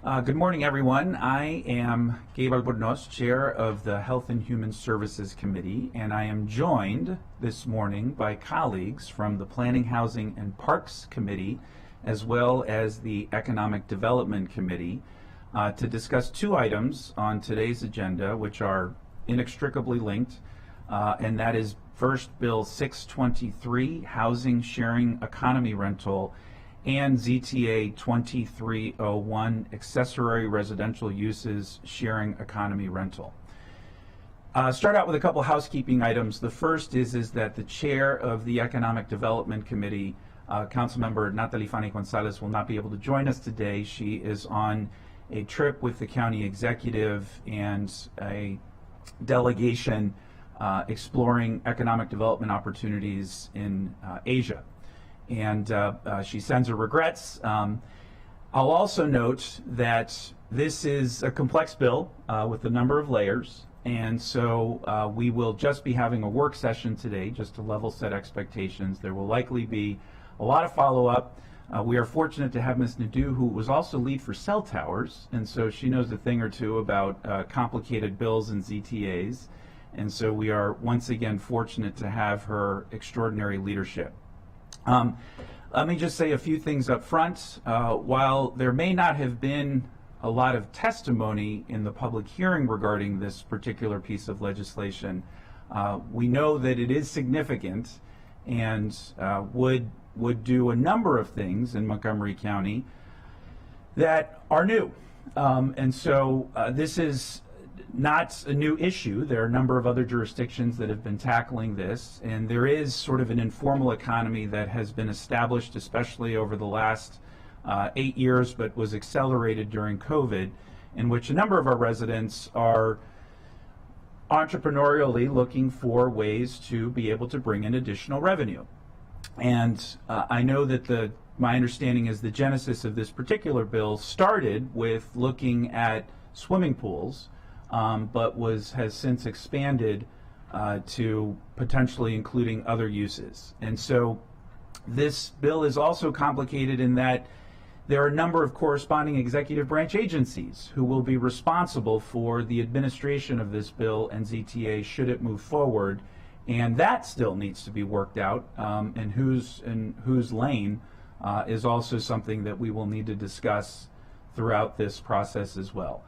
Good morning, everyone. I am Gabe Albornoz, Chair of the Health and Human Services Committee, and I am joined this morning by colleagues from the Planning, Housing, and Parks Committee, as well as the Economic Development Committee, to discuss two items on today's agenda, which are inextricably linked, and that is first Bill 623, Housing Sharing Economy Rental, and ZTA 2301, Accessory Residential Uses Sharing Economy Rental. Start out with a couple housekeeping items. The first is that the chair of the Economic Development Committee, Councilmember Natalie Fanny Gonzalez, will not be able to join us today. She is on a trip with the county executive and a delegation exploring economic development opportunities in Asia. And she sends her regrets. I'll also note that this is a complex bill with a number of layers, and so we will just be having a work session today just to level set expectations. There will likely be a lot of follow-up. We are fortunate to have Ms. Nadeau, who was also lead for cell towers, and so she knows a thing or two about complicated bills and ZTAs, and so we are once again fortunate to have her extraordinary leadership. Let me just say a few things up front. While there may not have been a lot of testimony in the public hearing regarding this particular piece of legislation, we know that it is significant and would do a number of things in Montgomery County that are new. And so this is not a new issue. There are a number of other jurisdictions that have been tackling this, and there is sort of an informal economy that has been established, especially over the last 8 years, but was accelerated during COVID, in which a number of our residents are entrepreneurially looking for ways to be able to bring in additional revenue. And I know that my understanding is the genesis of this particular bill started with looking at swimming pools, but has since expanded to potentially including other uses. And so this bill is also complicated in that there are a number of corresponding executive branch agencies who will be responsible for the administration of this bill and ZTA should it move forward, and that still needs to be worked out, and whose lane is also something that we will need to discuss throughout this process as well.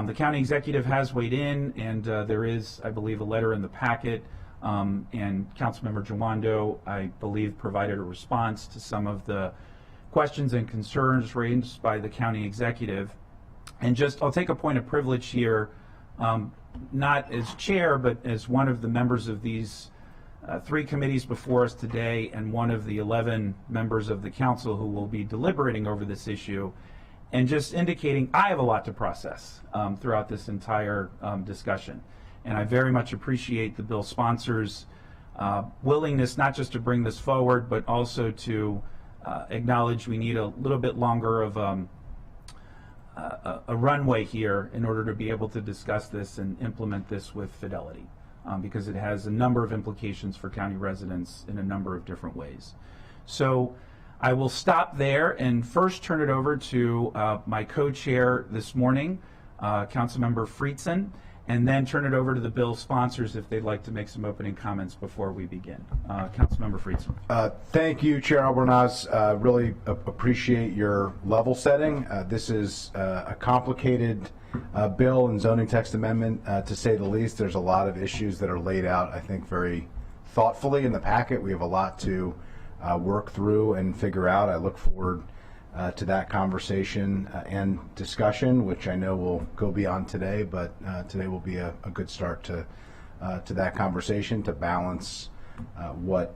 The county executive has weighed in, and there is, I believe, a letter in the packet, and Councilmember Jawando, I believe, provided a response to some of the questions and concerns raised by the county executive. And I'll take a point of privilege here, not as chair, but as one of the members of these three committees before us today, and one of the 11 members of the council who will be deliberating over this issue, and just indicating I have a lot to process throughout this entire discussion. And I very much appreciate the bill sponsors' willingness not just to bring this forward, but also to acknowledge we need a little bit longer of a runway here in order to be able to discuss this and implement this with fidelity, because it has a number of implications for county residents in a number of different ways. So I will stop there and first turn it over to my co-chair this morning, Councilmember Friedson, and then turn it over to the bill sponsors if they'd like to make some opening comments before we begin. Councilmember Friedson. Thank you, Chair Albornoz. Really appreciate your level setting. This is a complicated bill and zoning text amendment, to say the least. There's a lot of issues that are laid out, I think, very thoughtfully in the packet. We have a lot to work through and figure out. I look forward to that conversation and discussion, which I know will go beyond today, but today will be a good start to that conversation to balance what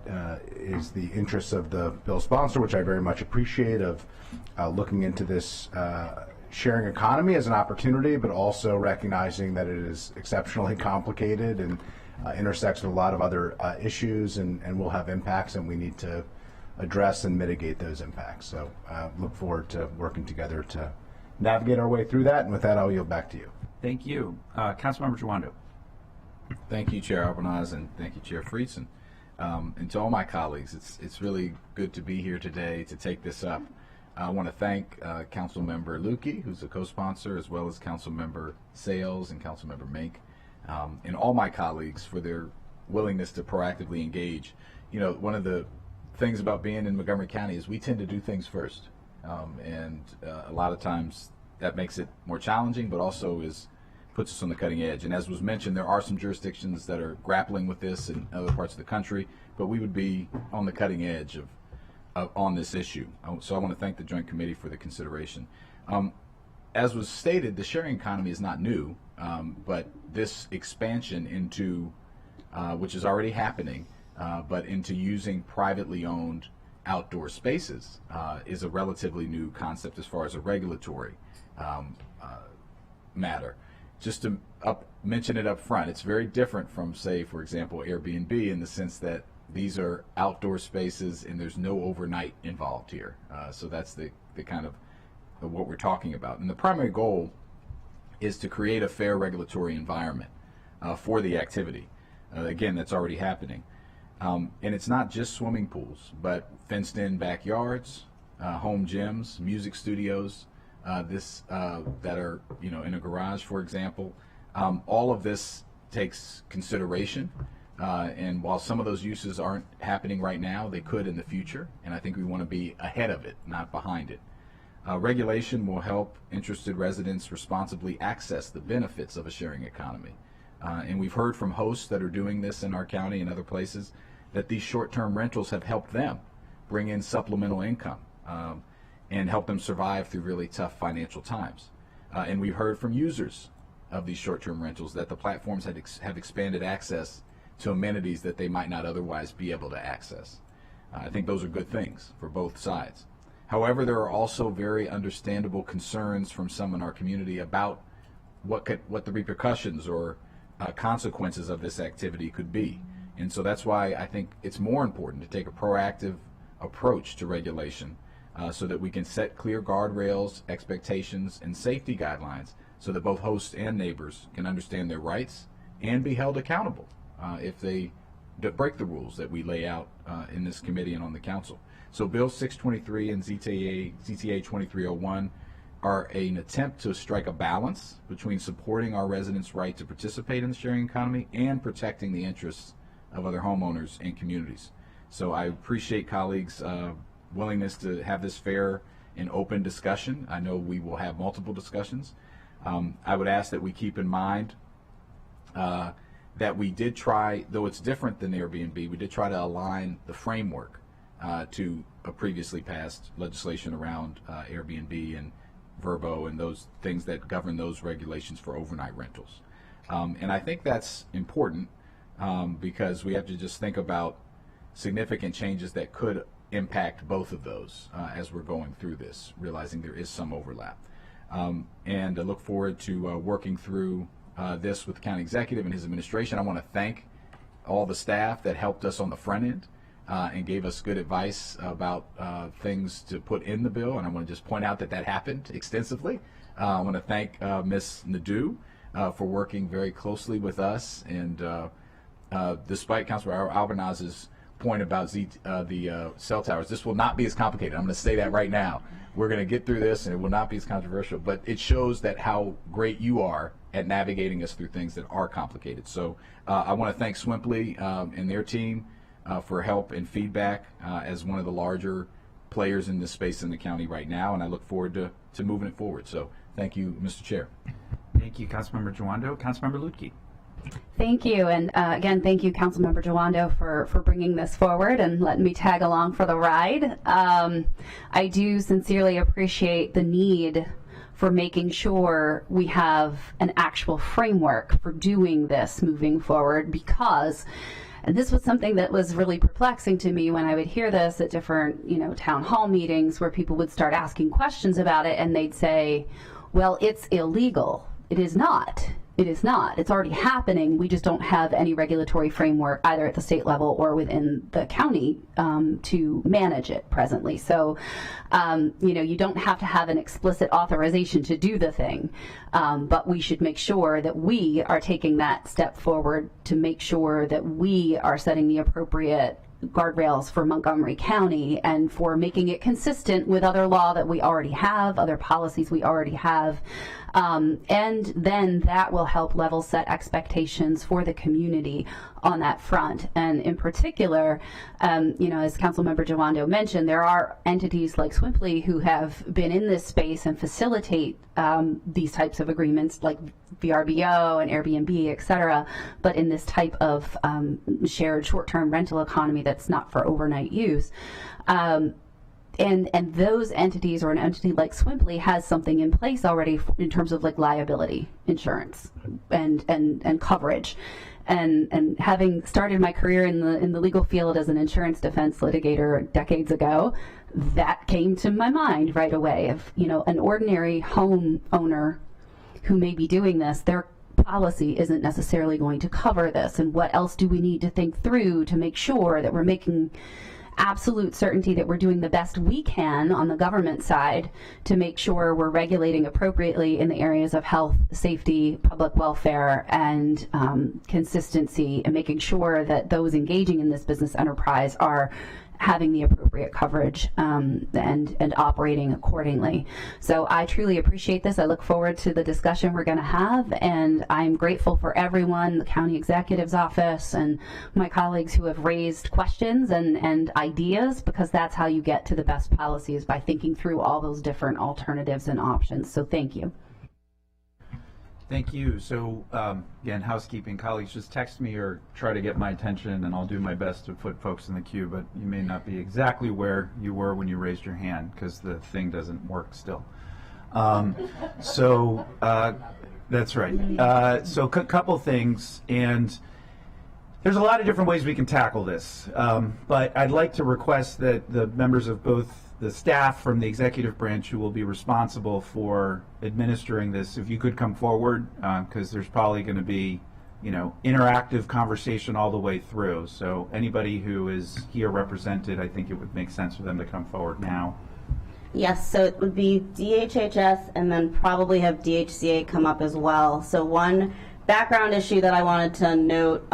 is the interests of the bill sponsor, which I very much appreciate, of looking into this sharing economy as an opportunity, but also recognizing that it is exceptionally complicated and intersects with a lot of other issues and will have impacts, and we need to address and mitigate those impacts. So look forward to working together to navigate our way through that. And with that, I'll yield back to you. Thank you. Councilmember Jawando. Thank you, Chair Albornoz, and thank you, Chair Friedson. And to all my colleagues, it's really good to be here today to take this up. I want to thank Councilmember Lukey, who's a co-sponsor, as well as Councilmember Sales and Councilmember Mink, and all my colleagues for their willingness to proactively engage. You know, one of the things about being in Montgomery County is we tend to do things first, and a lot of times that makes it more challenging, but also puts us on the cutting edge. And as was mentioned, there are some jurisdictions that are grappling with this in other parts of the country, but we would be on the cutting edge on this issue. So I want to thank the Joint Committee for the consideration. As was stated, the sharing economy is not new, but this expansion into, which is already happening, but into using privately owned outdoor spaces is a relatively new concept as far as a regulatory matter. Just to mention it up front, it's very different from, say, for example, Airbnb in the sense that these are outdoor spaces and there's no overnight involved here. So that's the kind of what we're talking about. And the primary goal is to create a fair regulatory environment for the activity. Again, that's already happening. And it's not just swimming pools, but fenced-in backyards, home gyms, music studios, that are, you know, in a garage, for example. All of this takes consideration, and while some of those uses aren't happening right now, they could in the future, and I think we want to be ahead of it, not behind it. Regulation will help interested residents responsibly access the benefits of a sharing economy. And we've heard from hosts that are doing this in our county and other places that these short-term rentals have helped them bring in supplemental income and help them survive through really tough financial times. And we've heard from users of these short-term rentals that the platforms have expanded access to amenities that they might not otherwise be able to access. I think those are good things for both sides. However, there are also very understandable concerns from some in our community about what the repercussions or consequences of this activity could be. And so that's why I think it's more important to take a proactive approach to regulation so that we can set clear guardrails, expectations, and safety guidelines so that both hosts and neighbors can understand their rights and be held accountable if they break the rules that we lay out in this committee and on the council. So Bill 623 and ZTA 2301 are an attempt to strike a balance between supporting our residents' right to participate in the sharing economy and protecting the interests of other homeowners and communities. So I appreciate colleagues' willingness to have this fair and open discussion. I know we will have multiple discussions. I would ask that we keep in mind that we did try, though it's different than Airbnb, we did try to align the framework to a previously passed legislation around Airbnb and Verbo and those things that govern those regulations for overnight rentals. And I think that's important because we have to just think about significant changes that could impact both of those as we're going through this, realizing there is some overlap. And I look forward to working through this with the county executive and his administration. I want to thank all the staff that helped us on the front end and gave us good advice about things to put in the bill, and I want to just point out that happened extensively. I want to thank Ms. Nadeau for working very closely with us, and despite Councilor Albanaz's point about the cell towers, this will not be as complicated. I'm going to say that right now. We're going to get through this, and it will not be as controversial, but it shows that how great you are at navigating us through things that are complicated. So I want to thank Swimply and their team for help and feedback as one of the larger players in this space in the county right now, and I look forward to moving it forward. So thank you, Mr. Chair. Thank you, Councilmember Jawando. Councilmember Lutke. Thank you, and again, thank you, Councilmember Jawando, for bringing this forward and letting me tag along for the ride. I do sincerely appreciate the need for making sure we have an actual framework for doing this moving forward, because and this was something that was really perplexing to me when I would hear this at different, town hall meetings where people would start asking questions about it and they'd say, well, it's illegal. It is not. It is not. It's already happening. We just don't have any regulatory framework either at the state level or within the county to manage it presently. So, you don't have to have an explicit authorization to do the thing, but we should make sure that we are taking that step forward to make sure that we are setting the appropriate guardrails for Montgomery County and for making it consistent with other law that we already have, other policies we already have. And then that will help level set expectations for the community on that front. And in particular, as Councilmember Jawando mentioned, there are entities like Swimply who have been in this space and facilitate these types of agreements like VRBO and Airbnb, et cetera, but in this type of shared short-term rental economy that's not for overnight use. And those entities, or an entity like Swimply, has something in place already in terms of like liability insurance and coverage. And having started my career in the legal field as an insurance defense litigator decades ago, that came to my mind right away. Of an ordinary home owner who may be doing this, their policy isn't necessarily going to cover this. And what else do we need to think through to make sure that we're making absolute certainty that we're doing the best we can on the government side to make sure we're regulating appropriately in the areas of health, safety, public welfare, and consistency, and making sure that those engaging in this business enterprise are having the appropriate coverage and operating accordingly. So I truly appreciate this. I look forward to the discussion we're going to have, and I'm grateful for everyone, the county executive's office and my colleagues who have raised questions and ideas, because that's how you get to the best policies, by thinking through all those different alternatives and options. So thank you. Thank you. So again, housekeeping, colleagues, just text me or try to get my attention, and I'll do my best to put folks in the queue, but you may not be exactly where you were when you raised your hand, because the thing doesn't work still. That's right. So a couple things, and there's a lot of different ways we can tackle this, but I'd like to request that the members of both the staff from the executive branch who will be responsible for administering this, if you could come forward, because there's probably going to be, interactive conversation all the way through. So anybody who is here represented, I think it would make sense for them to come forward now. Yes, so it would be DHHS and then probably have DHCA come up as well. So one background issue that I wanted to note,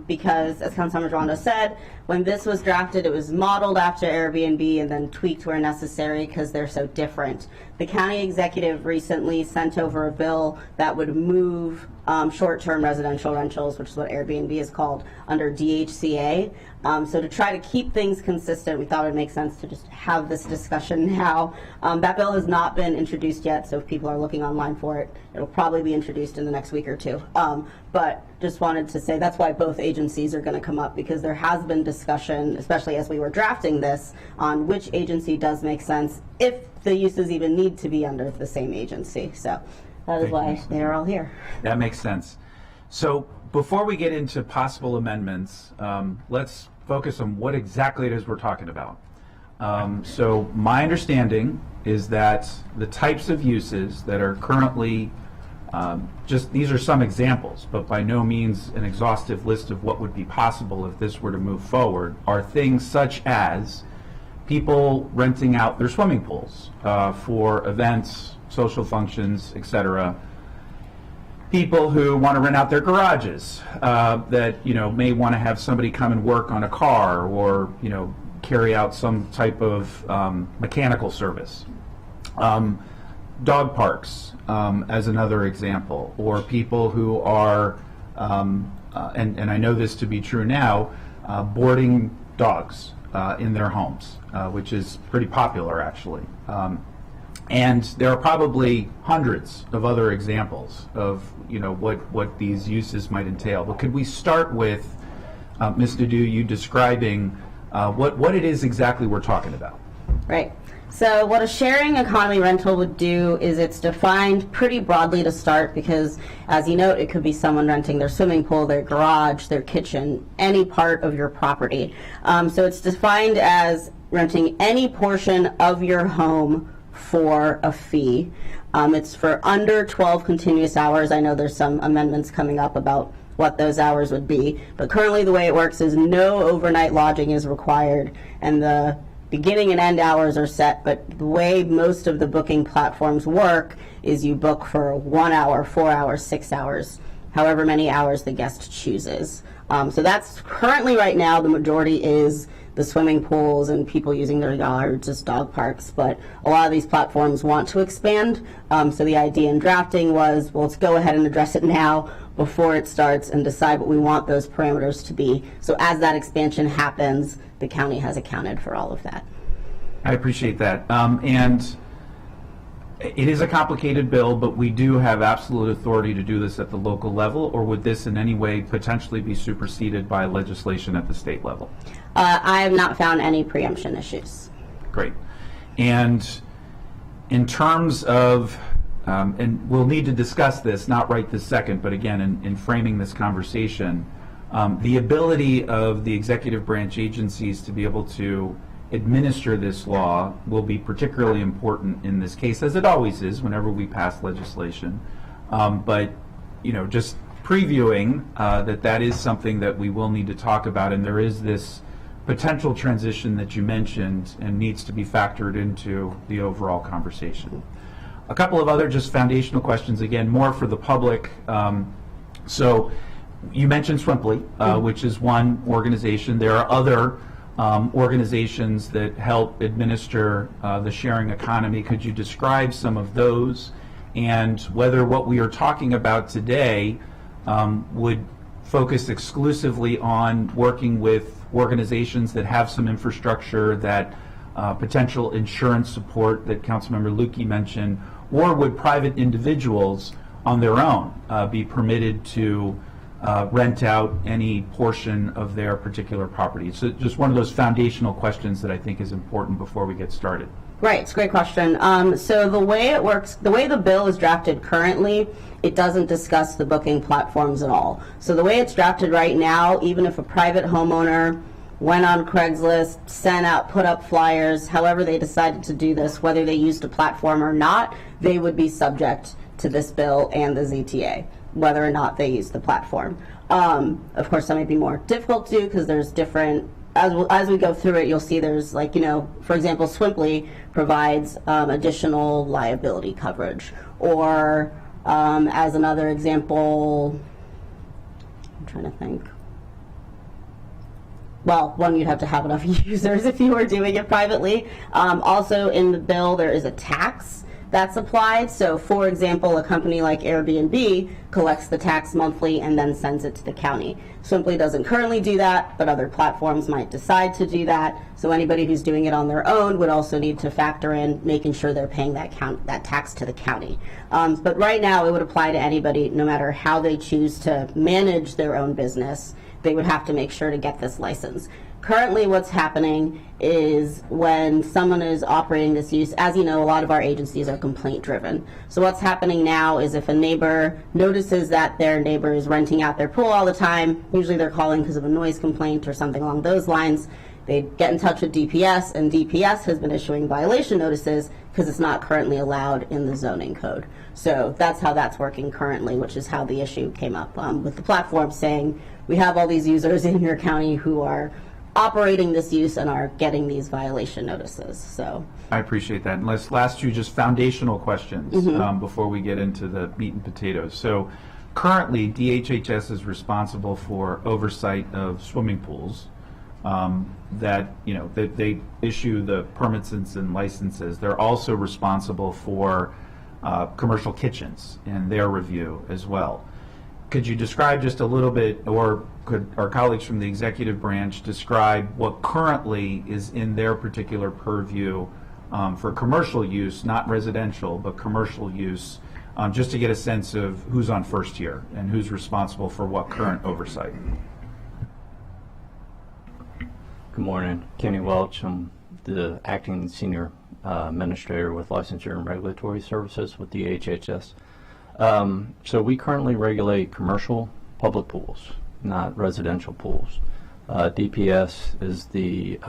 because as Councilmember Jawando said, when this was drafted, it was modeled after Airbnb and then tweaked where necessary because they're so different. The county executive recently sent over a bill that would move short-term residential rentals, which is what Airbnb is called, under DHCA. So to try to keep things consistent, we thought it would make sense to just have this discussion now. That bill has not been introduced yet, so if people are looking online for it, it'll probably be introduced in the next week or two. But just wanted to say that's why both agencies are going to come up, because there has been discussion, especially as we were drafting this, on which agency does make sense, if the uses even need to be under the same agency. So that is why they are all here. That makes sense. So before we get into possible amendments, let's focus on what exactly it is we're talking about. So my understanding is that the types of uses that are currently these are some examples, but by no means an exhaustive list of what would be possible if this were to move forward, are things such as people renting out their swimming pools for events, social functions, etc. People who want to rent out their garages that may want to have somebody come and work on a car, or carry out some type of mechanical service. Dog parks, as another example, or people who are, and I know this to be true now, boarding dogs in their homes, which is pretty popular actually. And there are probably hundreds of other examples of what these uses might entail. But could we start with Ms. Dudu, you describing what it is exactly we're talking about? Right. So what a sharing economy rental would do is it's defined pretty broadly to start, because as you note, it could be someone renting their swimming pool, their garage, their kitchen, any part of your property. So it's defined as renting any portion of your home for a fee. It's for under 12 continuous hours. I know there's some amendments coming up about what those hours would be, but currently the way it works is no overnight lodging is required, and the beginning and end hours are set, but the way most of the booking platforms work is you book for 1 hour, 4 hours, 6 hours, however many hours the guest chooses. So that's currently right now, the majority is the swimming pools and people using their yards as dog parks, but a lot of these platforms want to expand. So the idea in drafting was, well, let's go ahead and address it now before it starts and decide what we want those parameters to be. So as that expansion happens, the county has accounted for all of that. I appreciate that. And it is a complicated bill, but we do have absolute authority to do this at the local level, or would this in any way potentially be superseded by legislation at the state level? I have not found any preemption issues. Great. And in terms of, and we'll need to discuss this, not right this second, but again, in framing this conversation, the ability of the executive branch agencies to be able to administer this law will be particularly important in this case, as it always is whenever we pass legislation. But, just previewing that is something that we will need to talk about, and there is this potential transition that you mentioned and needs to be factored into the overall conversation. A couple of other just foundational questions, again, more for the public. So you mentioned Swimply, which is one organization. There are other organizations that help administer the sharing economy. Could you describe some of those, and whether what we are talking about today would focus exclusively on working with organizations that have some infrastructure, that potential insurance support that Councilmember Lukey mentioned, or would private individuals on their own be permitted to rent out any portion of their particular property? So just one of those foundational questions that I think is important before we get started. Right, it's a great question. So the way it works, the way the bill is drafted currently, it doesn't discuss the booking platforms at all. So the way it's drafted right now, even if a private homeowner went on Craigslist, put up flyers, however they decided to do this, whether they used a platform or not, they would be subject to this bill and the ZTA, whether or not they use the platform. Of course, that may be more difficult to do because there's different, as we go through it, you'll see there's like, for example, Swimply provides additional liability coverage. Or as another example, I'm trying to think. Well, one, you'd have to have enough users if you were doing it privately. Also in the bill, there is a tax that's applied. So for example, a company like Airbnb collects the tax monthly and then sends it to the county. Swimply doesn't currently do that, but other platforms might decide to do that. So anybody who's doing it on their own would also need to factor in making sure they're paying that tax to the county. But right now it would apply to anybody, no matter how they choose to manage their own business. They would have to make sure to get this license. Currently what's happening is when someone is operating this use, as you know, a lot of our agencies are complaint driven. So what's happening now is if a neighbor notices that their neighbor is renting out their pool all the time, usually they're calling because of a noise complaint or something along those lines, they get in touch with DPS, and DPS has been issuing violation notices because it's not currently allowed in the zoning code. So that's how that's working currently, which is how the issue came up with the platform saying, we have all these users in your county who are operating this use and are getting these violation notices. So I appreciate that. And last two just foundational questions before we get into the meat and potatoes. So currently DHHS is responsible for oversight of swimming pools that they issue the permits and licenses. They're also responsible for commercial kitchens and their review as well. Could you describe just a little bit, or could our colleagues from the executive branch describe what currently is in their particular purview for commercial use, not residential, but commercial use, just to get a sense of who's on first here and who's responsible for what current oversight? Good morning. Kenny Welch. I'm the acting senior administrator with licensure and regulatory services with the HHS. So we currently regulate commercial public pools, not residential pools. DPS is the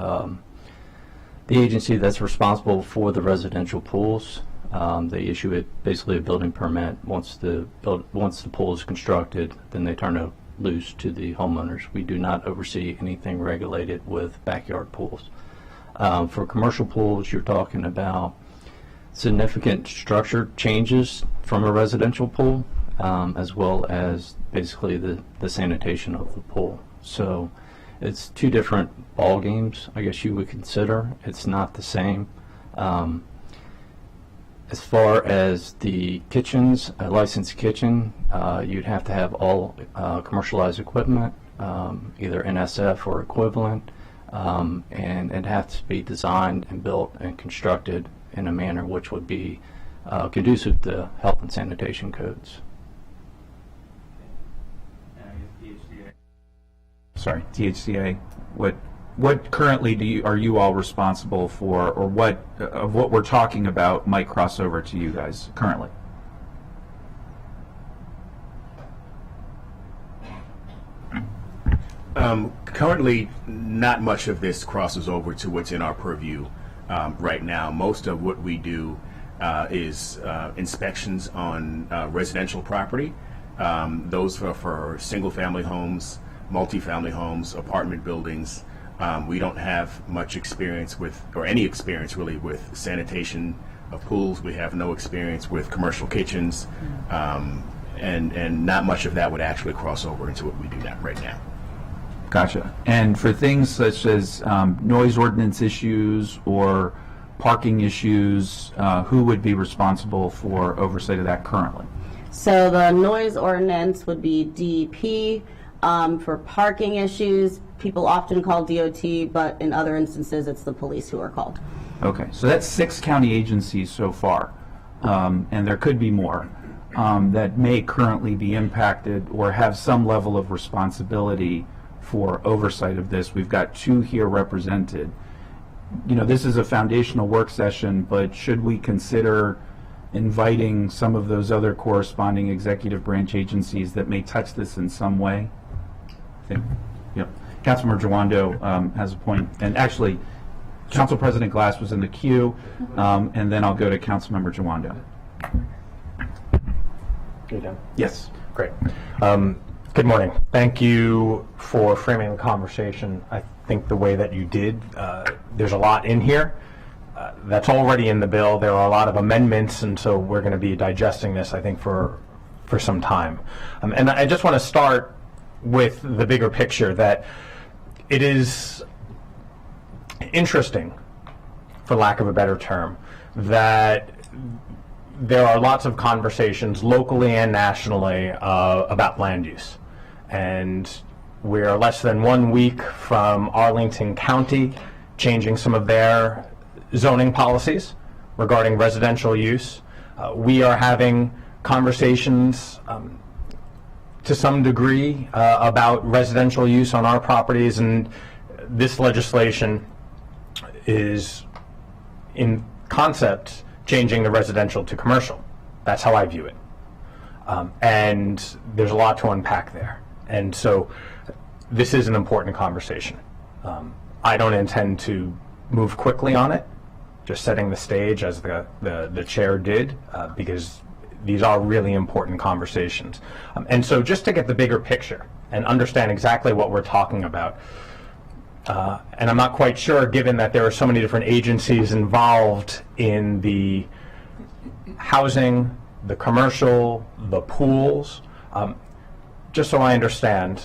agency that's responsible for the residential pools. They issue basically a building permit. Once the pool is constructed, then they turn it loose to the homeowners. We do not oversee anything regulated with backyard pools. For commercial pools, you're talking about significant structure changes from a residential pool, as well as basically the sanitation of the pool. So It's two different ball games, I guess you would consider. It's not the same. As far as the kitchens, a licensed kitchen, you'd have to have all commercialized equipment, either NSF or equivalent, and it has to be designed and built and constructed in a manner which would be conducive to health and sanitation codes. Sorry, THCA. What currently are you all responsible for, or what of what we're talking about might cross over to you guys currently? Currently, not much of this crosses over to what's in our purview right now. Most of what we do is inspections on residential property. Those are for single-family homes, multifamily homes, apartment buildings. We don't have much experience with, or any experience really, with sanitation of pools. We have no experience with commercial kitchens, and not much of that would actually cross over into what we do right now. Gotcha. And for things such as noise ordinance issues or parking issues, who would be responsible for oversight of that currently? So the noise ordinance would be DEP. For parking issues, people often call DOT, but in other instances, it's the police who are called. Okay, so that's 6 county agencies so far, and there could be more that may currently be impacted or have some level of responsibility for oversight of this. We've got 2 here represented. You know, this is a foundational work session, but should we consider inviting some of those other corresponding executive branch agencies that may touch this in some way? I think, yep. Councilmember Jawando has a point, and actually, Council President Glass was in the queue, and then I'll go to Councilmember Jawando. You done? Yes. Great. Good morning. Thank you for framing the conversation. I think the way that you did, there's a lot in here that's already in the bill. There are a lot of amendments, and so we're going to be digesting this, I think, for some time. And I just want to start with the bigger picture that it is interesting, for lack of a better term, that there are lots of conversations locally and nationally about land use. And we're less than 1 week from Arlington County changing some of their zoning policies regarding residential use. We are having conversations to some degree about residential use on our properties, and this legislation is, in concept, changing the residential to commercial. That's how I view it. And there's a lot to unpack there. And so this is an important conversation. I don't intend to move quickly on it, just setting the stage as the chair did, because these are really important conversations. And so just to get the bigger picture and understand exactly what we're talking about, and I'm not quite sure, given that there are so many different agencies involved in the housing, the commercial, the pools, just so I understand,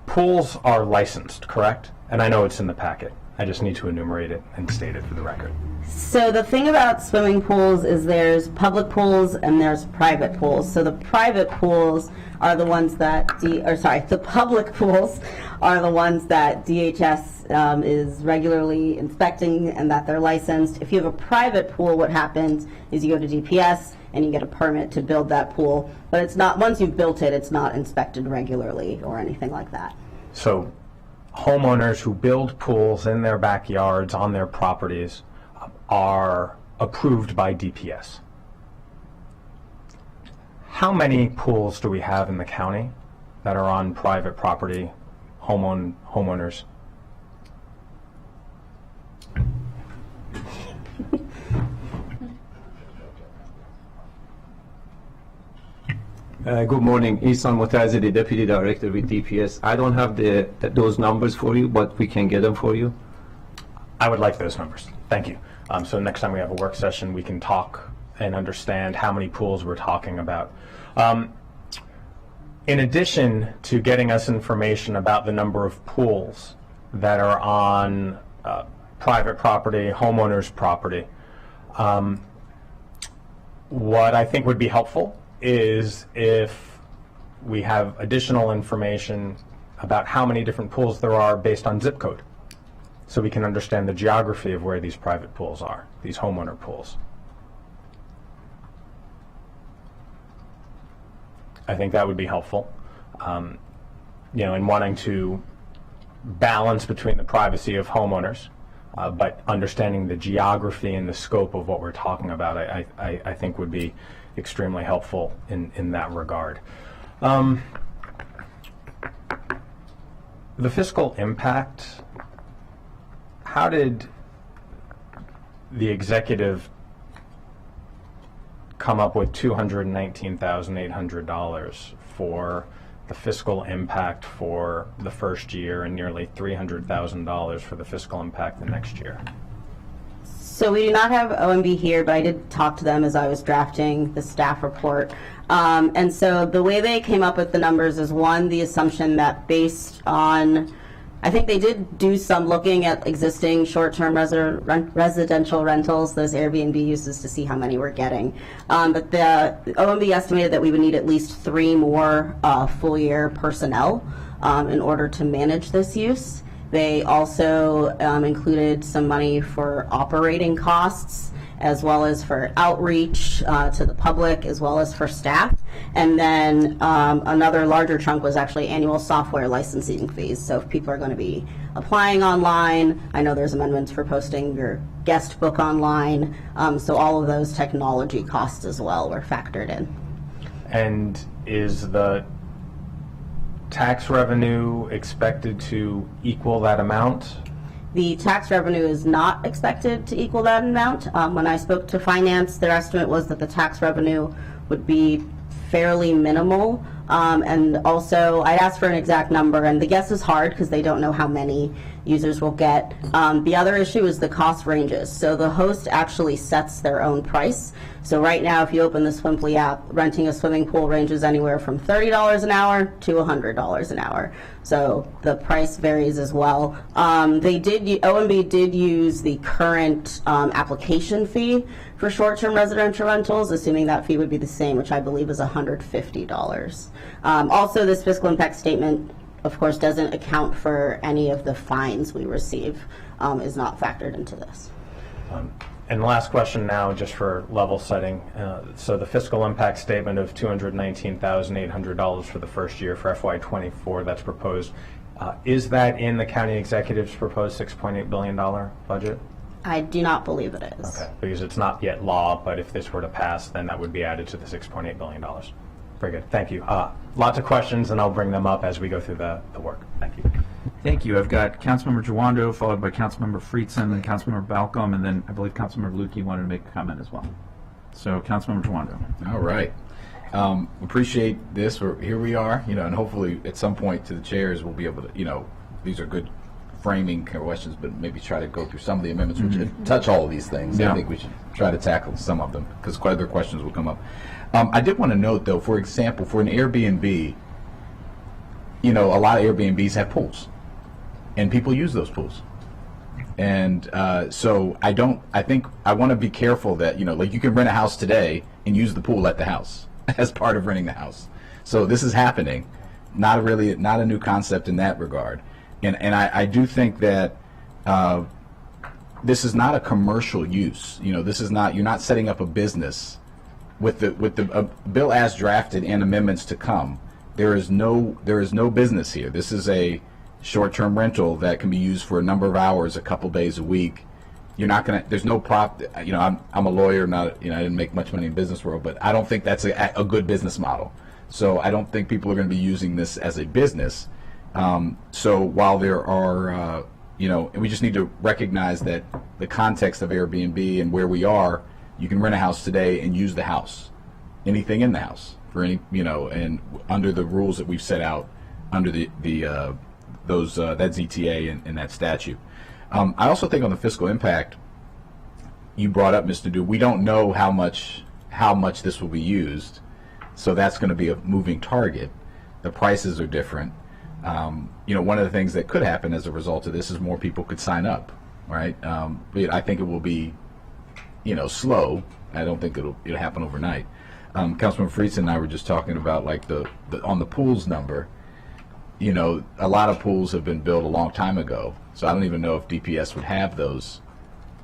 pools are licensed, correct? And I know it's in the packet. I just need to enumerate it and state it for the record. So the thing about swimming pools is there's public pools and there's private pools. So the private pools are the ones that, the public pools are the ones that DHS is regularly inspecting and that they're licensed. If you have a private pool, what happens is you go to DPS and you get a permit to build that pool. But it's not, once you've built it, it's not inspected regularly or anything like that. So homeowners who build pools in their backyards, on their properties, are approved by DPS. How many pools do we have in the county that are on private property, homeowners? Good morning, Ihsan Motazedi, Deputy Director with DPS. I don't have those numbers for you, but we can get them for you. I would like those numbers. Thank you. So next time we have a work session, we can talk and understand how many pools we're talking about. in addition to getting us information about the number of pools that are on private property, homeowners' property, what I think would be helpful is if we have additional information about how many different pools there are based on zip code, so we can understand the geography of where these private pools are, these homeowner pools. I think that would be helpful, in wanting to balance between the privacy of homeowners, but understanding the geography and the scope of what we're talking about, I think would be extremely helpful in that regard. The fiscal impact, how did the executive come up with $219,800 for the fiscal impact for the first year and nearly $300,000 for the fiscal impact the next year? So we do not have OMB here, but I did talk to them as I was drafting the staff report. And so the way they came up with the numbers is, one, the assumption that based on, I think they did do some looking at existing short-term residential rentals, those Airbnb uses, to see how many we're getting. But the OMB estimated that we would need at least 3 more full-year personnel in order to manage this use. They also included some money for operating costs, as well as for outreach to the public, as well as for staff. And then another larger chunk was actually annual software licensing fees. So if people are going to be applying online, I know there's amendments for posting your guest book online. So all of those technology costs as well were factored in. And is the tax revenue expected to equal that amount? The tax revenue is not expected to equal that amount. When I spoke to finance, their estimate was that the tax revenue would be fairly minimal. And also, I asked for an exact number, and the guess is hard because they don't know how many users will get. The other issue is the cost ranges. So the host actually sets their own price. So right now, if you open the Swimply app, renting a swimming pool ranges anywhere from $30 an hour to $100 an hour. So the price varies as well. OMB did use the current application fee for short-term residential rentals, assuming that fee would be the same, which I believe is $150. Also, this fiscal impact statement, of course, doesn't account for any of the fines we receive, is not factored into this. And last question now, just for level setting. So the fiscal impact statement of $219,800 for the first year for FY24 that's proposed, is that in the county executive's proposed $6.8 billion budget? I do not believe it is. Okay, because it's not yet law, but if this were to pass, then that would be added to the $6.8 billion. Very good, thank you. Lots of questions, and I'll bring them up as we go through the work. Thank you. Thank you. I've got Councilmember Jawando, followed by Councilmember Friedson, then Councilmember Balcom, and then I believe Councilmember Lukey wanted to make a comment as well. So, Councilmember Jawando. All right. Appreciate this. Here we are, and hopefully at some point to the chairs we'll be able to, these are good framing questions, but maybe try to go through some of the amendments which touch all of these things. Yeah. I think we should try to tackle some of them because quite other questions will come up. I did want to note, though, for example, for an Airbnb, a lot of Airbnbs have pools, and people use those pools. And so I think I want to be careful that, like you can rent a house today and use the pool at the house as part of renting the house. So this is happening, not a new concept in that regard. And I do think that this is not a commercial use. This is not, you're not setting up a business with the bill as drafted and amendments to come. There is no business here. This is a short-term rental that can be used for a number of hours, a couple days a week. You're not gonna. There's no prop. I'm a lawyer. Not. I didn't make much money in the business world, but I don't think that's a good business model. So I don't think people are going to be using this as a business. So while there are, we just need to recognize that the context of Airbnb and where we are, you can rent a house today and use the house, anything in the house for any, and under the rules that we've set out under that ZTA and that statute. I also think on the fiscal impact, you brought up, Mr. Dew, we don't know how much this will be used, so that's going to be a moving target. the prices are different. One of the things that could happen as a result of this is more people could sign up, right? But I think it will be, slow. I don't think it'll happen overnight. Councilman Friedson and I were just talking about like the on the pools number. A lot of pools have been built a long time ago, so I don't even know if DPS would have those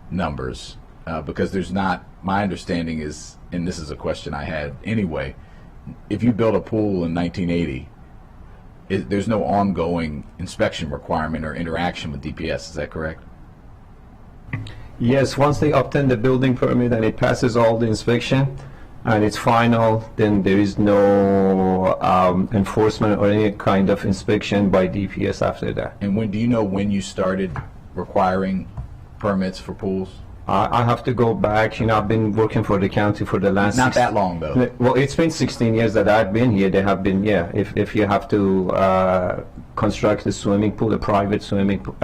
numbers because there's not. My understanding is, and this is a question I had anyway, if you build a pool in 1980, there's no ongoing inspection requirement or interaction with DPS. Is that correct? Yes, once they obtain the building permit and it passes all the inspection and it's final, then there is no enforcement or any kind of inspection by DPS after that. And when do you know when you started requiring permits for pools? I have to go back. I've been working for the county for the last... Not that long, though. Well, it's been 16 years that I've been here. They have been, if you have to construct a swimming pool, a private swimming pool,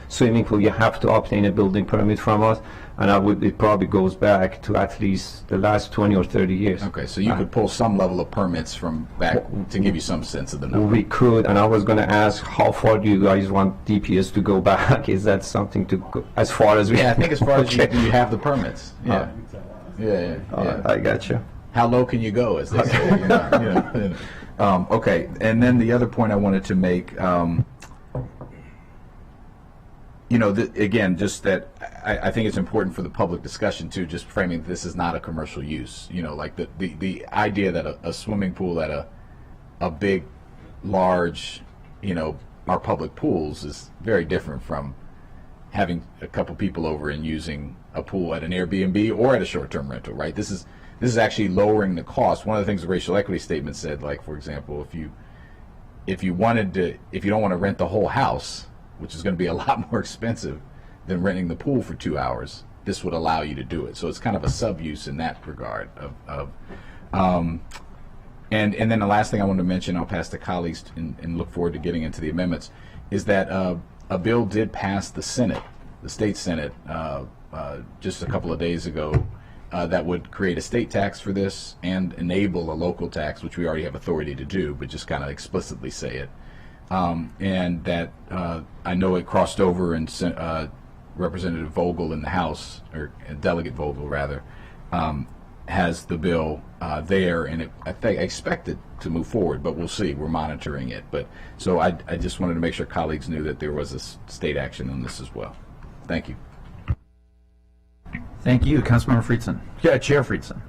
swimming pool, you have to obtain a building permit from us, and it probably goes back to at least the last 20 or 30 years. Okay, so you could pull some level of permits from back to give you some sense of the number. We could, and I was going to ask, how far do you guys want DPS to go back? Is that something to go as far as we? Yeah, I think as far as you have the permits. Yeah, yeah. I got you. How low can you go, as they say? Okay, and then the other point I wanted to make. Again, just that I think it's important for the public discussion too, just framing this is not a commercial use. Like the idea that a swimming pool at a big, large, our public pools is very different from having a couple people over and using a pool at an Airbnb or at a short-term rental, right? This is actually lowering the cost. One of the things the racial equity statement said, like for example, if you don't want to rent the whole house, which is going to be a lot more expensive than renting the pool for 2 hours, this would allow you to do it. So it's kind of a sub-use in that regard. And then the last thing I wanted to mention, I'll pass to colleagues and look forward to getting into the amendments, is that a bill did pass the Senate, the state Senate, just a couple of days ago that would create a state tax for this and enable a local tax, which we already have authority to do, but just kind of explicitly say it. And that I know it crossed over and Representative Vogel in the House, or Delegate Vogel rather, has the bill there, and I expect it to move forward, but we'll see. We're monitoring it. But so I just wanted to make sure colleagues knew that there was a state action on this as well. Thank you. Thank you, Councilmember Friedson. Yeah, Chair Friedson.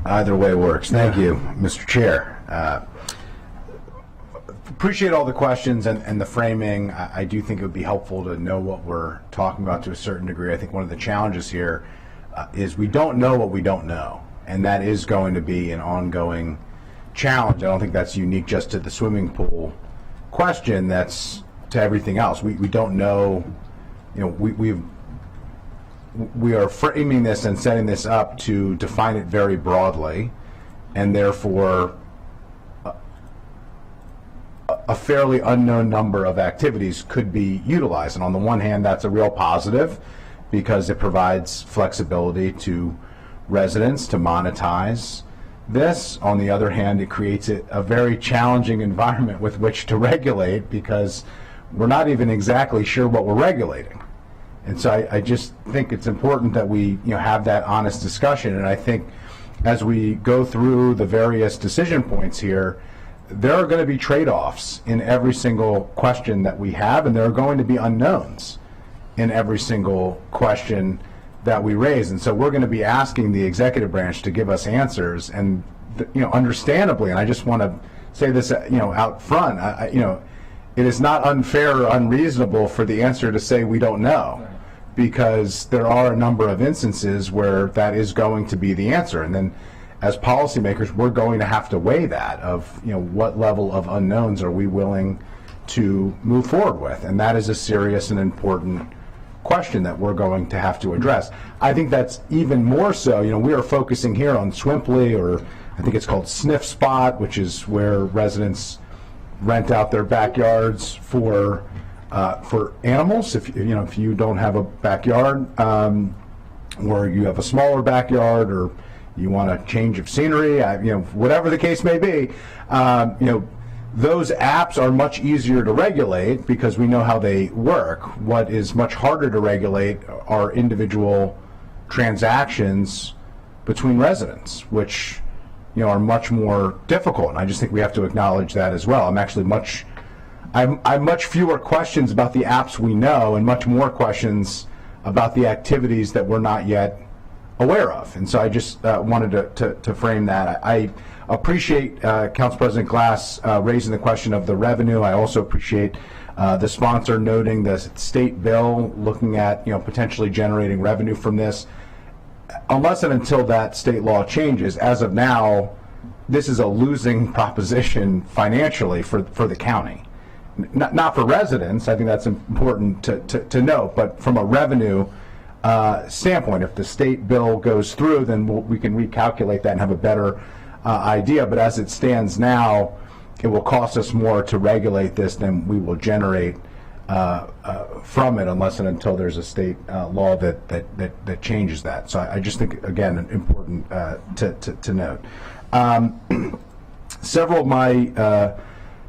Either way works. Thank you, Mr. Chair. Appreciate all the questions and the framing. I do think it would be helpful to know what we're talking about to a certain degree. I think one of the challenges here is we don't know what we don't know, and that is going to be an ongoing challenge. I don't think that's unique just to the swimming pool question. That's to everything else. We don't know. We are framing this and setting this up to define it very broadly, and therefore a fairly unknown number of activities could be utilized. And on the one hand, that's a real positive because it provides flexibility to residents to monetize this. On the other hand, it creates a very challenging environment with which to regulate because we're not even exactly sure what we're regulating. And so I just think it's important that we have that honest discussion. And I think as we go through the various decision points here, there are going to be trade-offs in every single question that we have, and there are going to be unknowns in every single question that we raise. And so we're going to be asking the executive branch to give us answers, and understandably, and I just want to say this out front, it is not unfair or unreasonable for the answer to say we don't know, because there are a number of instances where that is going to be the answer. And then as policymakers, we're going to have to weigh that of what level of unknowns are we willing to move forward with, and that is a serious and important question that we're going to have to address. I think that's even more so. We are focusing here on Swimply, or I think it's called Sniff Spot, which is where residents rent out their backyards for animals. If you don't have a backyard, or you have a smaller backyard, or you want a change of scenery, whatever the case may be, those apps are much easier to regulate because we know how they work. What is much harder to regulate are individual transactions between residents, which are much more difficult. And I just think we have to acknowledge that as well. I'm much fewer questions about the apps we know and much more questions about the activities that we're not yet aware of. And so I just wanted to frame that. I appreciate Council President Glass raising the question of the revenue. I also appreciate the sponsor noting the state bill looking at potentially generating revenue from this. Unless and until that state law changes, as of now, this is a losing proposition financially for the county. Not for residents, I think that's important to note, but from a revenue standpoint, if the state bill goes through, then we can recalculate that and have a better idea. But as it stands now, it will cost us more to regulate this than we will generate from it, unless and until there's a state law that changes that. So I just think, again, important to note. Several of my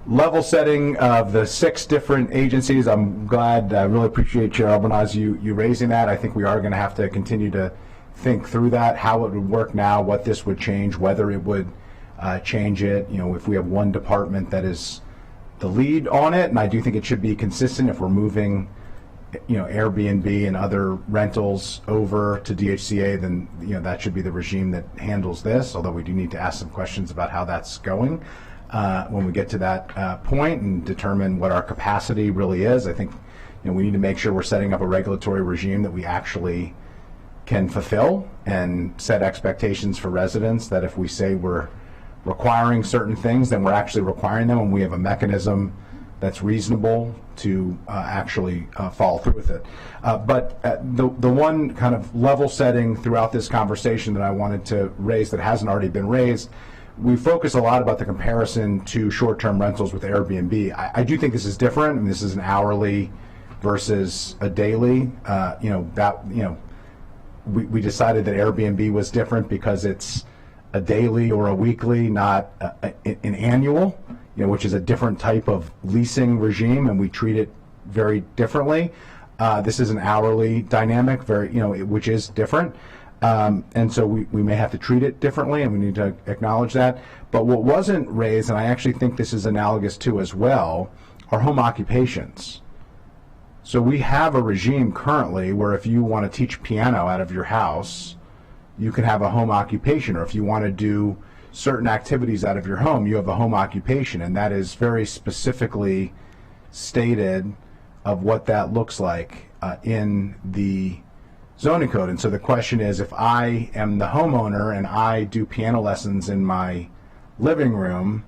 level setting of the 6 different agencies, I'm glad, I really appreciate Chair Albanaz you raising that. I think we are going to have to continue to think through that, how it would work now, what this would change, whether it would change it. If we have one department that is the lead on it, and I do think it should be consistent if we're moving Airbnb and other rentals over to DHCA, then that should be the regime that handles this, although we do need to ask some questions about how that's going when we get to that point and determine what our capacity really is. I think we need to make sure we're setting up a regulatory regime that we actually can fulfill and set expectations for residents, that if we say we're requiring certain things, then we're actually requiring them, and we have a mechanism that's reasonable to actually follow through with it. But the one kind of level setting throughout this conversation that I wanted to raise that hasn't already been raised, we focus a lot about the comparison to short-term rentals with Airbnb. I do think this is different, and this is an hourly versus a daily. We decided that Airbnb was different because it's a daily or a weekly, not an annual, which is a different type of leasing regime, and we treat it very differently. This is an hourly dynamic, which is different. And so we may have to treat it differently, and we need to acknowledge that. But what wasn't raised, and I actually think this is analogous to as well, are home occupations. So we have a regime currently where if you want to teach piano out of your house, you can have a home occupation, or if you want to do certain activities out of your home, you have a home occupation, and that is very specifically stated of what that looks like in the zoning code. And so the question is, if I am the homeowner and I do piano lessons in my living room,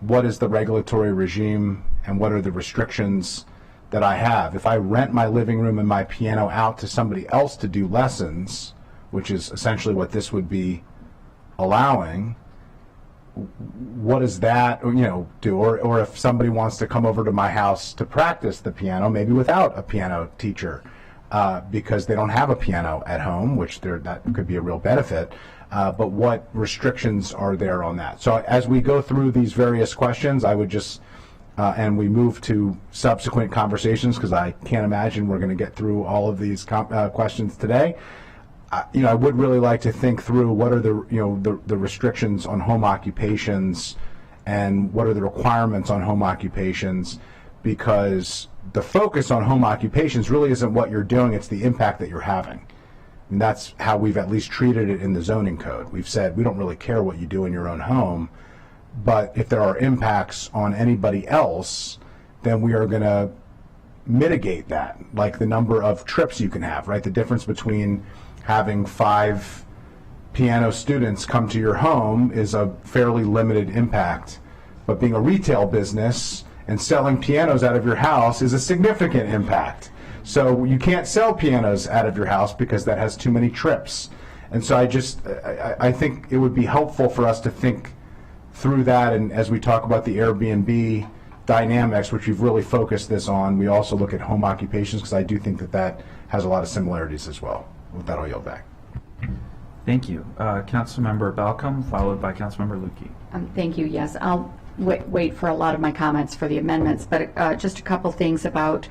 what is the regulatory regime and what are the restrictions that I have? If I rent my living room and my piano out to somebody else to do lessons, which is essentially what this would be allowing, what does that do? Or if somebody wants to come over to my house to practice the piano, maybe without a piano teacher, because they don't have a piano at home, which that could be a real benefit, but what restrictions are there on that? So as we go through these various questions, I would just, and we move to subsequent conversations, because I can't imagine we're going to get through all of these questions today. I would really like to think through what are the restrictions on home occupations and what are the requirements on home occupations, because the focus on home occupations really isn't what you're doing, it's the impact that you're having. And that's how we've at least treated it in the zoning code. We've said we don't really care what you do in your own home, but if there are impacts on anybody else, then we are going to mitigate that, like the number of trips you can have, right? The difference between having 5 piano students come to your home is a fairly limited impact, but being a retail business and selling pianos out of your house is a significant impact. So you can't sell pianos out of your house because that has too many trips. And so I think it would be helpful for us to think through that, and as we talk about the Airbnb dynamics, which we've really focused this on, we also look at home occupations, because I do think that has a lot of similarities as well. With that, I'll yield back. Thank you. Councilmember Balcom, followed by Councilmember Lukey. Thank you. Yes, I'll wait for a lot of my comments for the amendments, but just a couple things about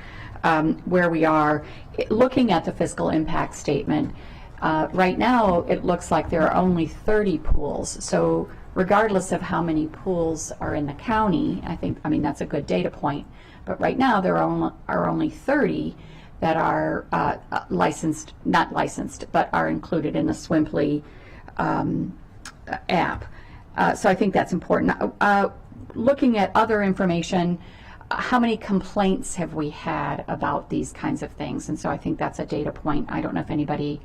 where we are. Looking at the fiscal impact statement, right now it looks like there are only 30 pools. So regardless of how many pools are in the county, I mean, that's a good data point. But right now there are only 30 that are not licensed, but are included in the Swimply app. So I think that's important. Looking at other information, how many complaints have we had about these kinds of things? And so I think that's a data point. I don't know if anybody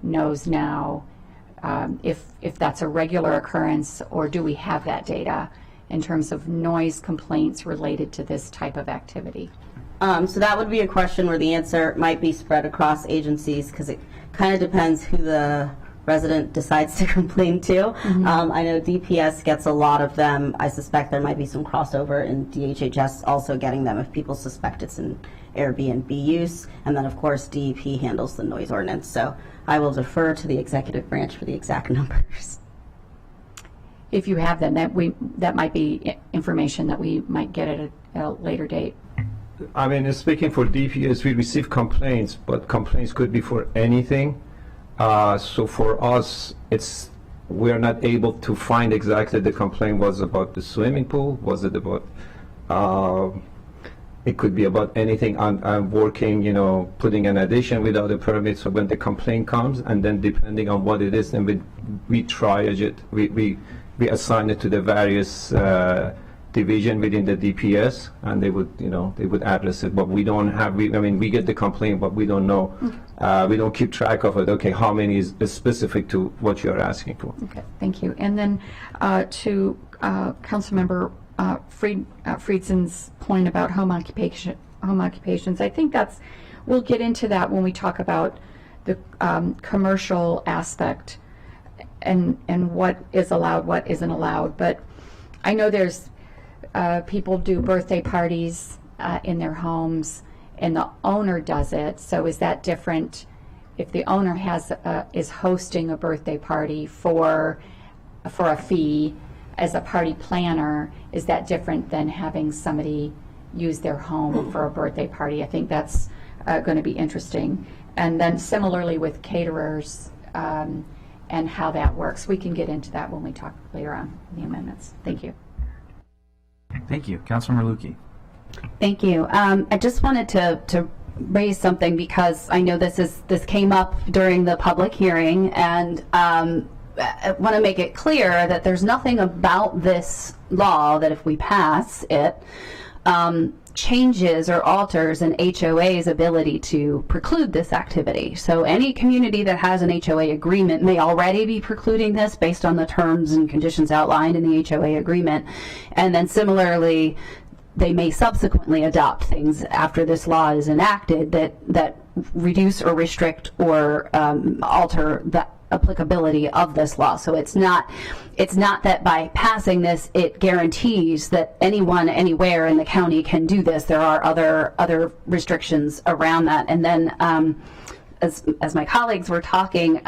knows now if that's a regular occurrence, or do we have that data in terms of noise complaints related to this type of activity? So that would be a question where the answer might be spread across agencies, because it kind of depends who the resident decides to complain to. I know DPS gets a lot of them. I suspect there might be some crossover in DHHS also getting them if people suspect it's an Airbnb use. And then, of course, DEP handles the noise ordinance. So I will defer to the executive branch for the exact numbers. If you have them, that might be information that we might get at a later date. I mean, speaking for DPS, we receive complaints, but complaints could be for anything. So for us, we are not able to find exactly the complaint was about the swimming pool. Was it about? It could be about anything. I'm working, putting an addition without a permit. So when the complaint comes, and then depending on what it is, then we triage it. We assign it to the various division within the DPS, and they would address it. But we don't have. We get the complaint, but we don't know. We don't keep track of it. Okay, how many is specific to what you're asking for? Okay, thank you. And then to Councilmember Friedson's point about home occupations, I think we'll get into that when we talk about the commercial aspect and what is allowed, what isn't allowed. But I know there's people do birthday parties in their homes, and the owner does it. So is that different if the owner is hosting a birthday party for a fee as a party planner? Is that different than having somebody use their home for a birthday party? I think that's going to be interesting. And then similarly with caterers and how that works. We can get into that when we talk later on in the amendments. Thank you. Thank you. Councilmember Lukey. Thank you. I just wanted to raise something because I know this came up during the public hearing, and I want to make it clear that there's nothing about this law that if we pass it changes or alters an HOA's ability to preclude this activity. So any community that has an HOA agreement may already be precluding this based on the terms and conditions outlined in the HOA agreement. And then similarly, they may subsequently adopt things after this law is enacted that reduce or restrict or alter the applicability of this law. So it's not that by passing this it guarantees that anyone anywhere in the county can do this. There are other restrictions around that. And then as my colleagues were talking,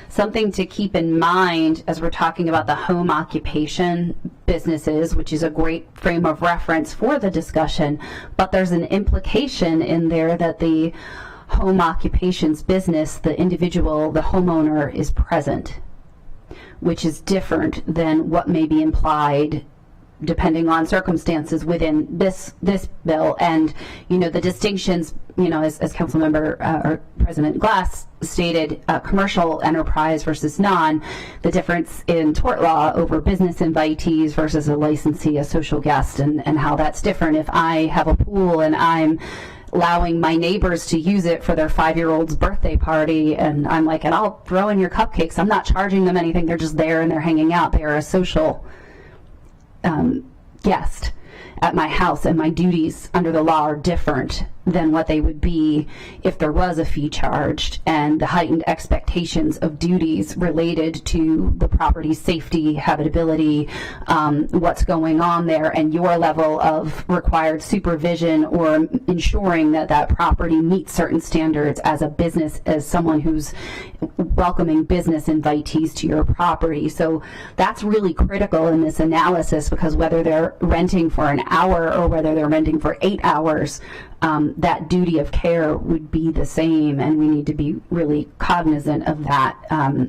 something to keep in mind as we're talking about the home occupation businesses, which is a great frame of reference for the discussion, but there's an implication in there that the home occupations business, the individual, the homeowner is present, which is different than what may be implied depending on circumstances within this bill. And the distinctions, as Councilmember or President Glass stated, commercial enterprise versus non, the difference in tort law over business invitees versus a licensee, a social guest, and how that's different. If I have a pool and I'm allowing my neighbors to use it for their 5-year-old's birthday party, and I'm like, and I'll throw in your cupcakes, I'm not charging them anything, they're just there and they're hanging out. They are a social guest at my house, and my duties under the law are different than what they would be if there was a fee charged, and the heightened expectations of duties related to the property's safety, habitability, what's going on there, and your level of required supervision or ensuring that that property meets certain standards as a business, as someone who's welcoming business invitees to your property. So that's really critical in this analysis, because whether they're renting for an hour or whether they're renting for 8 hours, that duty of care would be the same, and we need to be really cognizant of that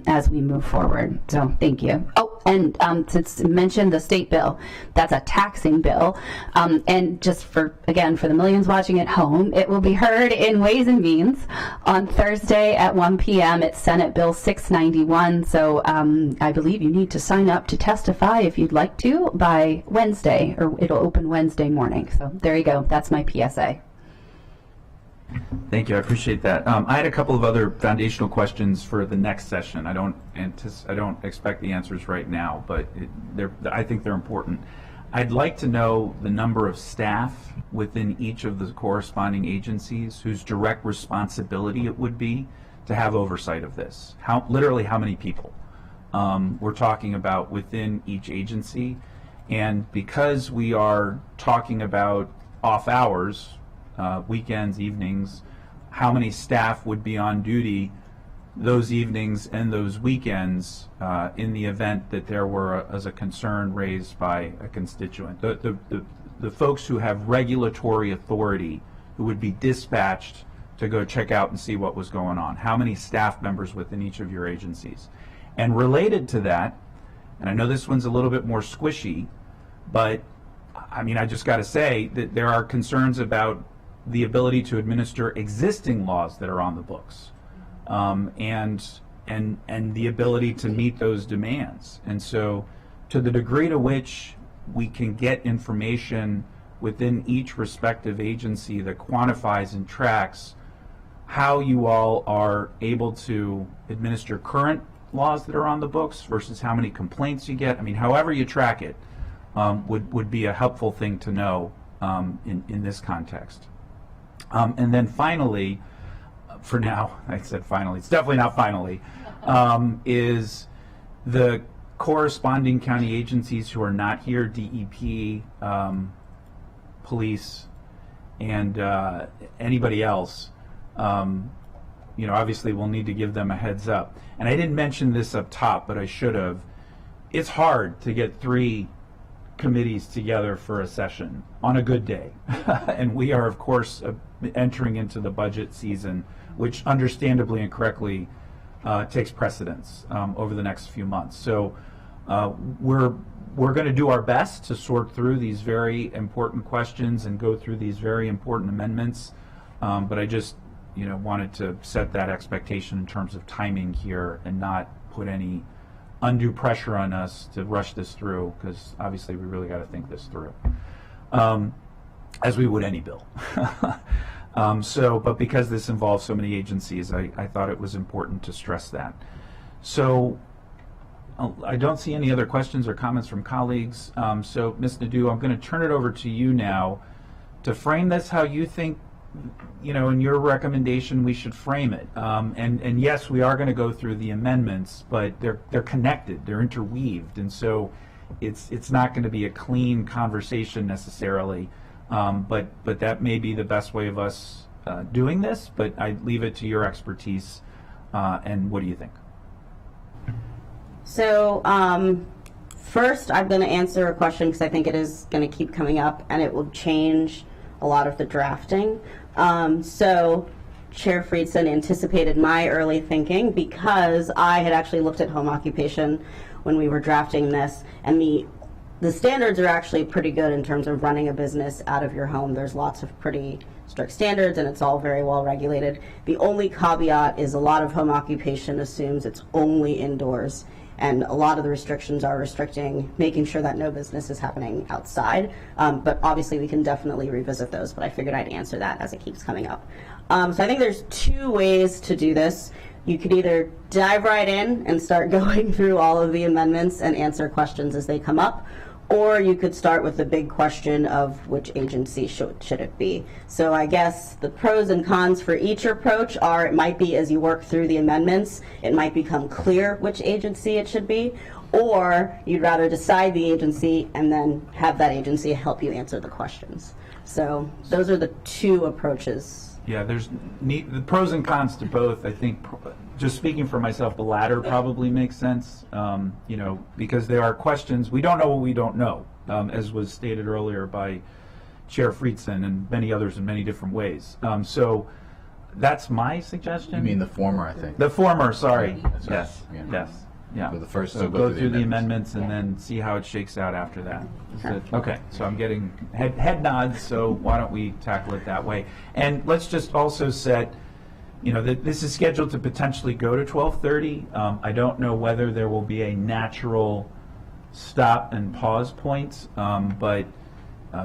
as we move forward. So thank you. Oh, and since you mentioned the state bill, that's a taxing bill, and just for the millions watching at home, it will be heard in Ways and Means on Thursday at 1 p.m. It's Senate Bill 691. So I believe you need to sign up to testify if you'd like to by Wednesday, or it'll open Wednesday morning. So there you go. That's my PSA. Thank you. I appreciate that. I had a couple of other foundational questions for the next session. I don't expect the answers right now, but I think they're important. I'd like to know the number of staff within each of the corresponding agencies whose direct responsibility it would be to have oversight of this. Literally how many people we're talking about within each agency. And because we are talking about off hours, weekends, evenings, how many staff would be on duty those evenings and those weekends in the event that there were a concern raised by a constituent. The folks who have regulatory authority, who would be dispatched to go check out and see what was going on. How many staff members within each of your agencies? And related to that, and I know this one's a little bit more squishy, but I mean, I just got to say that there are concerns about the ability to administer existing laws that are on the books, and the ability to meet those demands. And so, to the degree to which we can get information within each respective agency that quantifies and tracks how you all are able to administer current laws that are on the books versus how many complaints you get. I mean, however you track it would be a helpful thing to know in this context. And then finally, for now, I said finally, it's definitely not finally, is the corresponding county agencies who are not here, DEP, police, and anybody else, obviously we'll need to give them a heads up. And I didn't mention this up top, but I should have. It's hard to get 3 committees together for a session on a good day. And we are, of course, entering into the budget season, which understandably and correctly takes precedence over the next few months. So we're going to do our best to sort through these very important questions and go through these very important amendments. But I just wanted to set that expectation in terms of timing here and not put any undue pressure on us to rush this through, because obviously we really got to think this through, as we would any bill. But because this involves so many agencies, I thought it was important to stress that. So I don't see any other questions or comments from colleagues. So Ms. Nadeau, I'm going to turn it over to you now to frame this how you think, in your recommendation we should frame it. And yes, we are going to go through the amendments, but they're connected, they're interweaved, and so it's not going to be a clean conversation necessarily. But that may be the best way of us doing this. But I leave it to your expertise. And what do you think? So first, I'm going to answer a question because I think it is going to keep coming up, and it will change a lot of the drafting. So Chair Friedson anticipated my early thinking, because I had actually looked at home occupation when we were drafting this, and the standards are actually pretty good in terms of running a business out of your home. There's lots of pretty strict standards, and it's all very well regulated. The only caveat is a lot of home occupation assumes it's only indoors, and a lot of the restrictions are restricting making sure that no business is happening outside. But obviously we can definitely revisit those, but I figured I'd answer that as it keeps coming up. So I think there's 2 ways to do this. You could either dive right in and start going through all of the amendments and answer questions as they come up, or you could start with the big question of which agency should it be. So I guess the pros and cons for each approach are, it might be as you work through the amendments, it might become clear which agency it should be, or you'd rather decide the agency and then have that agency help you answer the questions. So those are the two approaches. Yeah, there's the pros and cons to both. I think, just speaking for myself, the latter probably makes sense, because there are questions. We don't know what we don't know, as was stated earlier by Chair Friedson and many others in many different ways. So that's my suggestion. You mean the former, I think. The former, sorry. That's right. Yes, Yeah. yes. Yeah. So the first, So go through the amendments and then see how it shakes out after that. Is it- okay, so I'm getting head nods, so why don't we tackle it that way? And let's just also set, that this is scheduled to potentially go to 12:30. I don't know whether there will be a natural stop and pause point, but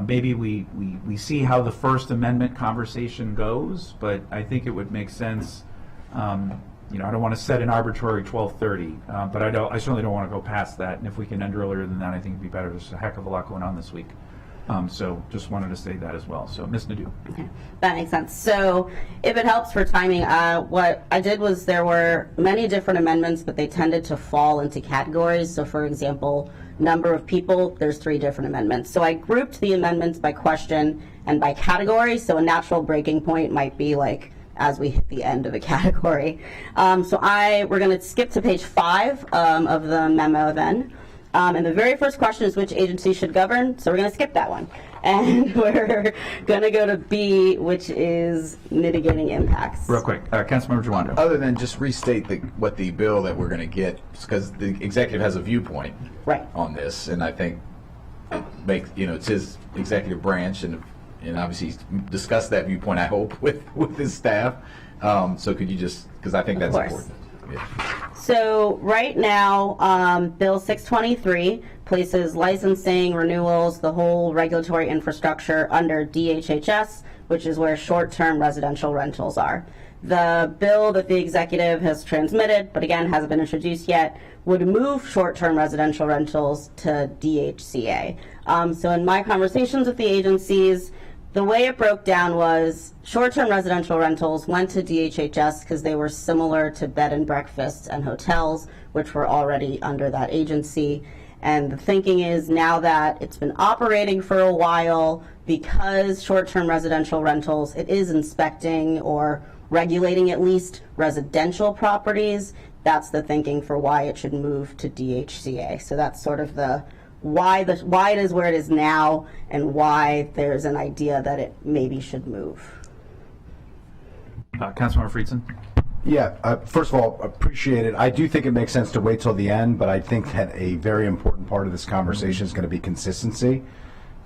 maybe we see how the First Amendment conversation goes, but I think it would make sense. I don't want to set an arbitrary 12:30, but I certainly don't want to go past that. And if we can end earlier than that, I think it'd be better. There's a heck of a lot going on this week. So just wanted to say that as well. So Ms. Nadeau. Okay, that makes sense. So if it helps for timing, what I did was there were many different amendments, but they tended to fall into categories. So for example, number of people, there's 3 different amendments. So I grouped the amendments by question and by category. So a natural breaking point might be like as we hit the end of a category. We're going to skip to page 5 of the memo then. And the very first question is which agency should govern, so we're going to skip that one. And we're going to go to B, which is mitigating impacts. Real quick, Councilmember Jawando. Other than just restate what the bill that we're going to get, because the executive has a viewpoint Right. on this, and I think it makes, it's his executive branch, and obviously he's discussed that viewpoint, I hope, with his staff. So could you just, because I think that's important. Yeah. So right now, Bill 623 places licensing, renewals, the whole regulatory infrastructure under DHHS, which is where short-term residential rentals are. The bill that the executive has transmitted, but again hasn't been introduced yet, would move short-term residential rentals to DHCA. So in my conversations with the agencies, the way it broke down was short-term residential rentals went to DHHS because they were similar to bed and breakfasts and hotels, which were already under that agency. And the thinking is now that it's been operating for a while, because short-term residential rentals, it is inspecting or regulating at least residential properties. That's the thinking for why it should move to DHCA. So that's sort of the why it is where it is now and why there's an idea that it maybe should move. Councilmember Friedson. Yeah, first of all, appreciate it. I do think it makes sense to wait till the end, but I think that a very important part of this conversation is going to be consistency.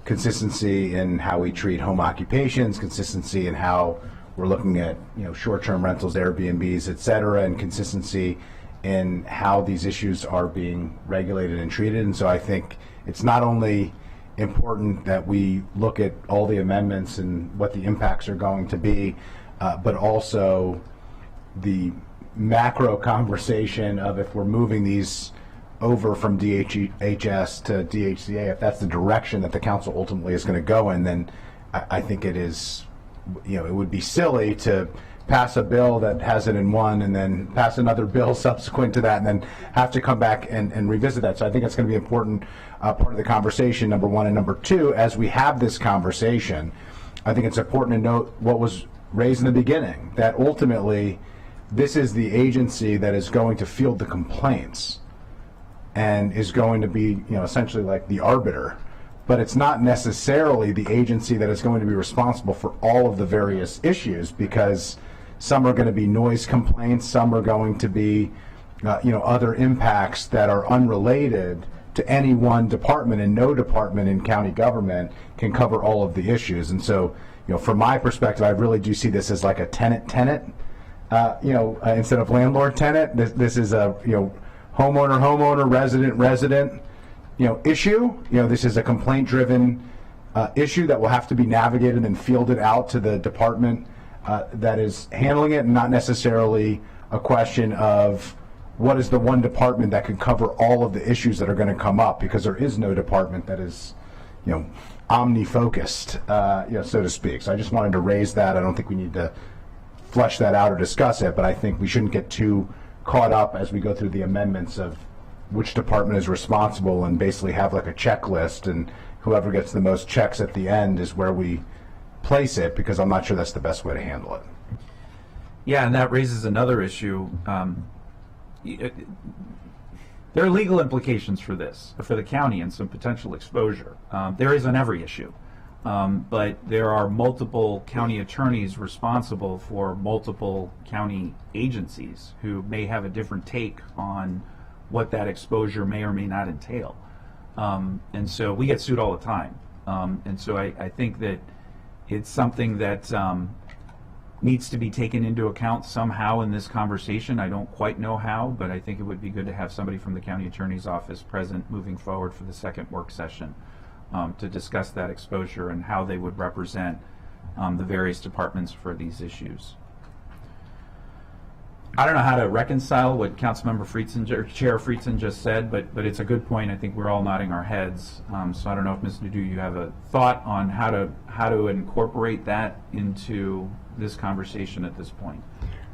Consistency in how we treat home occupations, consistency in how we're looking at short-term rentals, Airbnbs, et cetera, and consistency in how these issues are being regulated and treated. And so I think it's not only important that we look at all the amendments and what the impacts are going to be, but also the macro conversation of if we're moving these over from DHHS to DHCA, if that's the direction that the council ultimately is going to go in, then I think it is, it would be silly to pass a bill that has it in one and then pass another bill subsequent to that and then have to come back and revisit that. So I think it's going to be an important part of the conversation, number one. And number two, as we have this conversation, I think it's important to note what was raised in the beginning, that ultimately this is the agency that is going to field the complaints and is going to be, essentially like the arbiter. But it's not necessarily the agency that is going to be responsible for all of the various issues, because some are going to be noise complaints, some are going to be, other impacts that are unrelated to any one department, and no department in county government can cover all of the issues. And so, from my perspective, I really do see this as like a tenant-tenant, instead of landlord-tenant. This is a, homeowner, resident, issue. This is a complaint-driven issue that will have to be navigated and fielded out to the department that is handling it, and not necessarily a question of what is the one department that can cover all of the issues that are going to come up, because there is no department that is, omni-focused, so to speak. So I just wanted to raise that. I don't think we need to flesh that out or discuss it, but I think we shouldn't get too caught up as we go through the amendments of which department is responsible and basically have like a checklist, and whoever gets the most checks at the end is where we place it, because I'm not sure that's the best way to handle it. Yeah, and that raises another issue. There are legal implications for this, for the county, and some potential exposure. There is on every issue. But there are multiple county attorneys responsible for multiple county agencies who may have a different take on what that exposure may or may not entail. And so we get sued all the time. And so I think that it's something that needs to be taken into account somehow in this conversation. I don't quite know how, but I think it would be good to have somebody from the county attorney's office present moving forward for the second work session to discuss that exposure and how they would represent the various departments for these issues. I don't know how to reconcile what Councilmember Friedson, or Chair Friedson just said, but it's a good point. I think we're all nodding our heads. So I don't know if Ms. Nadeau, you have a thought on how to incorporate that into this conversation at this point.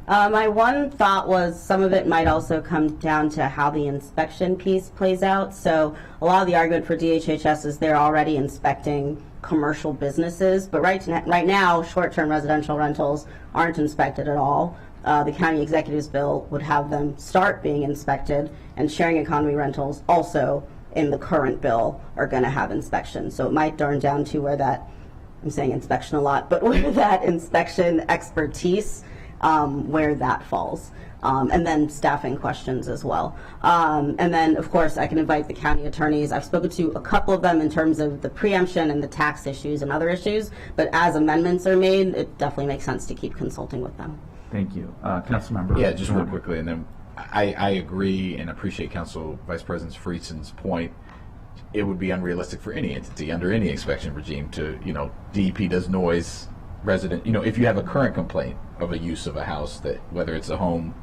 My one thought was some of it might also come down to how the inspection piece plays out. So a lot of the argument for DHHS is they're already inspecting commercial businesses, but right now short-term residential rentals aren't inspected at all. The county executive's bill would have them start being inspected, and sharing economy rentals also in the current bill are going to have inspections. So it might turn down to where that, I'm saying inspection a lot, but where that inspection expertise, where that falls. And then staffing questions as well. And then, of course, I can invite the county attorneys. I've spoken to a couple of them in terms of the preemption and the tax issues and other issues, but as amendments are made, it definitely makes sense to keep consulting with them. Thank you. Councilmember. Yeah, just real quickly, and then I agree and appreciate Council Vice President Friedson's point. It would be unrealistic for any entity under any inspection regime to, DEP does noise, resident, if you have a current complaint of a use of a house, that whether it's a home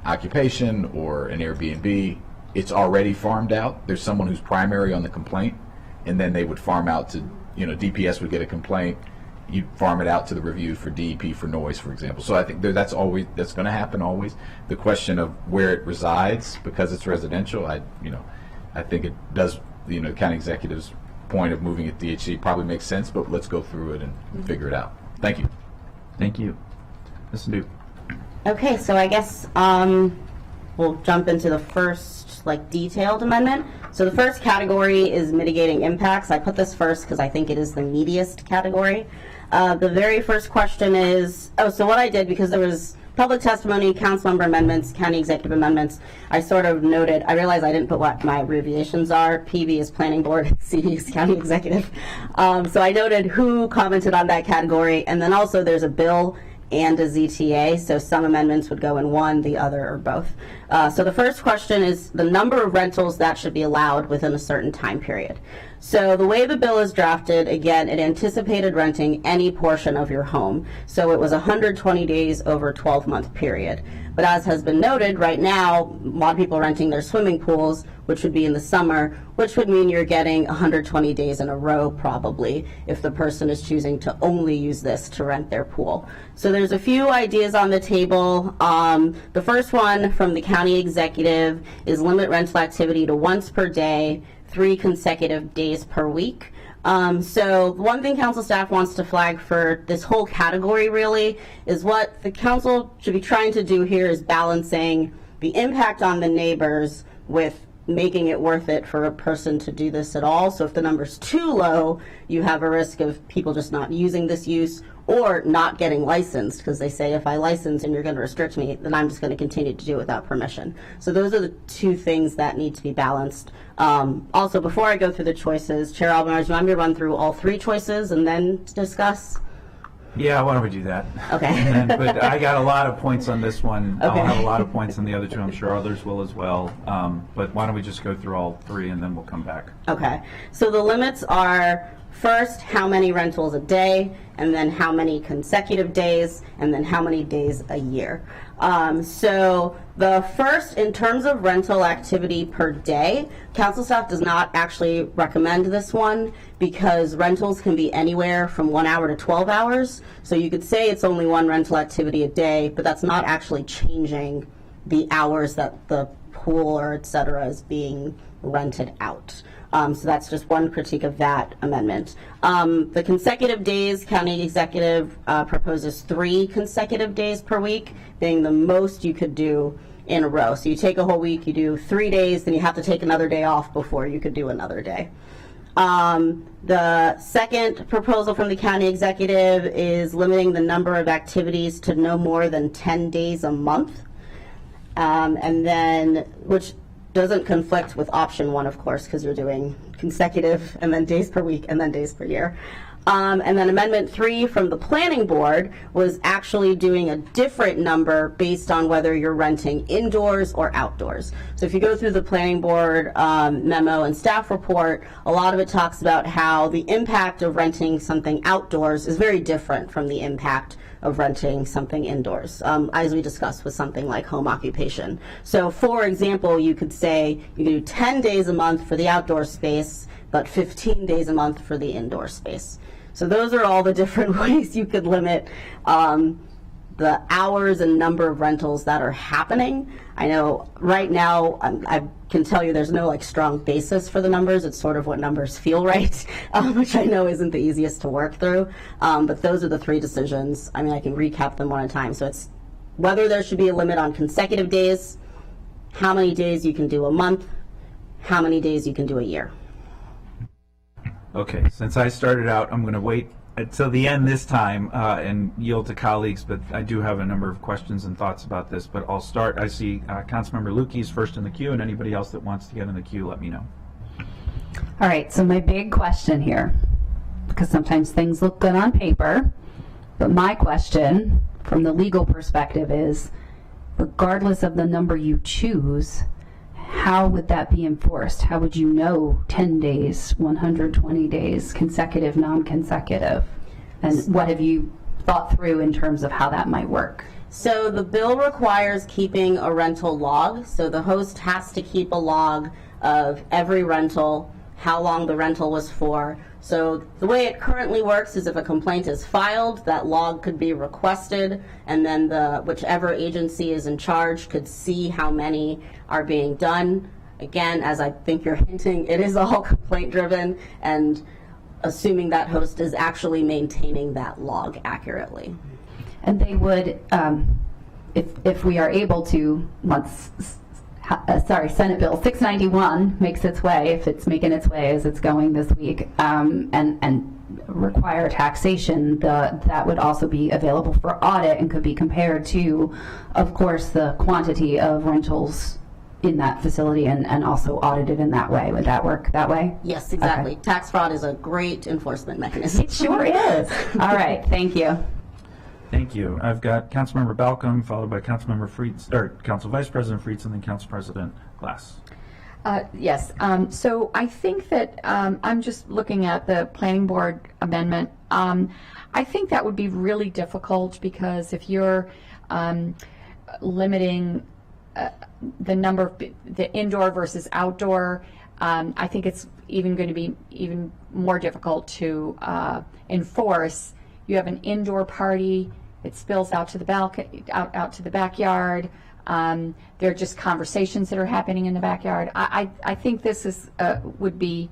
occupation or an Airbnb, it's already farmed out. There's someone who's primary on the complaint, and then they would farm out to, DPS would get a complaint, you farm it out to the review for DEP for noise, for example. So I think that's going to happen always. The question of where it resides, because it's residential, I think it does, the county executive's point of moving it DHC probably makes sense, but let's go through it and figure it out. Thank you. Thank you. Ms. Nadeau. Okay, so I guess we'll jump into the first detailed amendment. So the first category is mitigating impacts. I put this first because I think it is the meatiest category. The very first question is, so what I did, because there was public testimony, council member amendments, county executive amendments, I sort of noted, I realized I didn't put what my abbreviations are. PB is planning board, CD is county executive. So I noted who commented on that category, and then also there's a bill and a ZTA, so some amendments would go in one, the other, or both. So the first question is the number of rentals that should be allowed within a certain time period. So the way the bill is drafted, again, it anticipated renting any portion of your home. So it was 120 days over a 12-month period. But as has been noted, right now, a lot of people are renting their swimming pools, which would be in the summer, which would mean you're getting 120 days in a row, probably, if the person is choosing to only use this to rent their pool. So there's a few ideas on the table. The first one from the county executive is limit rental activity to once per day, 3 consecutive days per week. So one thing council staff wants to flag for this whole category really is what the council should be trying to do here is balancing the impact on the neighbors with making it worth it for a person to do this at all. So if the number's too low, you have a risk of people just not using this use or not getting licensed, because they say if I license and you're going to restrict me, then I'm just going to continue to do it without permission. So those are the two things that need to be balanced. Also, before I go through the choices, Chair Albenard, do you want me to run through all 3 choices and then discuss? Yeah, why don't we do that? Okay. But I got a lot of points on this one. Okay. I'll have a lot of points on the other 2. I'm sure others will as well. But why don't we just go through all 3 and then we'll come back. Okay. So the limits are first, how many rentals a day, and then how many consecutive days, and then how many days a year. So the first, in terms of rental activity per day, council staff does not actually recommend this one because rentals can be anywhere from 1 hour to 12 hours. So you could say it's only one rental activity a day, but that's not actually changing the hours that the pool or et cetera is being rented out. So that's just one critique of that amendment. The consecutive days, county executive proposes 3 consecutive days per week, being the most you could do in a row. So you take a whole week, you do 3 days, then you have to take another day off before you could do another day. The second proposal from the county executive is limiting the number of activities to no more than 10 days a month. And then, which doesn't conflict with option 1, of course, because you're doing consecutive and then days per week and then days per year. And then amendment 3 from the planning board was actually doing a different number based on whether you're renting indoors or outdoors. So if you go through the planning board memo and staff report, a lot of it talks about how the impact of renting something outdoors is very different from the impact of renting something indoors, as we discussed with something like home occupation. So for example, you could say you can do 10 days a month for the outdoor space, but 15 days a month for the indoor space. So those are all the different ways you could limit the hours and number of rentals that are happening. I know right now, I can tell you there's no like strong basis for the numbers. It's sort of what numbers feel right, which I know isn't the easiest to work through. But those are the 3 decisions. I mean, I can recap them one at a time. So it's whether there should be a limit on consecutive days, how many days you can do a month, how many days you can do a year. Okay, since I started out, I'm going to wait until the end this time and yield to colleagues, but I do have a number of questions and thoughts about this. But I'll start. I see Councilmember Lukey's first in the queue, and anybody else that wants to get in the queue, let me know. All right, so my big question here, because sometimes things look good on paper, but my question from the legal perspective is, regardless of the number you choose, how would that be enforced? How would you know 10 days, 120 days, consecutive, non-consecutive? And what have you thought through in terms of how that might work? So the bill requires keeping a rental log. So the host has to keep a log of every rental, how long the rental was for. So the way it currently works is if a complaint is filed, that log could be requested, and then whichever agency is in charge could see how many are being done. Again, as I think you're hinting, it is all complaint driven, and assuming that host is actually maintaining that log accurately. And they would, if we are able to, once Senate Bill 691 makes its way, if it's making its way as it's going this week, and require taxation, that would also be available for audit and could be compared to, of course, the quantity of rentals in that facility and also audited in that way. Would that work that way? Yes, exactly. Okay. Tax fraud is a great enforcement mechanism. It sure is. All right, thank you. Thank you. I've got Councilmember Balcom, followed by Councilmember Friedson, or Council Vice President Friedson, then Council President Glass. Yes. So I think that I'm just looking at the planning board amendment. I think that would be really difficult because if you're limiting the number of the indoor versus outdoor, I think it's even going to be even more difficult to enforce. You have an indoor party, it spills out to the balcony, out to the backyard. There are just conversations that are happening in the backyard. I think this is would be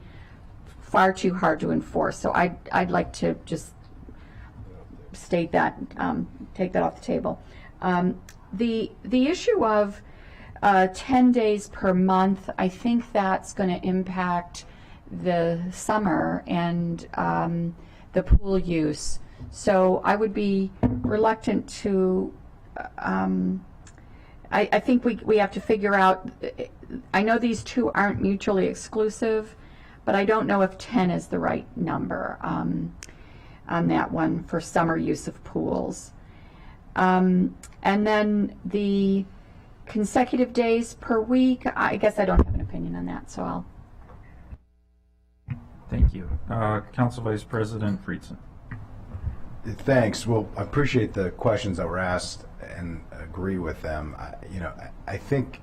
far too hard to enforce. So I'd like to just state that, take that off the table. The issue of 10 days per month, I think that's going to impact the summer and the pool use. So I would be reluctant to, I think we have to figure out, I know these two aren't mutually exclusive, but I don't know if 10 is the right number on that one for summer use of pools. And then the consecutive days per week, I guess I don't have an opinion on that, so I'll. Thank you. Council Vice President Friedson. Thanks. Well, I appreciate the questions that were asked and agree with them. I think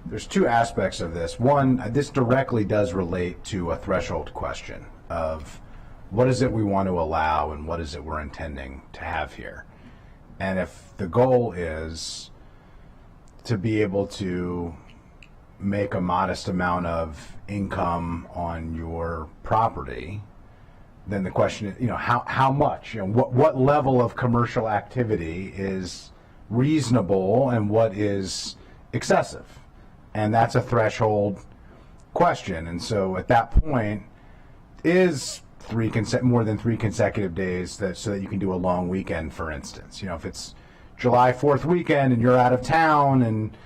there's two aspects of this. One, this directly does relate to a threshold question of what is it we want to allow and what is it we're intending to have here. And if the goal is to be able to make a modest amount of income on your property, then the question is, how much? What level of commercial activity is reasonable and what is excessive? And that's a threshold question. And so at that point, is more than 3 consecutive days so that you can do a long weekend, for instance. If it's July 4th weekend and you're out of town, and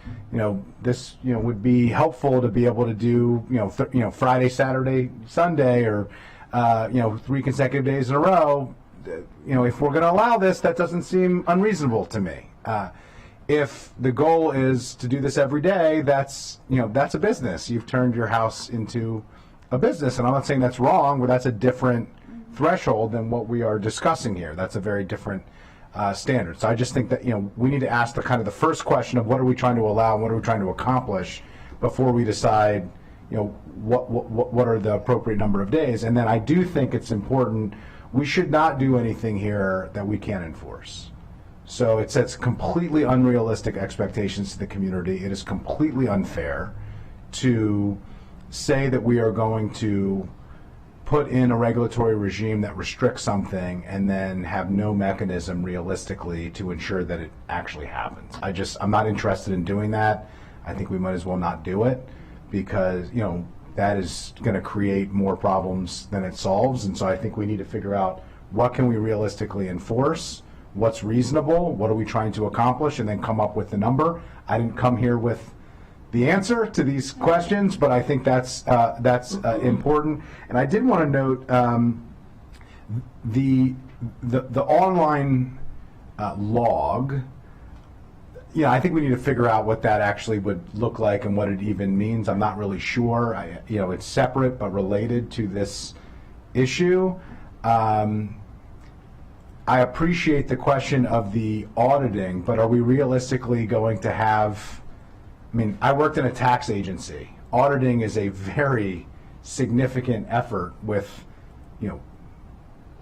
this would be helpful to be able to do Friday, Saturday, Sunday, or 3 consecutive days in a row. If we're going to allow this, that doesn't seem unreasonable to me. If the goal is to do this every day, that's a business. You've turned your house into a business, and I'm not saying that's wrong, but that's a different threshold than what we are discussing here. That's a very different standard. So I just think that we need to ask the first question of what are we trying to allow and what are we trying to accomplish before we decide what are the appropriate number of days. And then I do think it's important, we should not do anything here that we can't enforce. So it sets completely unrealistic expectations to the community. It is completely unfair to say that we are going to put in a regulatory regime that restricts something and then have no mechanism realistically to ensure that it actually happens. I'm not interested in doing that. I think we might as well not do it, because that is going to create more problems than it solves. And so I think we need to figure out what can we realistically enforce, what's reasonable, what are we trying to accomplish, and then come up with the number. I didn't come here with the answer to these questions, but I think that's important. And I did want to note the online log. I think we need to figure out what that actually would look like and what it even means. I'm not really sure. It's separate but related to this issue. I appreciate the question of the auditing, but are we realistically going to have, I worked in a tax agency. Auditing is a very significant effort with,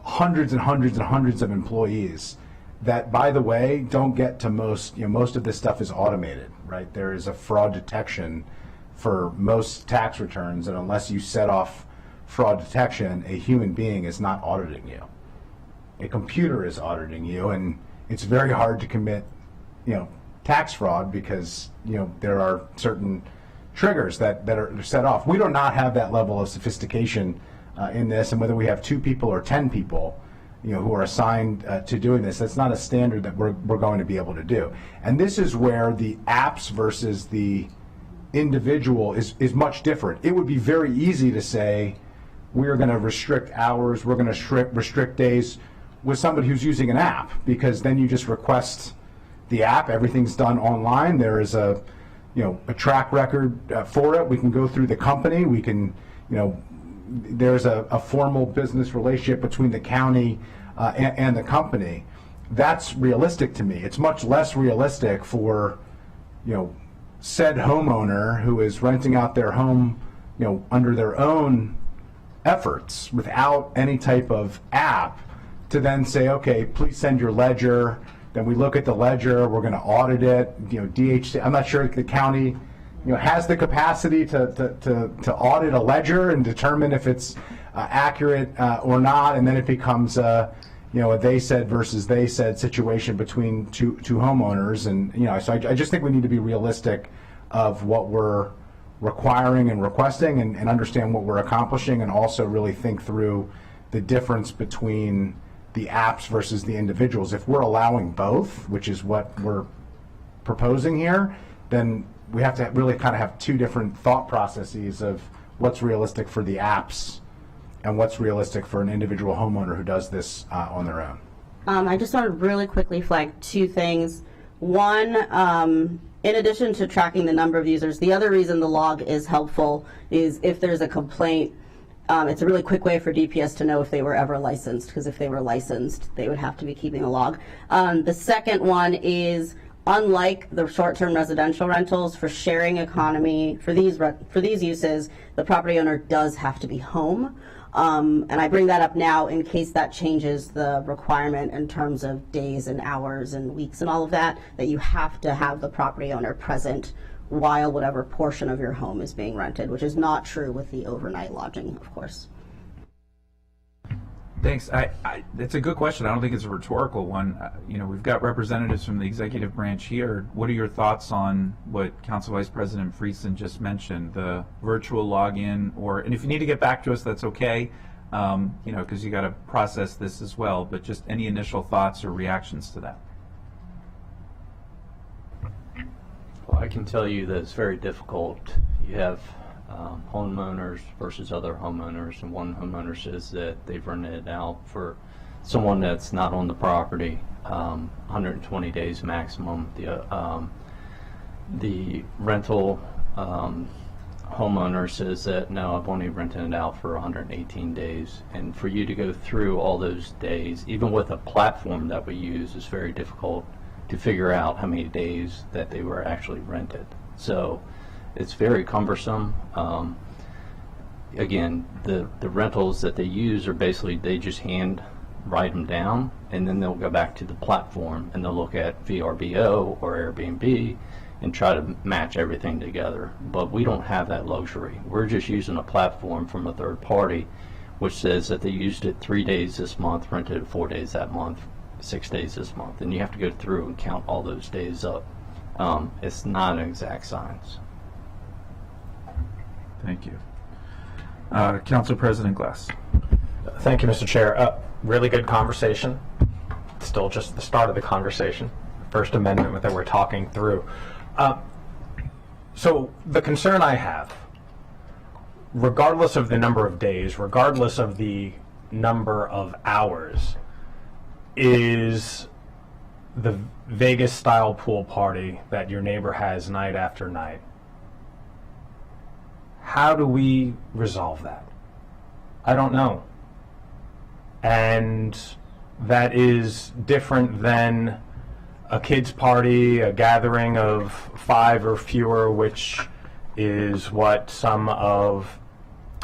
hundreds and hundreds and hundreds of employees that, by the way, don't get to most of this stuff is automated, right? There is a fraud detection for most tax returns, and unless you set off fraud detection, a human being is not auditing you. A computer is auditing you, and it's very hard to commit, tax fraud because, there are certain triggers that are set off. We do not have that level of sophistication in this, and whether we have 2 people or 10 people, who are assigned to doing this, that's not a standard that we're going to be able to do. And this is where the apps versus the individual is much different. It would be very easy to say, we're going to restrict hours, we're going to restrict days with somebody who's using an app, because then you just request the app, everything's done online, there is a track record for it, we can go through the company, we can, there's a formal business relationship between the county and the company. That's realistic to me. It's much less realistic for, said homeowner who is renting out their home, under their own efforts without any type of app, to then say, okay, please send your ledger. Then we look at the ledger, we're going to audit it. DHC, I'm not sure if the county has the capacity to audit a ledger and determine if it's accurate or not, and then it becomes a they said versus they said situation between two homeowners. And so I just think we need to be realistic of what we're requiring and requesting, and understand what we're accomplishing, and also really think through the difference between the apps versus the individuals. If we're allowing both, which is what we're proposing here, then we have to really kind of have 2 different thought processes of what's realistic for the apps and what's realistic for an individual homeowner who does this on their own. I just want to really quickly flag 2 things. One, in addition to tracking the number of users, the other reason the log is helpful is if there's a complaint, It's a really quick way for DPS to know if they were ever licensed, because if they were licensed, they would have to be keeping a log. The second one is, unlike the short-term residential rentals, for sharing economy, for these uses, the property owner does have to be home. And I bring that up now in case that changes the requirement in terms of days and hours and weeks and all of that, that you have to have the property owner present while whatever portion of your home is being rented, which is not true with the overnight lodging, of course. Thanks. It's a good question. I don't think it's a rhetorical one. We've got representatives from the executive branch here. What are your thoughts on what Council Vice President Friesen just mentioned, the virtual login, and if you need to get back to us, that's okay, because you got to process this as well, but just any initial thoughts or reactions to that? Well, I can tell you that it's very difficult. You have homeowners versus other homeowners, and one homeowner says that they've rented it out for someone that's not on the property, 120 days maximum. The rental homeowner says that, no, I've only rented it out for 118 days. And for you to go through all those days, even with a platform that we use, is very difficult to figure out how many days that they were actually rented. So it's very cumbersome. Again, the rentals that they use are basically, they just hand write them down, and then they'll go back to the platform and they'll look at VRBO or Airbnb and try to match everything together. But we don't have that luxury. We're just using a platform from a third party which says that they used it 3 days this month, rented it 4 days that month, 6 days this month, and you have to go through and count all those days up. It's not an exact science. Thank you. Council President Glass. Thank you, Mr. Chair. Really good conversation. Still just the start of the conversation. First Amendment that we're talking through. So the concern I have, regardless of the number of days, regardless of the number of hours, is the Vegas-style pool party that your neighbor has night after night. How do we resolve that? I don't know. And that is different than a kid's party, a gathering of 5 or fewer, which is what some of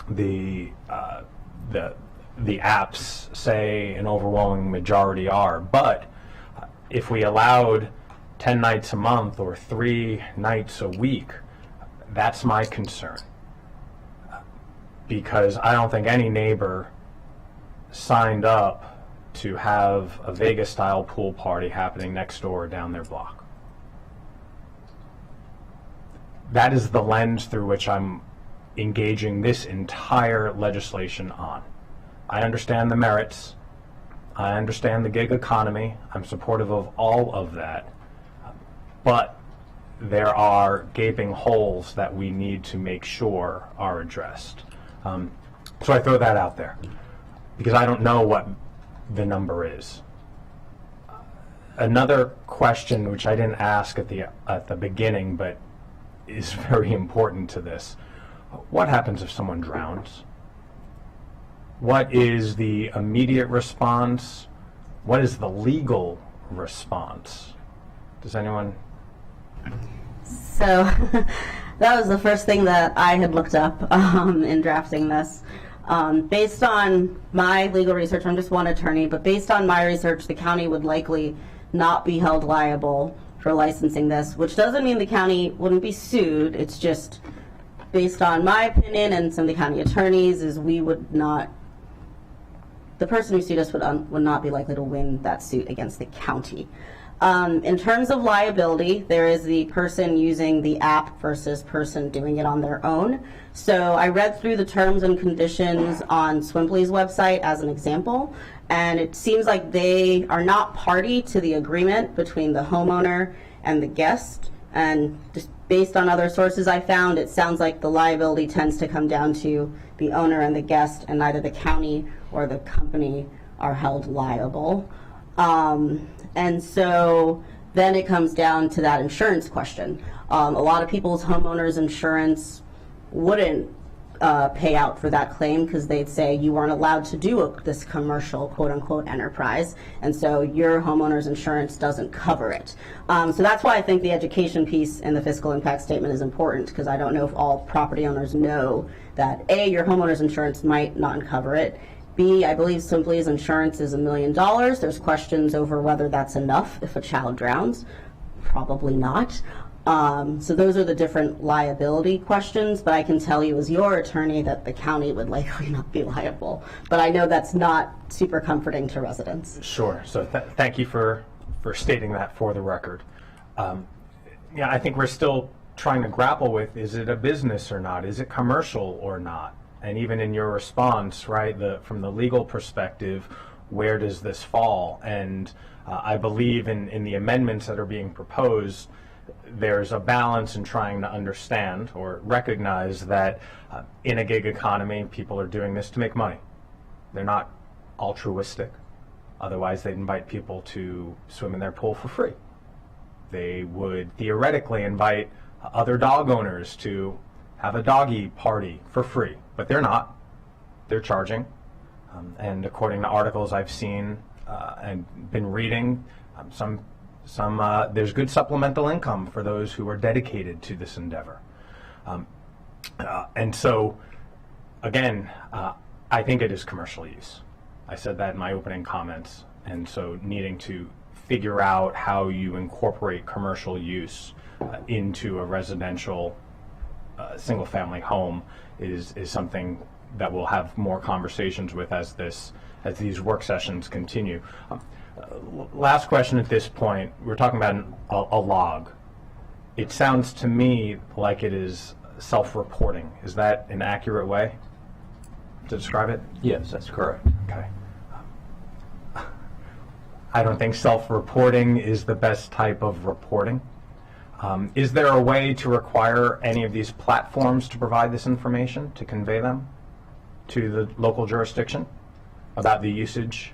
the apps say an overwhelming majority are. But if we allowed 10 nights a month or 3 nights a week, that's my concern. Because I don't think any neighbor signed up to have a Vegas-style pool party happening next door or down their block. That is the lens through which I'm engaging this entire legislation on. I understand the merits. I understand the gig economy. I'm supportive of all of that. But there are gaping holes that we need to make sure are addressed. So I throw that out there because I don't know what the number is. Another question which I didn't ask at the beginning but is very important to this. What happens if someone drowns? What is the immediate response? What is the legal response? Does anyone? So that was the first thing that I had looked up in drafting this. Based on my legal research, I'm just one attorney, but based on my research, the county would likely not be held liable for licensing this, which doesn't mean the county wouldn't be sued. It's just based on my opinion and some of the county attorneys is we would not, the person who sued us would not be likely to win that suit against the county. In terms of liability, there is the person using the app versus person doing it on their own. So I read through the terms and conditions on Swimply's website as an example, and it seems like they are not party to the agreement between the homeowner and the guest. And just based on other sources I found, it sounds like the liability tends to come down to the owner and the guest, and neither the county or the company are held liable. And so then it comes down to that insurance question. A lot of people's homeowners insurance wouldn't pay out for that claim, because they'd say you weren't allowed to do this commercial quote-unquote enterprise, and so your homeowner's insurance doesn't cover it. So that's why I think the education piece in the fiscal impact statement is important, because I don't know if all property owners know that A, your homeowner's insurance might not cover it. B, I believe Simply's insurance is $1 million. There's questions over whether that's enough if a child drowns. Probably not. So those are the different liability questions, but I can tell you as your attorney that the county would likely not be liable. But I know that's not super comforting to residents. Sure. So thank you for stating that for the record. Yeah, I think we're still trying to grapple with, is it a business or not? Is it commercial or not? And even in your response, right, from the legal perspective, where does this fall? And I believe in the amendments that are being proposed, there's a balance in trying to understand or recognize that in a gig economy, people are doing this to make money. They're not altruistic. Otherwise, they'd invite people to swim in their pool for free. They would theoretically invite other dog owners to have a doggy party for free, but they're not. They're charging. And according to articles I've seen and been reading, there's good supplemental income for those who are dedicated to this endeavor. And so, again, I think it is commercial use. I said that in my opening comments. And so needing to figure out how you incorporate commercial use into a residential single-family home is something that we'll have more conversations with as these work sessions continue. Last question at this point. We're talking about a log. It sounds to me like it is self-reporting. Is that an accurate way to describe it? Yes, that's correct. Okay. I don't think self-reporting is the best type of reporting. Is there a way to require any of these platforms to provide this information, to convey them to the local jurisdiction about the usage?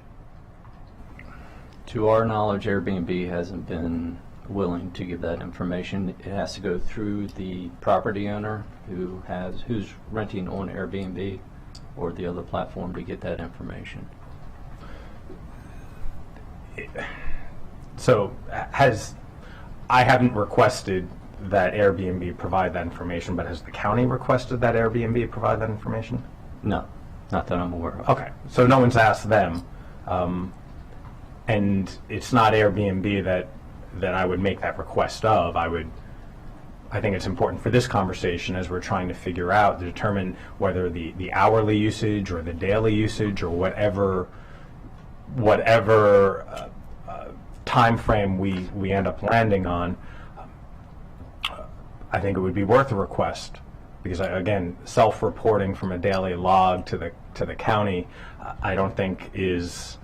To our knowledge, Airbnb hasn't been willing to give that information. It has to go through the property owner who's renting on Airbnb or the other platform to get that information. So I haven't requested that Airbnb provide that information, but has the county requested that Airbnb provide that information? No, not that I'm aware of. Okay, so no one's asked them. And it's not Airbnb that I would make that request of. I think it's important for this conversation as we're trying to figure out, to determine whether the hourly usage or the daily usage or whatever time frame we end up landing on. I think it would be worth a request, because again, self-reporting from a daily log to the county, I don't think is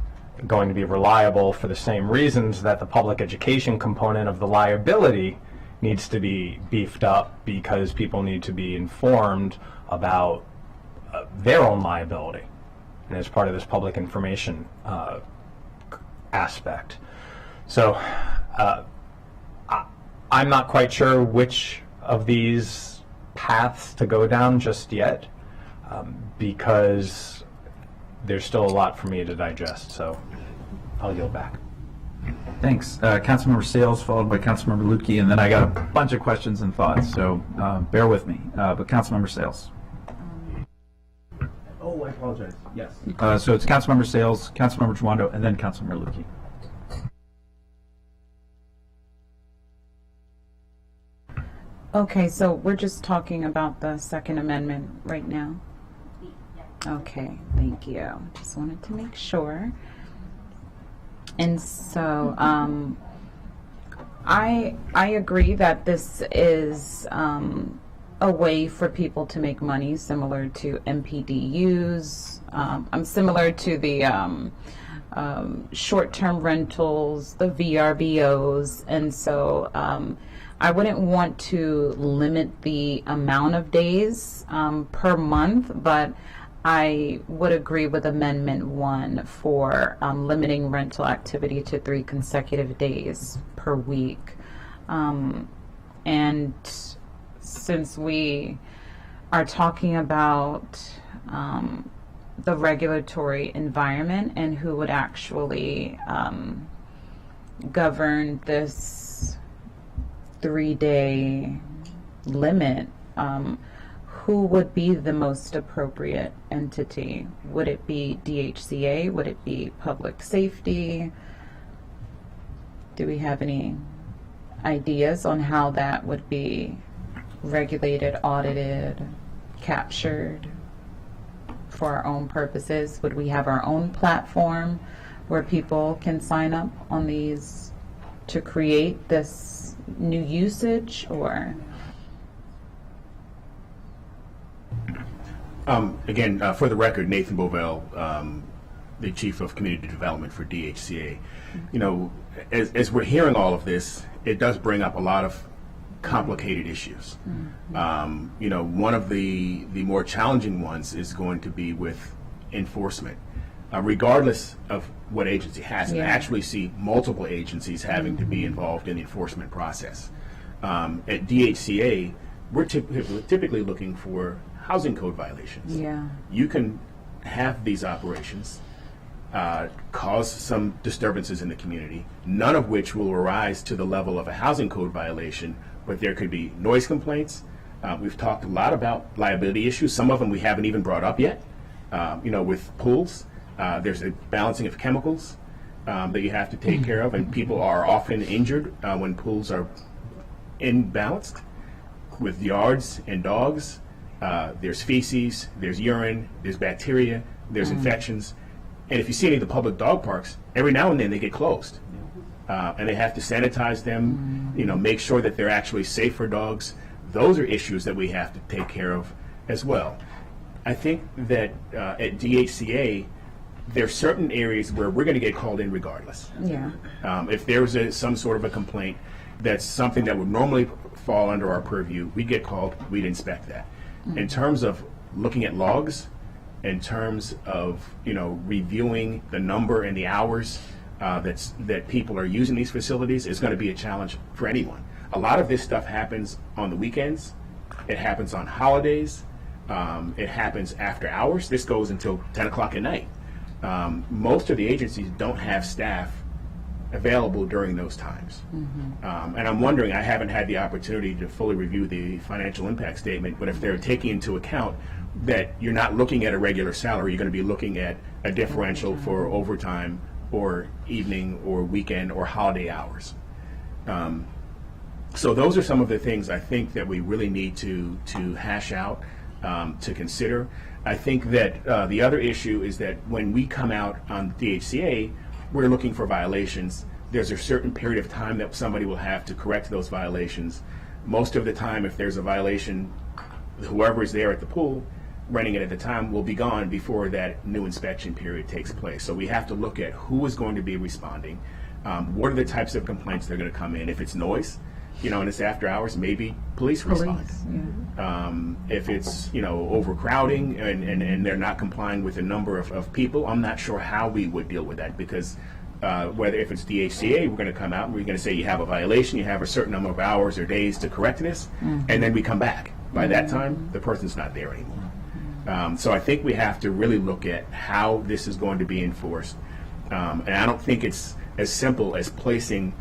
going to be reliable for the same reasons that the public education component of the liability needs to be beefed up, because people need to be informed about their own liability, and as part of this public information aspect. So I'm not quite sure which of these paths to go down just yet, because there's still a lot for me to digest, so I'll yield back. Thanks. Councilmember Sales, followed by Councilmember Lukey, and then I got a bunch of questions and thoughts, so bear with me. But Councilmember Sales. Oh, I apologize. Yes. So it's Councilmember Sales, Councilmember Jawando, and then Councilmember Lukey. Okay, so we're just talking about the Second Amendment right now? Okay, thank you. Just wanted to make sure. And so I agree that this is a way for people to make money, similar to MPDUs. I'm similar to the short-term rentals, the VRBOs, and so I wouldn't want to limit the amount of days per month, but I would agree with Amendment 1 for limiting rental activity to 3 consecutive days per week. And since we are talking about the regulatory environment and who would actually govern this 3-day limit, who would be the most appropriate entity? Would it be DHCA? Would it be public safety? Do we have any ideas on how that would be regulated, audited, captured for our own purposes? Would we have our own platform where people can sign up on these to create this new usage, or? Again, for the record, Nathan Bovell, the Chief of Community Development for DHCA. You know, as we're hearing all of this, it does bring up a lot of complicated issues. You know, one of the more challenging ones is going to be with enforcement. Regardless of what agency has it, I actually see multiple agencies having to be involved in the enforcement process. At DHCA, we're typically looking for housing code violations. You can have these operations cause some disturbances in the community, none of which will arise to the level of a housing code violation, but there could be noise complaints. We've talked a lot about liability issues. Some of them we haven't even brought up yet. You know, with pools, there's a balancing of chemicals that you have to take care of, and people are often injured when pools are imbalanced. With yards and dogs, there's feces, there's urine, there's bacteria, there's infections. And if you see any of the public dog parks, every now and then they get closed. And they have to sanitize them, you know, make sure that they're actually safe for dogs. Those are issues that we have to take care of as well. I think that at DHCA, there are certain areas where we're going to get called in regardless. If there was some sort of a complaint, that's something that would normally fall under our purview, we'd get called, we'd inspect that. In terms of looking at logs, in terms of, you know, reviewing the number and the hours that people are using these facilities, is going to be a challenge for anyone. A lot of this stuff happens on the weekends. It happens on holidays. It happens after hours. This goes until 10 o'clock at night. Most of the agencies don't have staff available during those times. And I'm wondering, I haven't had the opportunity to fully review the financial impact statement, but if they're taking into account that you're not looking at a regular salary, you're going to be looking at a differential for overtime or evening or weekend or holiday hours. So those are some of the things I think that we really need to hash out, to consider. I think that the other issue is that when we come out on DHCA, we're looking for violations. There's a certain period of time that somebody will have to correct those violations. Most of the time, if there's a violation, whoever is there at the pool running it at the time will be gone before that new inspection period takes place. So we have to look at who is going to be responding, what are the types of complaints that are going to come in. If it's noise, you know, and it's after hours, maybe police respond. If it's, you know, overcrowding and they're not complying with the number of people, I'm not sure how we would deal with that, because whether if it's DHCA, we're going to come out and we're going to say you have a violation, you have a certain number of hours or days to correct this, and then we come back. By that time, the person's not there anymore. So I think we have to really look at how this is going to be enforced. And I don't think it's as simple as placing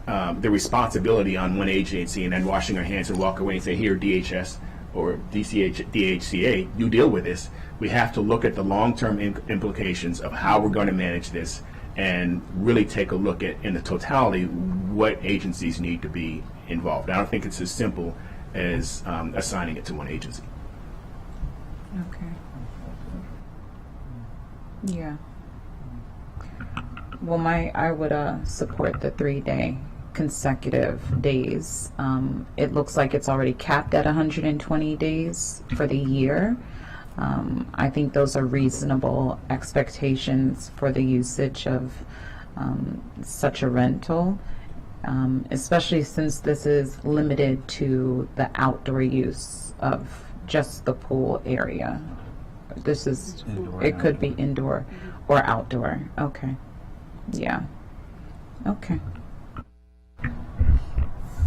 the responsibility on one agency and then washing our hands and walk away and say, here, DHS or DHCA, you deal with this. We have to look at the long-term implications of how we're going to manage this and really take a look at, in the totality, what agencies need to be involved. I don't think it's as simple as assigning it to one agency. Okay. Yeah. Well, I would support the 3-day consecutive days. It looks like it's already capped at 120 days for the year. I think those are reasonable expectations for the usage of such a rental, especially since this is limited to the outdoor use of just the pool area. This is, it could be indoor or outdoor. Okay. Yeah. Okay.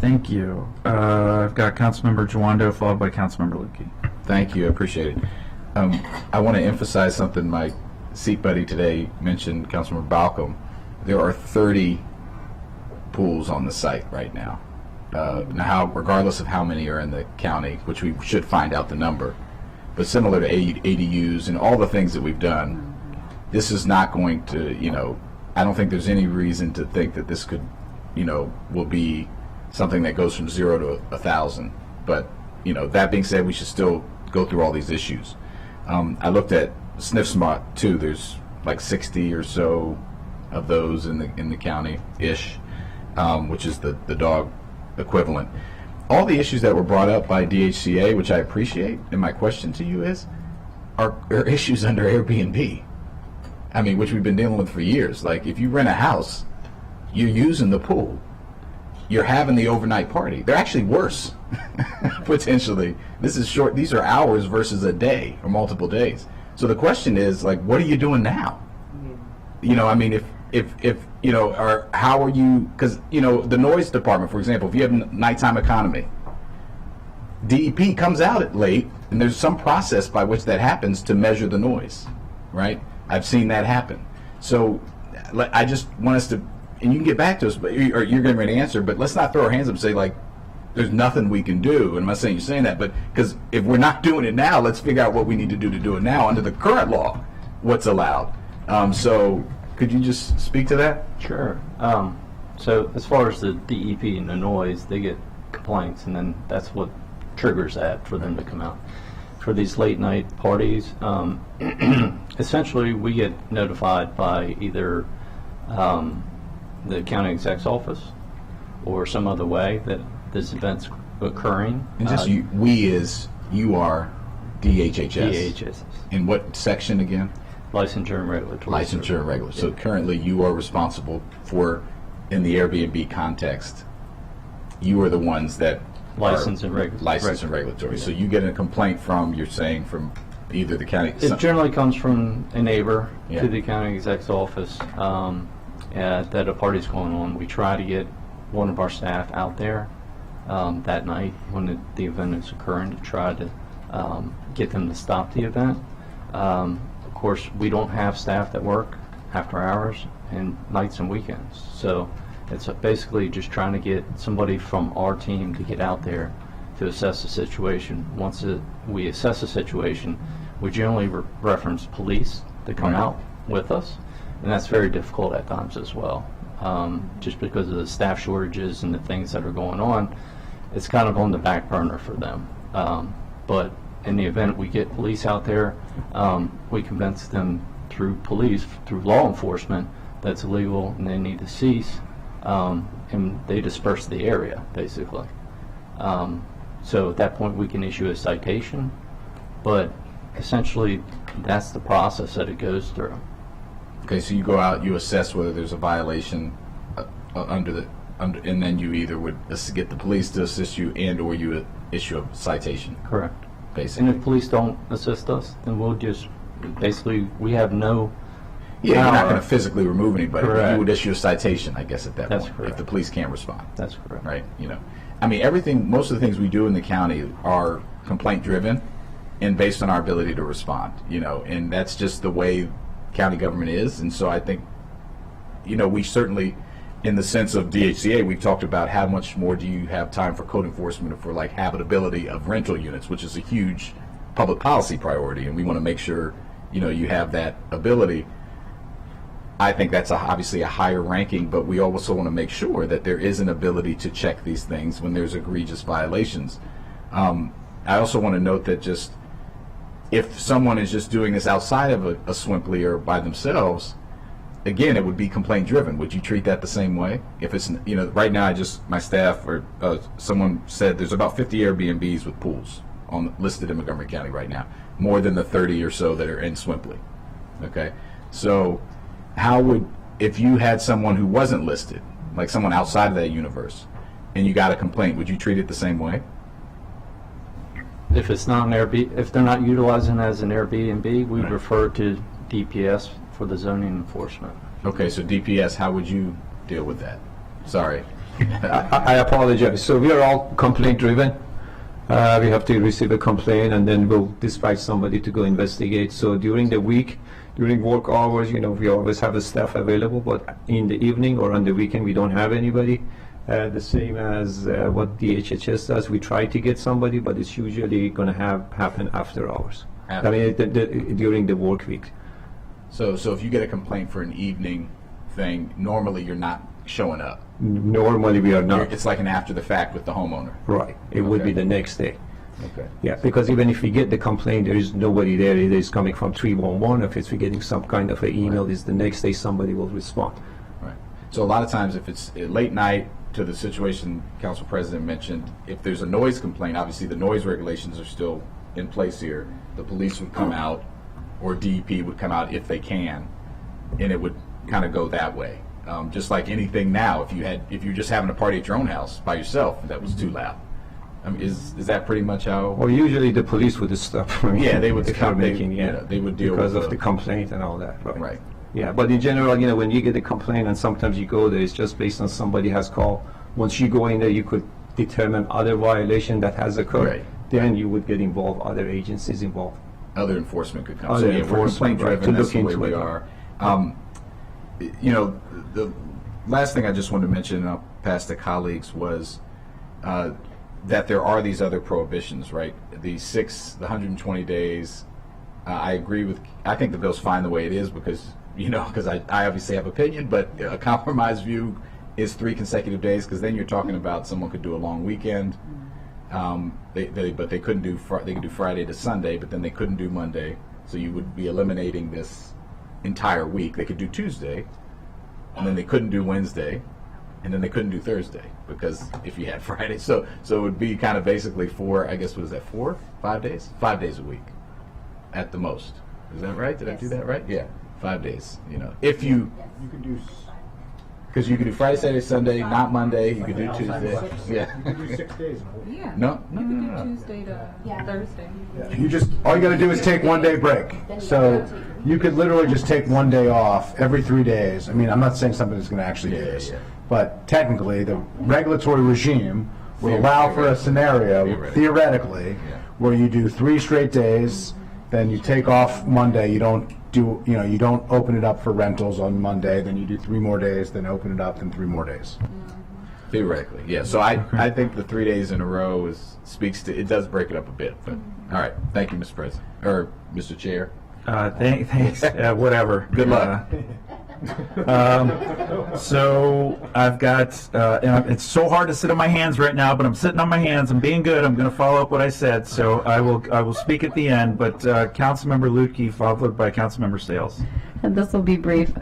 Thank you. I've got Councilmember Jawando followed by Councilmember Lukey. Thank you, I appreciate it. I want to emphasize something my seat buddy today mentioned, Councilmember Balcom. There are 30 pools on the site right now. Now, regardless of how many are in the county, which we should find out the number, but similar to ADUs and all the things that we've done, this is not going to, I don't think there's any reason to think that this could, will be something that goes from 0 to 1,000. But, that being said, we should still go through all these issues. I looked at SNF too. There's like 60 or so of those in the county-ish, which is the dog equivalent. All the issues that were brought up by DHCA, which I appreciate, and my question to you is, are issues under Airbnb? I mean, which we've been dealing with for years. Like, if you rent a house, you're using the pool. You're having the overnight party. They're actually worse, potentially. This is short. These are hours versus a day or multiple days. So the question is, like, what are you doing now? I mean, if or how are you, because, the noise department, for example, if you have nighttime economy, DEP comes out at late, and there's some process by which that happens to measure the noise, right? I've seen that happen. So I just want us to, and you can get back to us, but or you're getting ready to answer, but let's not throw our hands up and say, like, there's nothing we can do. And I'm not saying you're saying that, but because if we're not doing it now, let's figure out what we need to do it now under the current law, what's allowed. So could you just speak to that? Sure. So as far as the DEP and the noise, they get complaints, and then that's what triggers that for them to come out. For these late night parties, essentially we get notified by either the county exec's office or some other way that this event's occurring. And just you are DHHS. DHHS. In what section again? Licensure and regulatory. Licensure and regulatory. So currently you are responsible for, in the Airbnb context, you are the ones that license and regulatory. License and regulatory. So you get a complaint from, you're saying, from either the county. It generally comes from a neighbor Yeah. to the county exec's office that a party's going on. We try to get one of our staff out there that night when the event is occurring to try to get them to stop the event. Of course, we don't have staff that work after hours and nights and weekends. So it's basically just trying to get somebody from our team to get out there to assess the situation. Once we assess the situation, we generally reference police to come Right. out with us, and that's very difficult at times as well. Just because of the staff shortages and the things that are going on, it's kind of on the back burner for them. But in the event we get police out there, we convince them through law enforcement, that's illegal and they need to cease, and they disperse the area, basically. So at that point we can issue a citation, but essentially that's the process that it goes through. Okay, so you go out, you assess whether there's a violation and then you either would get the police to assist you and or you issue a citation. Correct. Basically. And if police don't assist us, then we'll just, basically, we have no Yeah, you're not power. going to physically remove anybody. But Correct. you would issue a citation, I guess, at that That's point, correct. if the police can't respond. That's correct. Right? I mean, most of the things we do in the county are complaint driven and based on our ability to respond, and that's just the way county government is. And so I think, we certainly, in the sense of DHCA, we've talked about how much more do you have time for code enforcement or for like habitability of rental units, which is a huge public policy priority, and we want to make sure, you have that ability. I think that's obviously a higher ranking, but we also want to make sure that there is an ability to check these things when there's egregious violations. I also want to note that just if someone is just doing this outside of a Swimply or by themselves, again, it would be complaint driven. Would you treat that the same way? If it's, right now my staff or someone said there's about 50 Airbnbs with pools listed in Montgomery County right now, more than the 30 or so that are in Swimply. Okay, so if you had someone who wasn't listed, like someone outside of that universe, and you got a complaint, would you treat it the same way? If it's not if they're not utilizing it as an Airbnb, we refer to DPS for the zoning enforcement. Okay, so DPS, how would you deal with that? Sorry. I apologize. So we are all complaint driven. We have to receive a complaint and then we'll dispatch somebody to go investigate. So during the week, during work hours, we always have the staff available, but in the evening or on the weekend, we don't have anybody. The same as what the HHS does. We try to get somebody, but it's usually going to happen after hours. I mean, during the work week. So if you get a complaint for an evening thing, normally you're not showing up. Normally we are not. It's like an after the fact with the homeowner. Right. It would be the next day. Okay. Yeah, because even if we get the complaint, there is nobody there. It is coming from 311. If it's getting some kind of an email, is the next day somebody will respond. Right. So a lot of times, if it's late night, to the situation Council President mentioned, if there's a noise complaint, obviously the noise regulations are still in place here. The police would come out, or DEP would come out if they can, and it would kind of go that way. Just like anything now, if you're just having a party at your own house by yourself, that was too loud. I mean, is that pretty much how? Well, usually the police would stop. Yeah, they would if stop. you're making, They would deal because with of the complaint and all that. Right. Right. Yeah, but in general, when you get a complaint and sometimes you go there, it's just based on somebody has called. Once you go in there, you could determine other violation that has occurred. Right. Then you would get involved, other agencies involved. Other enforcement could come. Other So yeah, we're enforcement, complaint driven. right, to That's the look way into we it. are. The last thing I just wanted to mention, and I'll pass to colleagues, was that there are these other prohibitions, right? The 120 days. I agree with. I think the bill's fine the way it is because I obviously have opinion, but a compromise view is 3 consecutive days because then you're talking about someone could do a long weekend. But they couldn't do. They could do Friday to Sunday, but then they couldn't do Monday. So you would be eliminating this entire week. They could do Tuesday, and then they couldn't do Wednesday, and then they couldn't do Thursday because if you had Friday, so it would be kind of basically 4. I guess what is that? 5 days? 5 days a week, at the most. Is that right? Did I do that right? Yeah, 5 days. If you You can do. because you could do Friday, Saturday, Sunday, not Monday. You could do Tuesday. Yeah. You can do 6 days in a week. Yeah. No. Tuesday to Thursday. All you got to do is take 1 day break. So you could literally just take 1 day off every 3 days. I mean, I'm not saying somebody's going to actually do this, but technically the regulatory regime would allow for a scenario, theoretically, where you do 3 straight days, then you take off Monday. You don't open it up for rentals on Monday. Then you do 3 more days, then open it up, then 3 more days. Theoretically, yeah. So I think the 3 days in a row speaks to it. Does break it up a bit, but all right. Thank you, Mr. President or Mr. Chair. Thanks. Whatever. Good luck. So I've got, it's so hard to sit on my hands right now, but I'm sitting on my hands. I'm being good. I'm going to follow up what I said. So I will speak at the end, but Councilmember Lutke followed by Councilmember Sales. And this will be brief.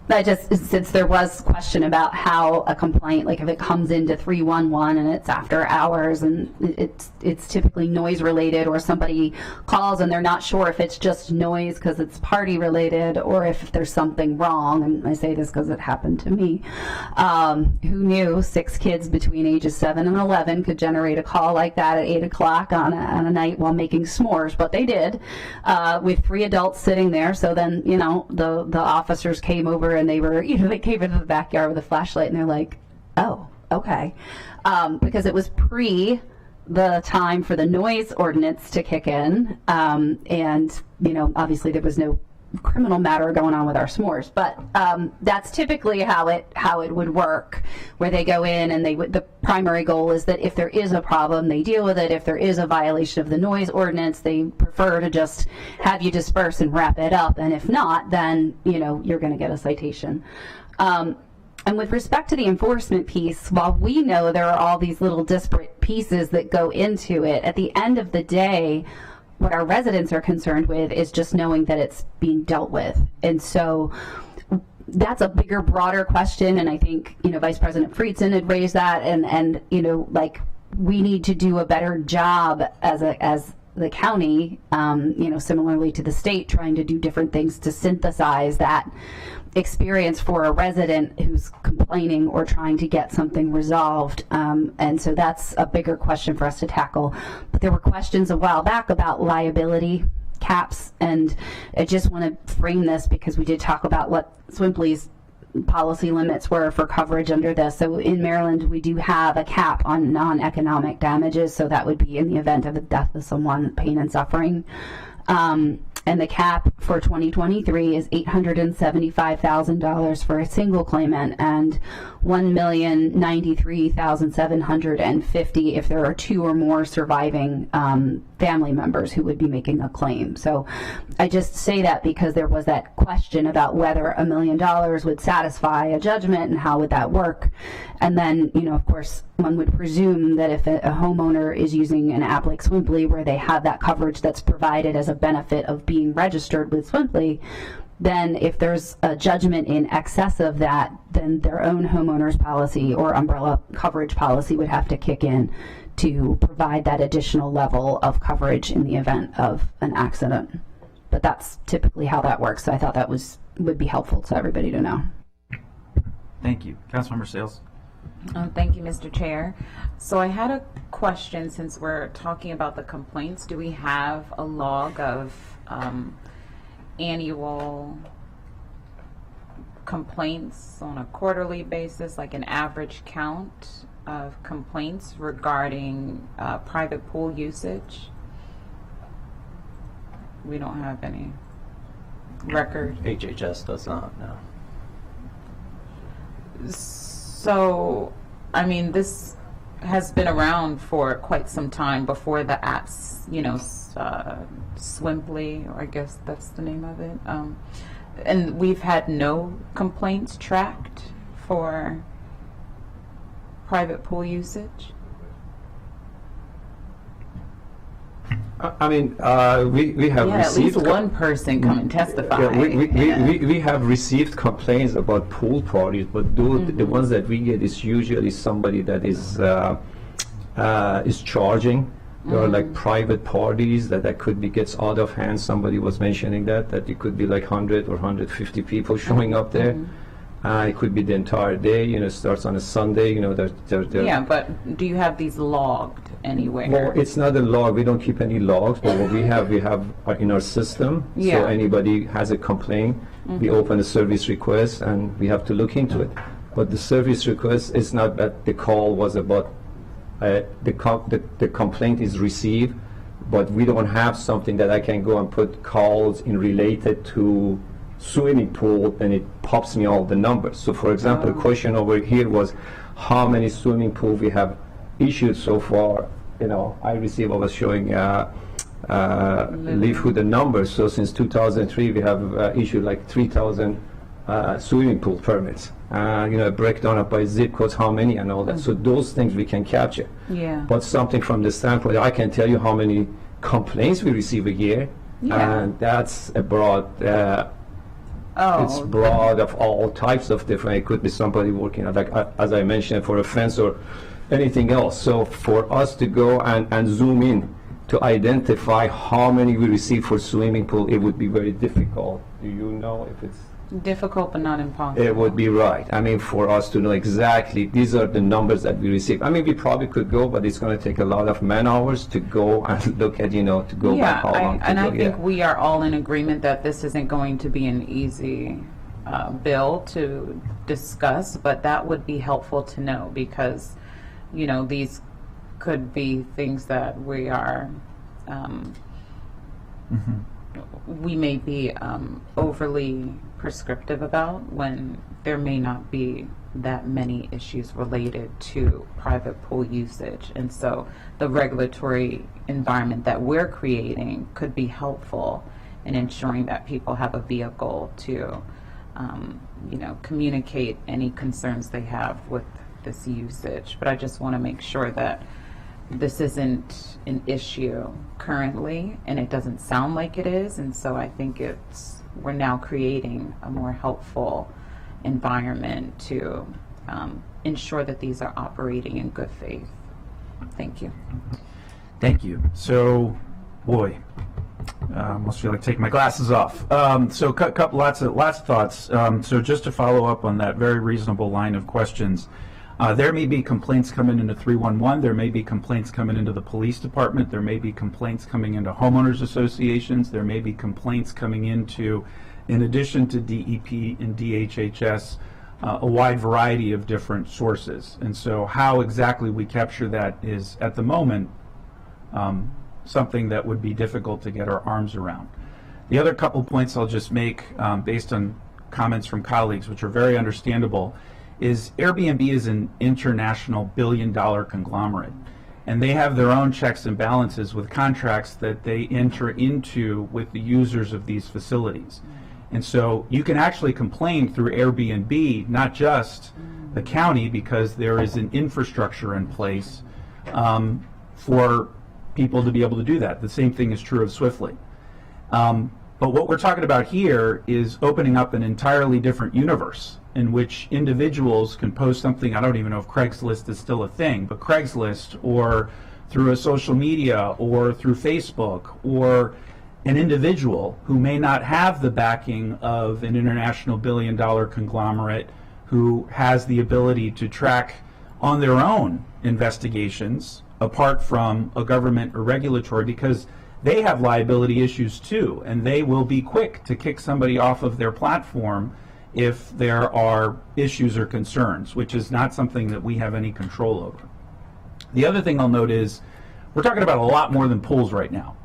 Since there was question about how a complaint, like if it comes into 311 and it's after hours and it's typically noise related, or somebody calls and they're not sure if it's just noise because it's party related or if there's something wrong. And I say this because it happened to me. Who knew 6 kids between ages 7 and 11 could generate a call like that at 8 o'clock on a night while making s'mores? But they did, with 3 adults sitting there. So then, the officers came over and they came into the backyard with a flashlight and they're like, oh, okay. Because it was pre the time for the noise ordinance to kick in. And, obviously there was no criminal matter going on with our s'mores, but that's typically how it would work, where they go in and the primary goal is that if there is a problem, they deal with it. If there is a violation of the noise ordinance, they prefer to just have you disperse and wrap it up, and if not, then you're going to get a citation. And with respect to the enforcement piece, while we know there are all these little disparate pieces that go into it, at the end of the day, what our residents are concerned with is just knowing that it's being dealt with. And so that's a bigger, broader question. And I think, Vice President Friedson had raised that. And we need to do a better job as the county, similarly to the state, trying to do different things to synthesize that experience for a resident who's complaining or trying to get something resolved. And so that's a bigger question for us to tackle. But there were questions a while back about liability caps, and I just want to frame this because we did talk about what Swimply's policy limits were for coverage under this. So in Maryland, we do have a cap on non-economic damages. So that would be in the event of the death of someone, pain and suffering. And the cap for 2023 is $875,000 for a single claimant and $1,093,750 if there are 2 or more surviving family members who would be making a claim. So I just say that because there was that question about whether $1 million would satisfy a judgment and how would that work. And then, you know, of course, one would presume that if a homeowner is using an app like Swimply where they have that coverage that's provided as a benefit of being registered with Swimply, then if there's a judgment in excess of that, then their own homeowner's policy or umbrella coverage policy would have to kick in to provide that additional level of coverage in the event of an accident. But that's typically how that works. So I thought that would be helpful to everybody to know. Thank you. Councilmember Sales. Thank you, Mr. Chair. So I had a question since we're talking about the complaints. Do we have a log of annual complaints on a quarterly basis, like an average count of complaints regarding private pool usage? We don't have any record. HHS does not, no. So, I mean, this has been around for quite some time before the apps, you know, Swimply, or I guess that's the name of it. And we've had no complaints tracked for private pool usage. I mean, we have Yeah, at received least one person come and testify. Yeah, we have received complaints about pool parties, but the ones that we get is usually somebody that is charging. There are like private parties that could be gets out of hand. Somebody was mentioning that it could be like 100 or 150 people showing up there. It could be the entire day. You know, it starts on a Sunday. You know, yeah, but do you have these logged anywhere? Well, it's not a log. We don't keep any logs, but what we have in our system. Yeah. So anybody has a complaint, we open a service request, and we have to look into it. But the service request is not that the call was about the complaint is received, but we don't have something that I can go and put calls in related to swimming pool and it pops me all the numbers. So for example, the question over here was how many swimming pools we have issued so far. You know, I was showing leave with the numbers. So since 2003 we have issued like 3,000 swimming pool permits. You know, a breakdown up by zip codes, how many and all that. So those things we can capture. Yeah. But something from the standpoint, I can tell you how many complaints we receive a year, and that's a broad. It's broad of all types of different. It could be somebody working, like as I mentioned, for a fence or anything else. So for us to go and zoom in to identify how many we receive for swimming pool, it would be very difficult. Do you know if it's difficult but not impossible? It would be right. I mean, for us to know exactly these are the numbers that we receive. I mean, we probably could go, but it's going to take a lot of man hours to go and look at, you know, to go back how long to go. I think we are all in agreement that this isn't going to be an easy bill to discuss, but that would be helpful to know because, you know, these could be things that we are we may be overly prescriptive about when there may not be that many issues related to private pool usage. And so the regulatory environment that we're creating could be helpful in ensuring that people have a vehicle to you know, communicate any concerns they have with this usage. But I just want to make sure that this isn't an issue currently, and it doesn't sound like it is, and so I think we're now creating a more helpful environment to ensure that these are operating in good faith. Thank you. Thank you. So, boy, I almost feel like taking my glasses off. So, lots of thoughts. So, just to follow up on that very reasonable line of questions. There may be complaints coming into 311. There may be complaints coming into the police department. There may be complaints coming into homeowners associations. There may be complaints coming into, in addition to DEP and DHHS, a wide variety of different sources. And so how exactly we capture that is, at the moment, something that would be difficult to get our arms around. The other couple points I'll just make based on comments from colleagues, which are very understandable, is Airbnb is an international billion-dollar conglomerate. And they have their own checks and balances with contracts that they enter into with the users of these facilities. And so you can actually complain through Airbnb, not just the county, because there is an infrastructure in place for people to be able to do that. The same thing is true of Swiftly. But what we're talking about here is opening up an entirely different universe in which individuals can post something. I don't even know if Craigslist is still a thing, but Craigslist, or through a social media, or through Facebook, or an individual who may not have the backing of an international billion-dollar conglomerate who has the ability to track on their own investigations apart from a government or regulatory, because they have liability issues too, and they will be quick to kick somebody off of their platform if there are issues or concerns, which is not something that we have any control over. The other thing I'll note is we're talking about a lot more than pools right now.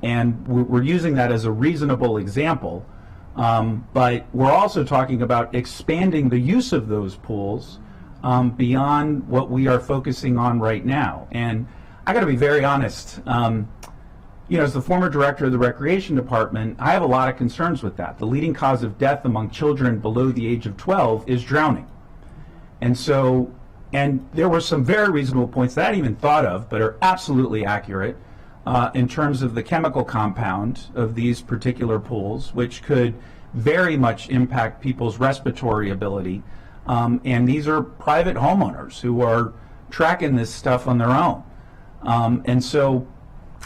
And we're using that as a reasonable example, but we're also talking about expanding the use of those pools beyond what we are focusing on right now. And I got to be very honest, as the former director of the Recreation Department, I have a lot of concerns with that. The leading cause of death among children below the age of 12 is drowning. And so, and there were some very reasonable points that I hadn't even thought of, but are absolutely accurate in terms of the chemical compound of these particular pools, which could very much impact people's respiratory ability. And these are private homeowners who are tracking this stuff on their own.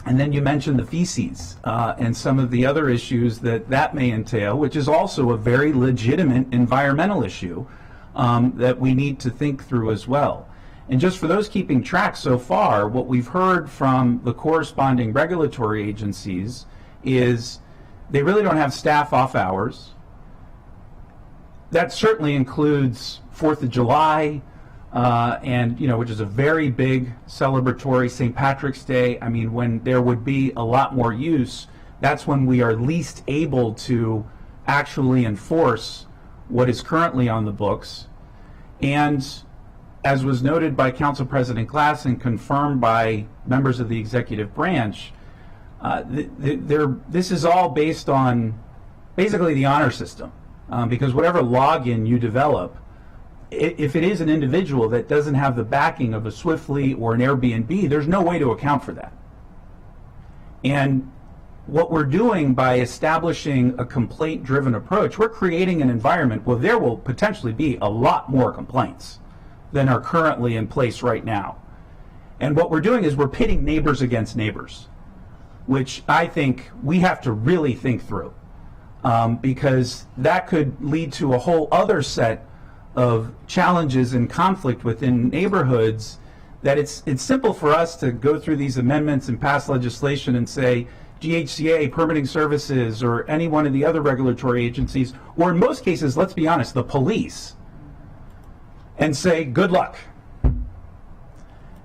And then you mentioned the feces and some of the other issues that may entail, which is also a very legitimate environmental issue that we need to think through as well. And just for those keeping track so far, what we've heard from the corresponding regulatory agencies is they really don't have staff off hours. That certainly includes 4th of July, which is a very big celebratory St. Patrick's Day. I mean, when there would be a lot more use, that's when we are least able to actually enforce what is currently on the books. And as was noted by Council President Glass and confirmed by members of the executive branch, this is all based on basically the honor system, because whatever login you develop, if it is an individual that doesn't have the backing of a Swiftly or an Airbnb, there's no way to account for that. And what we're doing by establishing a complaint-driven approach, we're creating an environment where there will potentially be a lot more complaints than are currently in place right now. And what we're doing is we're pitting neighbors against neighbors, which I think we have to really think through, because that could lead to a whole other set of challenges and conflict within neighborhoods, that it's simple for us to go through these amendments and pass legislation and say GHCA, permitting services, or any one of the other regulatory agencies, or in most cases, let's be honest, the police, and say good luck.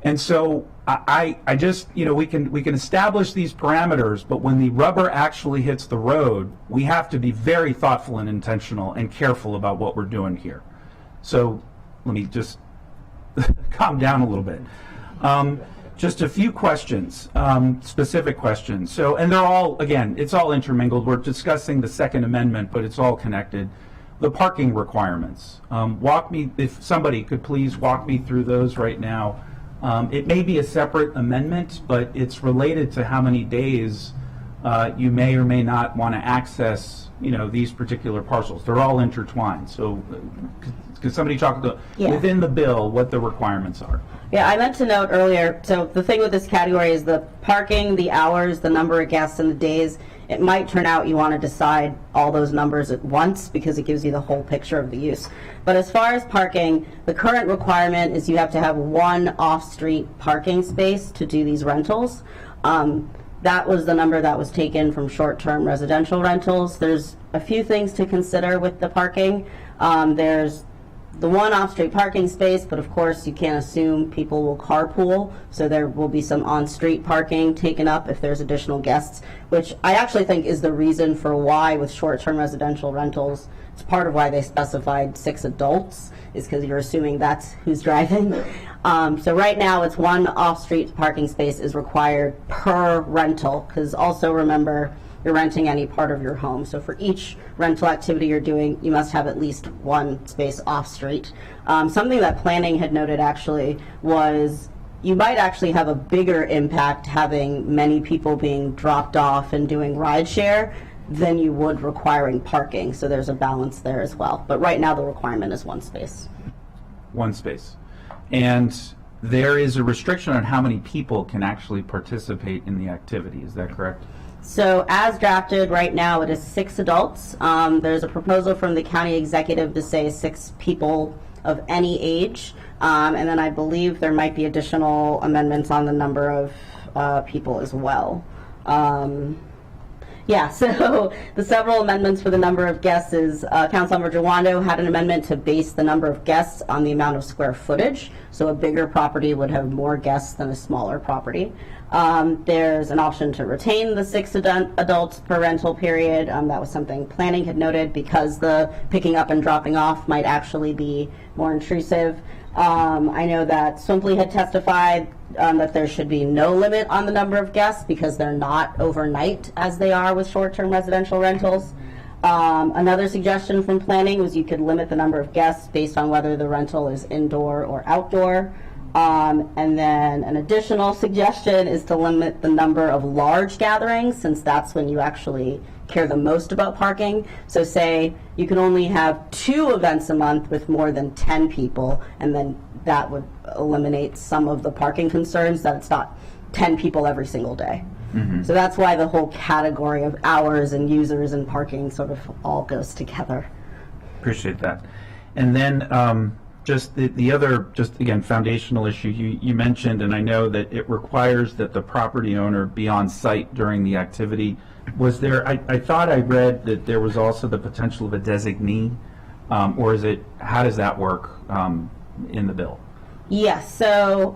And so I just, we can establish these parameters, but when the rubber actually hits the road, we have to be very thoughtful and intentional and careful about what we're doing here. So let me just calm down a little bit. Just a few questions, specific questions. So, and they're all, again, it's all intermingled. We're discussing the Second Amendment, but it's all connected. The parking requirements. If somebody could please walk me through those right now. It may be a separate amendment, but it's related to how many days you may or may not want to access, these particular parcels. They're all intertwined. So could somebody talk within the bill what the requirements are? Yeah, I meant to note earlier, so the thing with this category is the parking, the hours, the number of guests, and the days. It might turn out you want to decide all those numbers at once because it gives you the whole picture of the use. But as far as parking, the current requirement is you have to have one off-street parking space to do these rentals. That was the number that was taken from short-term residential rentals. There's a few things to consider with the parking. There's the one off-street parking space, but of course you can't assume people will carpool, so there will be some on-street parking taken up if there's additional guests, which I actually think is the reason for why with short-term residential rentals, it's part of why they specified 6 adults, is because you're assuming that's who's driving. So right now it's one off-street parking space is required per rental, because also remember, you're renting any part of your home. So for each rental activity you're doing, you must have at least one space off-street. Something that planning had noted actually was you might actually have a bigger impact having many people being dropped off and doing rideshare than you would requiring parking. So there's a balance there as well. But right now the requirement is one space. One space. And there is a restriction on how many people can actually participate in the activity. Is that correct? So as drafted right now, it is 6 adults. There's a proposal from the county executive to say 6 people of any age. And then I believe there might be additional amendments on the number of people as well. Yeah, so the several amendments for the number of guests is Councilmember Jawando had an amendment to base the number of guests on the amount of square footage. So a bigger property would have more guests than a smaller property. There's an option to retain the 6 adults per rental period. That was something planning had noted because the picking up and dropping off might actually be more intrusive. I know that Swimpley had testified that there should be no limit on the number of guests because they're not overnight as they are with short-term residential rentals. Another suggestion from planning was you could limit the number of guests based on whether the rental is indoor or outdoor. And then an additional suggestion is to limit the number of large gatherings, since that's when you actually care the most about parking. So say you can only have 2 events a month with more than 10 people, and then that would eliminate some of the parking concerns that it's not 10 people every single day. Mm-hmm. So that's why the whole category of hours and users and parking sort of all goes together. Appreciate that. And then just the other, just again, foundational issue you mentioned, and I know that it requires that the property owner be on site during the activity. Was there, I thought I read that there was also the potential of a designee, or is it, how does that work in the bill? Yes, so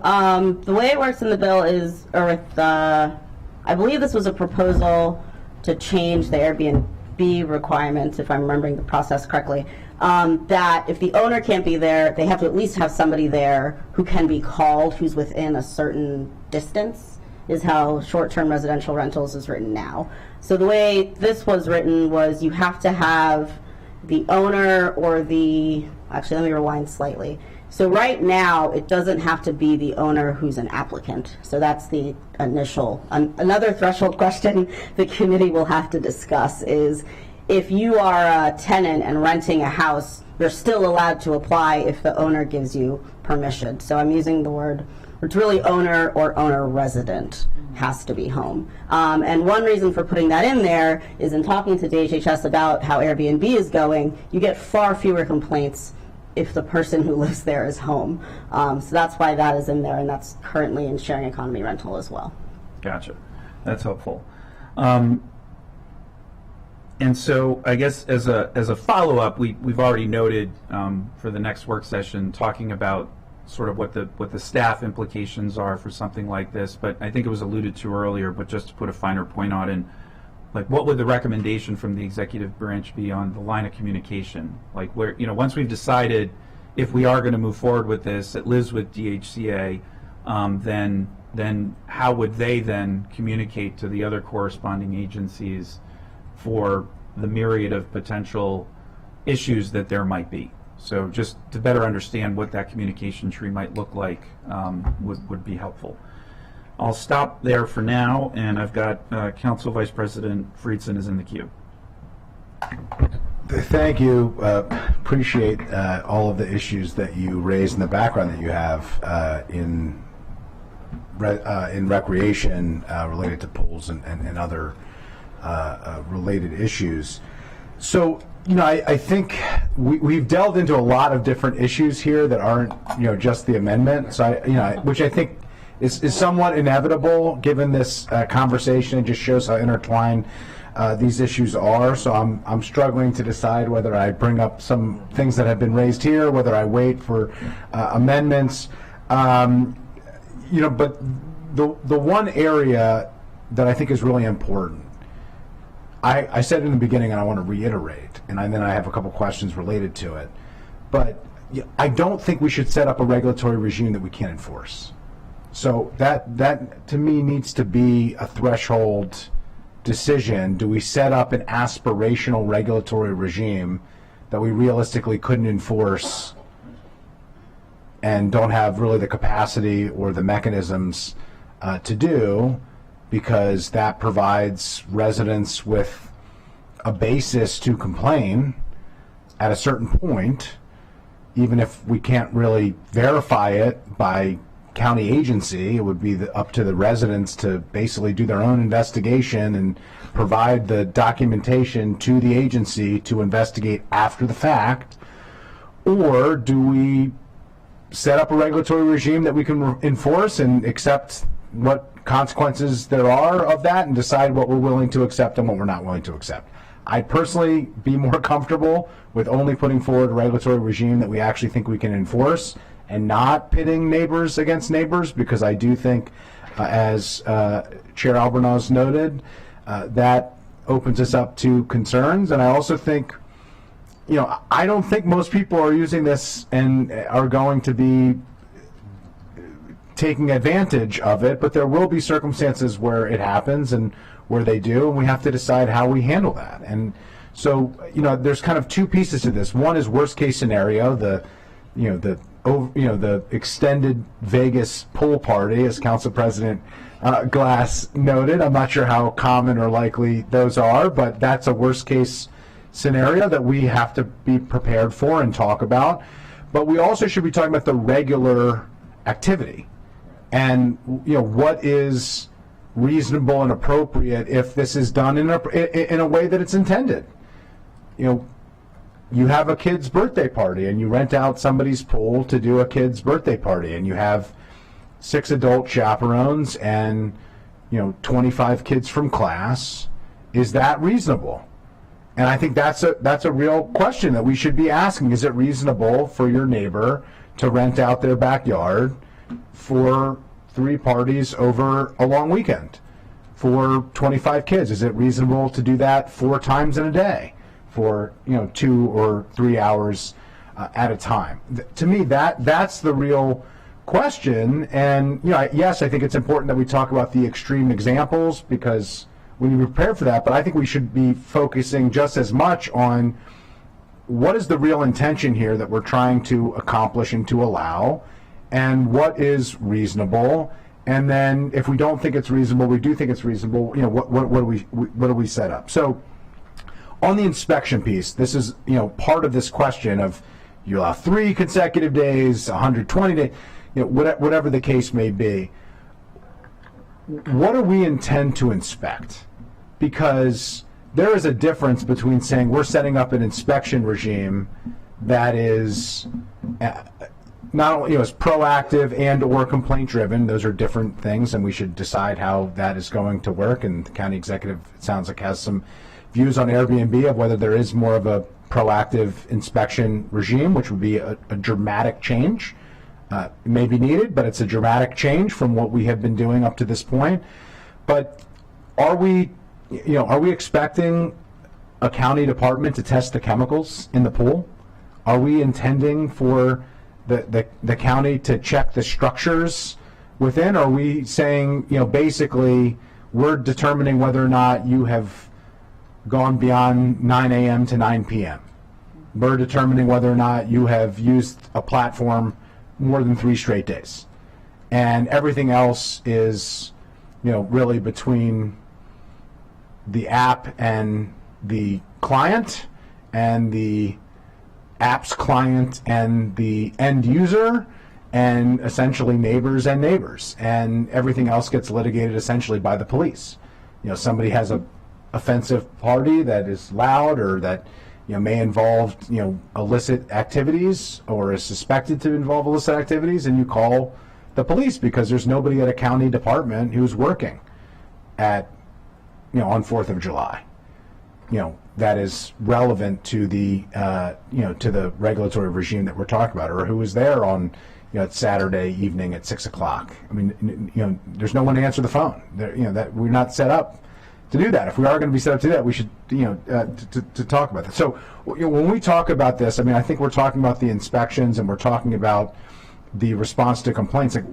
the way it works in the bill is, or with, I believe this was a proposal to change the Airbnb requirements, if I'm remembering the process correctly, that if the owner can't be there, they have to at least have somebody there who can be called, who's within a certain distance, is how short-term residential rentals is written now. So the way this was written was you have to have the owner or the, actually let me rewind slightly. So right now, it doesn't have to be the owner who's an applicant. So that's the initial. Another threshold question the committee will have to discuss is if you are a tenant and renting a house, you're still allowed to apply if the owner gives you permission. So I'm using the word, it's really owner or owner resident has to be home. And one reason for putting that in there is in talking to DHHS about how Airbnb is going, you get far fewer complaints if the person who lives there is home. So that's why that is in there, and that's currently in sharing economy rental as well. Gotcha. That's helpful. And so I guess as a follow-up, we've already noted for the next work session talking about sort of what the staff implications are for something like this, but I think it was alluded to earlier, but just to put a finer point on it, like what would the recommendation from the executive branch be on the line of communication? Like where, once we've decided if we are going to move forward with this, it lives with DHCA, then how would they then communicate to the other corresponding agencies for the myriad of potential issues that there might be? So just to better understand what that communication tree might look like would be helpful. I'll stop there for now, and I've got Council Vice President Friedson is in the queue. Thank you. Appreciate all of the issues that you raised in the background that you have in recreation related to pools and other related issues. So, I think we've delved into a lot of different issues here that aren't, just the amendment. So, which I think is somewhat inevitable given this conversation. It just shows how intertwined these issues are. So I'm struggling to decide whether I bring up some things that have been raised here, whether I wait for amendments. But the one area that I think is really important, I said in the beginning, and I want to reiterate, and then I have a couple questions related to it, but I don't think we should set up a regulatory regime that we can't enforce. So that to me needs to be a threshold decision. Do we set up an aspirational regulatory regime that we realistically couldn't enforce and don't have really the capacity or the mechanisms to do, because that provides residents with a basis to complain at a certain point, even if we can't really verify it by county agency. It would be up to the residents to basically do their own investigation and provide the documentation to the agency to investigate after the fact. Or do we set up a regulatory regime that we can enforce and accept what consequences there are of that and decide what we're willing to accept and what we're not willing to accept? I'd personally be more comfortable with only putting forward a regulatory regime that we actually think we can enforce and not pitting neighbors against neighbors, because I do think, as Chair Albornoz noted, that opens us up to concerns. And I also think, I don't think most people are using this and are going to be taking advantage of it, but there will be circumstances where it happens and where they do, and we have to decide how we handle that. And so, there's kind of two pieces to this. One is worst case scenario, the extended Vegas pool party, as Council President Glass noted. I'm not sure how common or likely those are, but that's a worst case scenario that we have to be prepared for and talk about. But we also should be talking about the regular activity and what is reasonable and appropriate if this is done in a way that it's intended. You have a kid's birthday party and you rent out somebody's pool to do a kid's birthday party, and you have 6 adult chaperones and 25 kids from class. Is that reasonable? And I think that's a real question that we should be asking. Is it reasonable for your neighbor to rent out their backyard for 3 parties over a long weekend for 25 kids? Is it reasonable to do that 4 times in a day for 2 or 3 hours at a time? To me, that's the real question. And yes, I think it's important that we talk about the extreme examples, because we need to prepare for that. But I think we should be focusing just as much on what is the real intention here that we're trying to accomplish and to allow, and what is reasonable. And then if we don't think it's reasonable, we do think it's reasonable, what do we set up? So on the inspection piece, this is part of this question of you allow 3 consecutive days, 120 days, whatever the case may be. What do we intend to inspect? Because there is a difference between saying we're setting up an inspection regime that is not only is proactive and or complaint driven. Those are different things, and we should decide how that is going to work. And the county executive, it sounds like, has some views on Airbnb of whether there is more of a proactive inspection regime, which would be a dramatic change. It may be needed, but it's a dramatic change from what we have been doing up to this point. But are we expecting a county department to test the chemicals in the pool? Are we intending for the county to check the structures within? Are we saying, basically, we're determining whether or not you have gone beyond 9 a.m. to 9 p.m. We're determining whether or not you have used a platform more than 3 straight days. And everything else is, really between the app and the client, and the app's client and the end user, and essentially neighbors and neighbors. And everything else gets litigated essentially by the police. Somebody has a offensive party that is loud, or that may involve illicit activities, or is suspected to involve illicit activities, and you call the police because there's nobody at a county department who's working at, on 4th of July. That is relevant to the, to the regulatory regime that we're talking about, or who was there on, Saturday evening at 6 o'clock. I mean, there's no one to answer the phone. That we're not set up to do that. If we are going to be set up to do that, we should, to talk about that. So, when we talk about this, I mean, I think we're talking about the inspections and we're talking about the response to complaints. Like,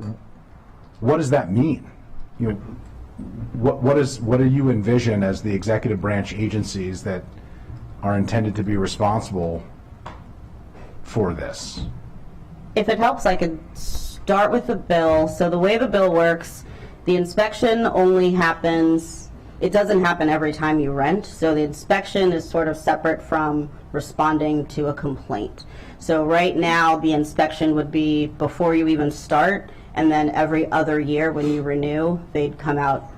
what does that mean? What do you envision as the executive branch agencies that are intended to be responsible for this? If it helps, I could start with the bill. So the way the bill works, the inspection only happens, it doesn't happen every time you rent. So the inspection is sort of separate from responding to a complaint. So right now, the inspection would be before you even start, and then every other year when you renew, they'd come out,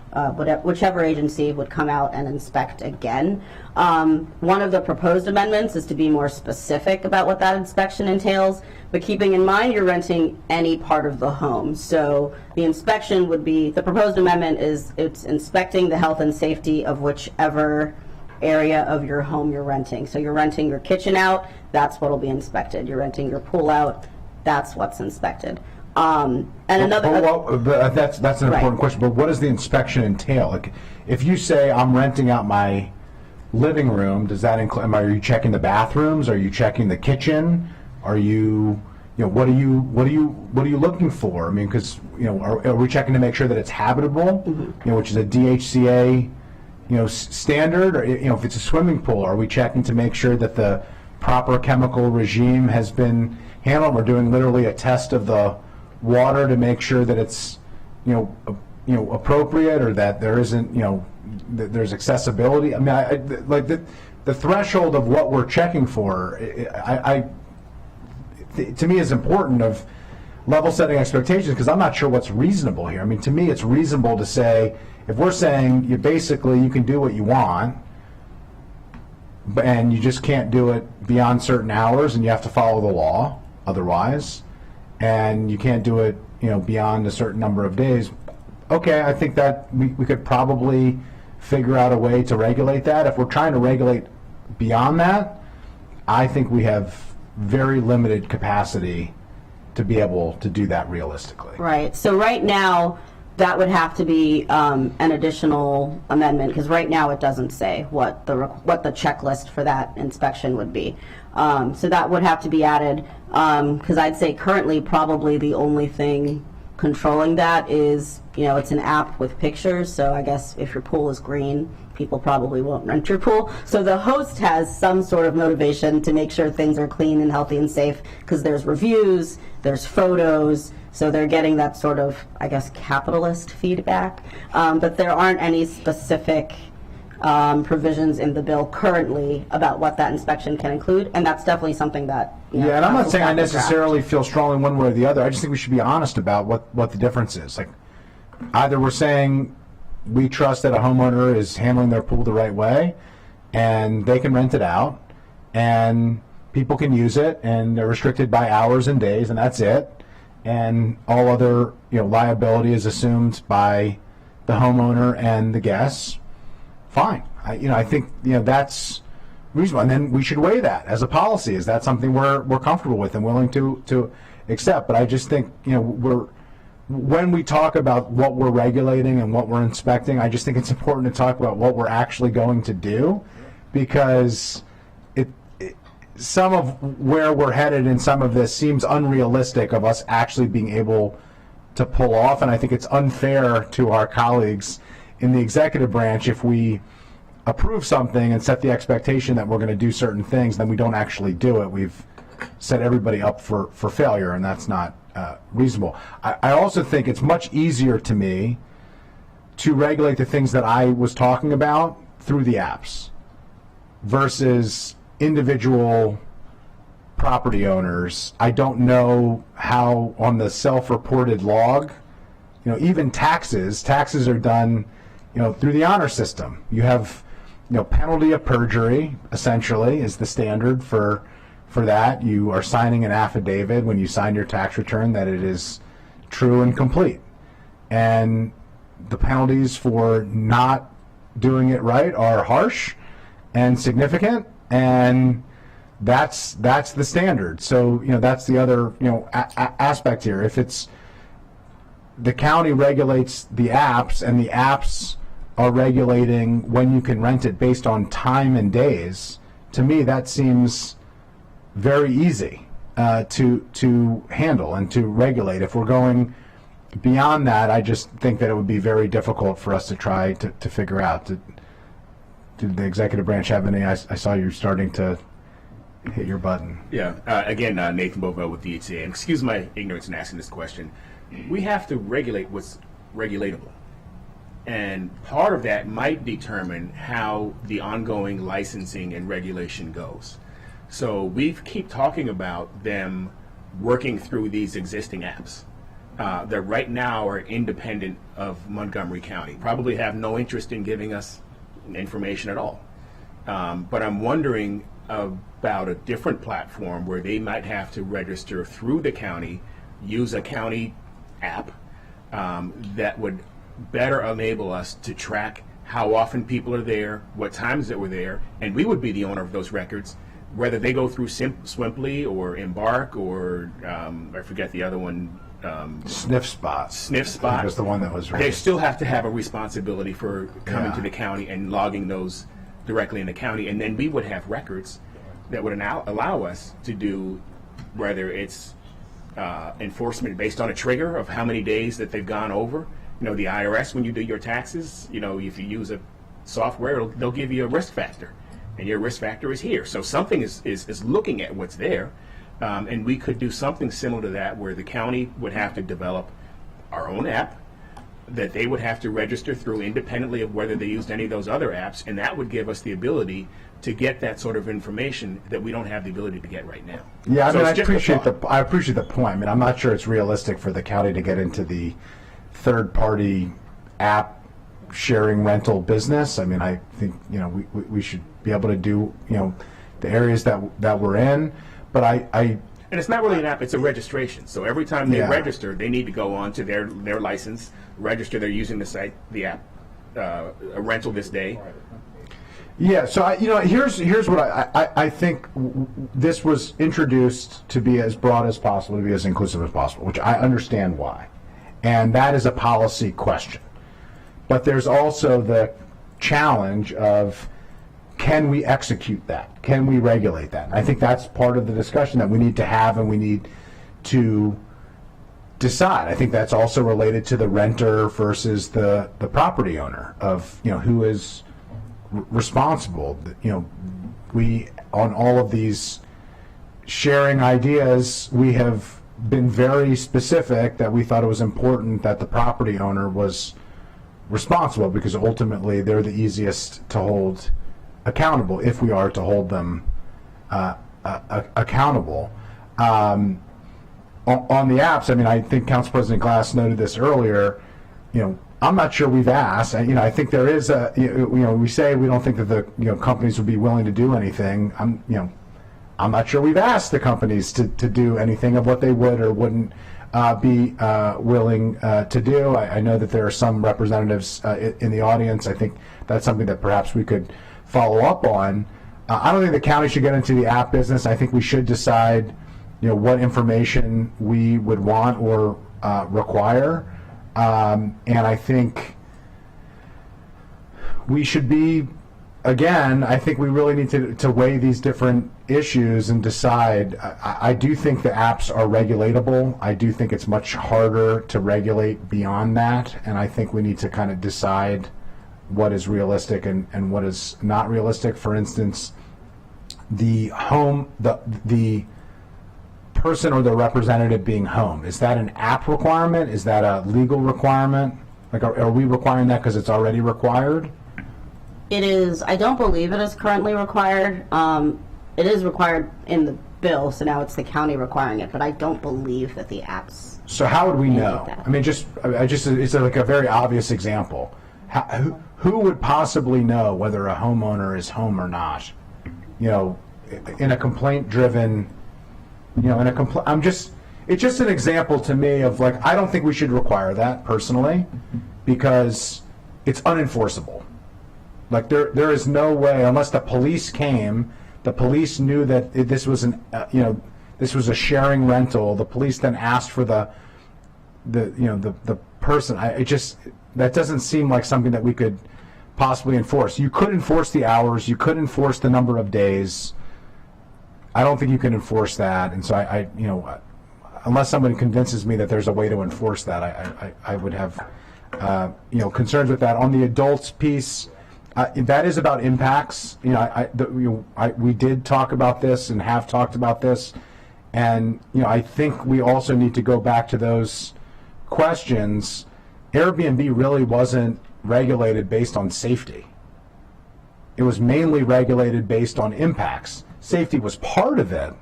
whichever agency would come out and inspect again. One of the proposed amendments is to be more specific about what that inspection entails, but keeping in mind you're renting any part of the home. So the inspection would be, the proposed amendment is it's inspecting the health and safety of whichever area of your home you're renting. So you're renting your kitchen out, that's what will be inspected. You're renting your pool out, that's what's inspected. And another, that's an important question. But what does the inspection entail? Like, if you say I'm renting out my living room, does that include? Are you checking the bathrooms? Are you checking the kitchen? Are you, what are you looking for? I mean, because are we checking to make sure that it's habitable? Mm-hmm. Which is a DHCA, standard. Or, if it's a swimming pool, are we checking to make sure that the proper chemical regime has been handled? We're doing literally a test of the water to make sure that it's appropriate, or that there isn't that there's accessibility. I mean, like the threshold of what we're checking for, to me is important of level setting expectations, because I'm not sure what's reasonable here. I mean, to me it's reasonable to say, if we're saying you can do what you want, and you just can't do it beyond certain hours, and you have to follow the law otherwise, and you can't do it, beyond a certain number of days. Okay, I think that we could probably figure out a way to regulate that. If we're trying to regulate beyond that, I think we have very limited capacity to be able to do that realistically. Right. So right now, that would have to be an additional amendment, because right now it doesn't say what the checklist for that inspection would be. So that would have to be added, because I'd say currently probably the only thing controlling that is, it's an app with pictures. So I guess if your pool is green, people probably won't rent your pool. So the host has some sort of motivation to make sure things are clean and healthy and safe, because there's reviews, there's photos. So they're getting that sort of, I guess, capitalist feedback. But there aren't any specific provisions in the bill currently about what that inspection can include, and that's definitely something that and I'm not saying I necessarily feel strongly one way or the other. I just think we should be honest about what the difference is. Like, either we're saying we trust that a homeowner is handling their pool the right way, and they can rent it out, and people can use it, and they're restricted by hours and days, and that's it, and all other liability is assumed by the homeowner and the guests. Fine. I think that's reasonable, and then we should weigh that as a policy. Is that something we're comfortable with and willing to accept? But I just think when we talk about what we're regulating and what we're inspecting, I just think it's important to talk about what we're actually going to do, because some of where we're headed in some of this seems unrealistic of us actually being able to pull off, and I think it's unfair to our colleagues in the executive branch if we approve something and set the expectation that we're going to do certain things, then we don't actually do it. We've set everybody up for failure, and that's not reasonable. I also think it's much easier to me to regulate the things that I was talking about through the apps versus individual property owners. I don't know how on the self-reported log, even taxes are done, through the honor system. You have, penalty of perjury, essentially, is the standard for that. You are signing an affidavit when you sign your tax return that it is true and complete. And the penalties for not doing it right are harsh and significant, and that's the standard. So, that's the other, aspect here. If it's the county regulates the apps and the apps are regulating when you can rent it based on time and days, to me that seems very easy to handle and to regulate. If we're going beyond that, I just think that it would be very difficult for us to try to figure out. Did the executive branch have any? I saw you starting to hit your button. Yeah. Again, Nathan Bovell with DHCA. And excuse my ignorance in asking this question. We have to regulate what's regulatable. And part of that might determine how the ongoing licensing and regulation goes. So we keep talking about them working through these existing apps that right now are independent of Montgomery County, probably have no interest in giving us information at all. But I'm wondering about a different platform where they might have to register through the county, use a county app that would better enable us to track how often people are there, what times that were there, and we would be the owner of those records, whether they go through Swimply or Embark or I forget the other one. Sniff Spot. Sniff Spot was the one that was. They still have to have a responsibility for coming to the county and logging those directly in the county, and then we would have records that would allow us to do whether it's enforcement based on a trigger of how many days that they've gone over. The IRS, when you do your taxes, if you use a software, they'll give you a risk factor, and your risk factor is here. So something is looking at what's there, and we could do something similar to that where the county would have to develop our own app that they would have to register through independently of whether they used any of those other apps, and that would give us the ability to get that sort of information that we don't have the ability to get right now. Yeah, So I it's appreciate just a thought. I appreciate the point. I mean, I'm not sure it's realistic for the county to get into the third-party app sharing rental business. I mean, I think we should be able to do the areas that we're in, but I And it's not really an app, it's a registration. So every time they Yeah. register, they need to go on to their license, register they're using the site, the app, a rental this day. Yeah, so here's what I think this was introduced to be as broad as possible, to be as inclusive as possible, which I understand why. And that is a policy question. But there's also the challenge of, can we execute that? Can we regulate that? And I think that's part of the discussion that we need to have and we need to decide. I think that's also related to the renter versus the property owner of, who is responsible. We, on all of these sharing ideas, we have been very specific that we thought it was important that the property owner was responsible, because ultimately they're the easiest to hold accountable if we are to hold them accountable. On the apps, I mean, I think Council President Glass noted this earlier, I'm not sure we've asked. I think there is we say we don't think that the companies would be willing to do anything. I'm not sure we've asked the companies to do anything of what they would or wouldn't be willing to do. I know that there are some representatives in the audience. I think that's something that perhaps we could follow up on. I don't think the county should get into the app business. I think we should decide, what information we would want or require. And I think we should be, again, I think we really need to weigh these different issues and decide. I do think the apps are regulatable. I do think it's much harder to regulate beyond that. And I think we need to kind of decide what is realistic and what is not realistic. For instance, the person or the representative being home, is that an app requirement? Is that a legal requirement? Like, are we requiring that because it's already required? It is. I don't believe it is currently required. It is required in the bill, so now it's the county requiring it, but I don't believe that the apps. So how would we know? that. I mean, it's like a very obvious example. Who would possibly know whether a homeowner is home or not? In a complaint-driven, it's just an example to me of like, I don't think we should require that personally, because it's unenforceable. Like there is no way, unless the police came, the police knew that this was this was a sharing rental. The police then asked for the person. That doesn't seem like something that we could possibly enforce. You could enforce the hours. You could enforce the number of days. I don't think you can enforce that. And so unless someone convinces me that there's a way to enforce that, I would have concerns with that. On the adults piece, that is about impacts. We did talk about this and have talked about this, and I think we also need to go back to those questions. Airbnb really wasn't regulated based on safety. It was mainly regulated based on impacts. Safety was part of it.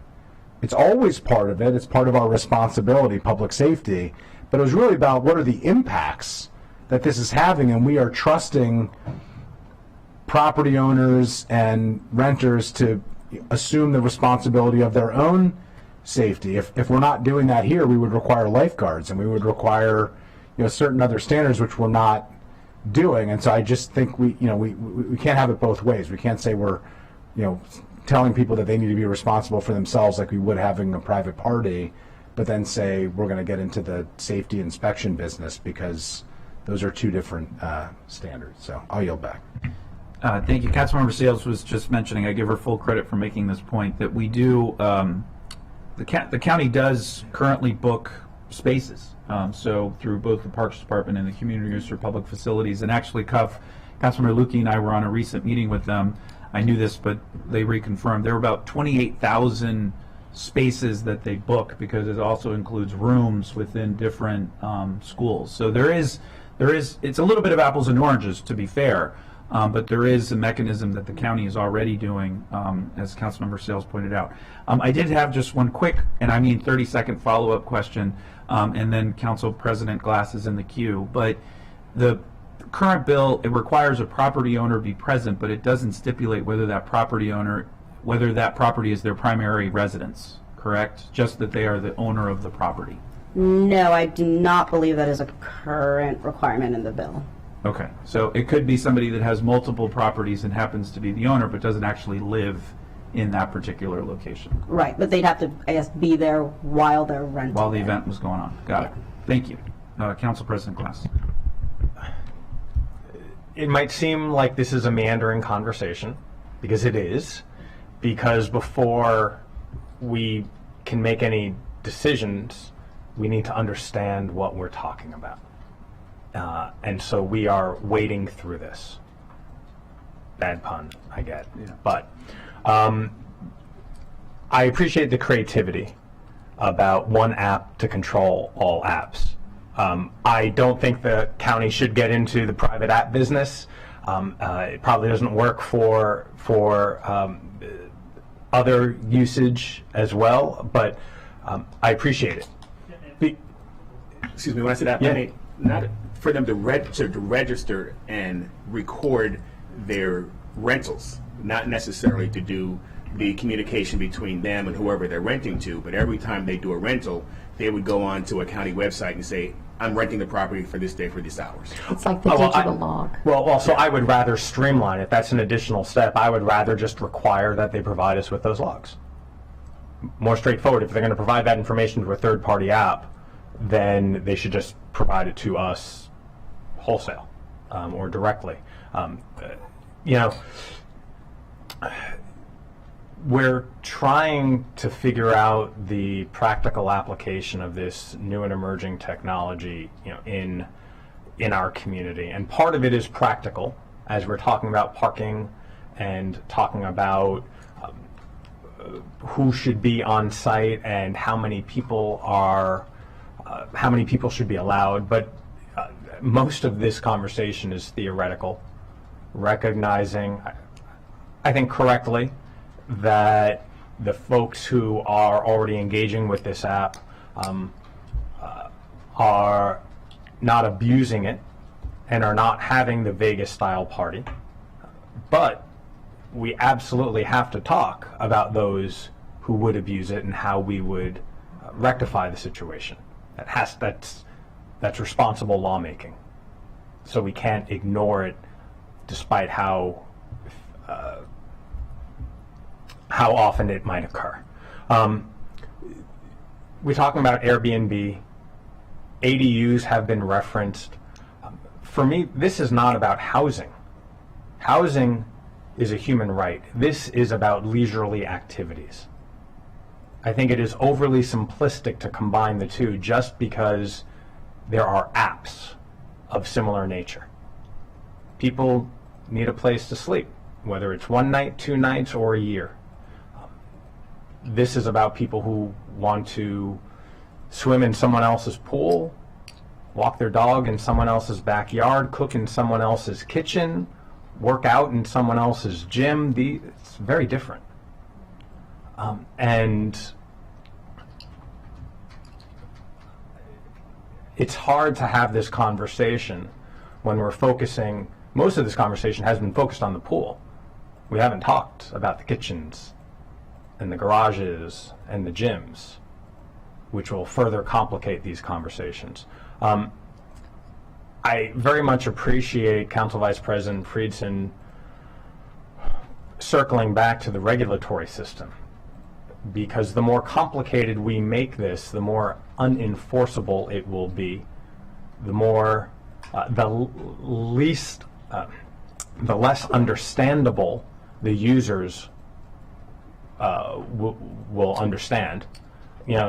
It's always part of it. It's part of our responsibility, public safety. But it was really about what are the impacts that this is having, and we are trusting property owners and renters to assume the responsibility of their own safety. If we're not doing that here, we would require lifeguards, and we would require certain other standards, which we're not doing. And so I just think we can't have it both ways. We can't say we're telling people that they need to be responsible for themselves like we would having a private party, but then say we're going to get into the safety inspection business, because those are two different standards. So I'll yield back. Thank you. Councilmember Sales was just mentioning, I give her full credit for making this point, that we do, the county does currently book spaces. So through both the Parks Department and the Community Use for Public Facilities. And actually, Councilmember Lukey and I were on a recent meeting with them. I knew this, but they reconfirmed. There were about 28,000 spaces that they book, because it also includes rooms within different schools. So it's a little bit of apples and oranges, to be fair. But there is a mechanism that the county is already doing, as Councilmember Sales pointed out. I did have just one quick, and I mean 30-second follow-up question, and then Council President Glass is in the queue. But the current bill, it requires a property owner be present, but it doesn't stipulate whether that property is their primary residence, correct? Just that they are the owner of the property. No, I do not believe that is a current requirement in the bill. Okay, so it could be somebody that has multiple properties and happens to be the owner, but doesn't actually live in that particular location. Right, but they'd have to, I guess, be there while they're renting. While the event was going on. Got it. Thank you. Council President Glass. It might seem like this is a meandering conversation, because it is, because before we can make any decisions, we need to understand what we're talking about. And so we are wading through this. Bad pun, I get. Yeah. But I appreciate the creativity about one app to control all apps. I don't think the county should get into the private app business. It probably doesn't work for other usage as well, but I appreciate it. Excuse me, when I said app, I mean not for them to register and record their rentals, not necessarily to do the communication between them and whoever they're renting to, but every time they do a rental, they would go on to a county website and say, I'm renting the property for this day for these hours. It's like the digital log. Well, also, I would rather streamline it. That's an additional step. I would rather just require that they provide us with those logs. More straightforward. If they're going to provide that information to a third-party app, then they should just provide it to us wholesale or directly. We're trying to figure out the practical application of this new and emerging technology, in our community. And part of it is practical, as we're talking about parking and talking about who should be on site and how many people should be allowed. But most of this conversation is theoretical, recognizing, I think correctly, that the folks who are already engaging with this app are not abusing it and are not having the Vegas style party. But we absolutely have to talk about those who would abuse it and how we would rectify the situation. That's responsible lawmaking. So we can't ignore it, despite how often it might occur. We're talking about Airbnb. ADUs have been referenced. For me, this is not about housing. Housing is a human right. This is about leisurely activities. I think it is overly simplistic to combine the two just because there are apps of similar nature. People need a place to sleep, whether it's one night, 2 nights, or a year. This is about people who want to swim in someone else's pool, walk their dog in someone else's backyard, cook in someone else's kitchen, work out in someone else's gym. It's very different. And it's hard to have this conversation when we're focusing, most of this conversation has been focused on the pool. We haven't talked about the kitchens and the garages and the gyms, which will further complicate these conversations. I very much appreciate Council Vice President Friedson circling back to the regulatory system, because the more complicated we make this, the more unenforceable it will be, the more, the less understandable the users will understand.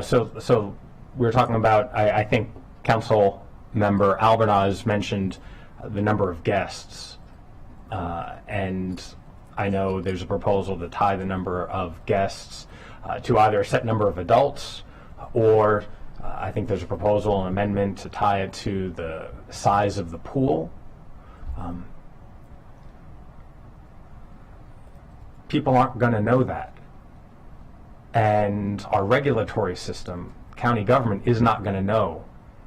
So we're talking about, I think Council Member Albanaz mentioned the number of guests, and I know there's a proposal to tie the number of guests to either a set number of adults, or I think there's a proposal, an amendment to tie it to the size of the pool. People aren't going to know that. And our regulatory system, county government, is not going to know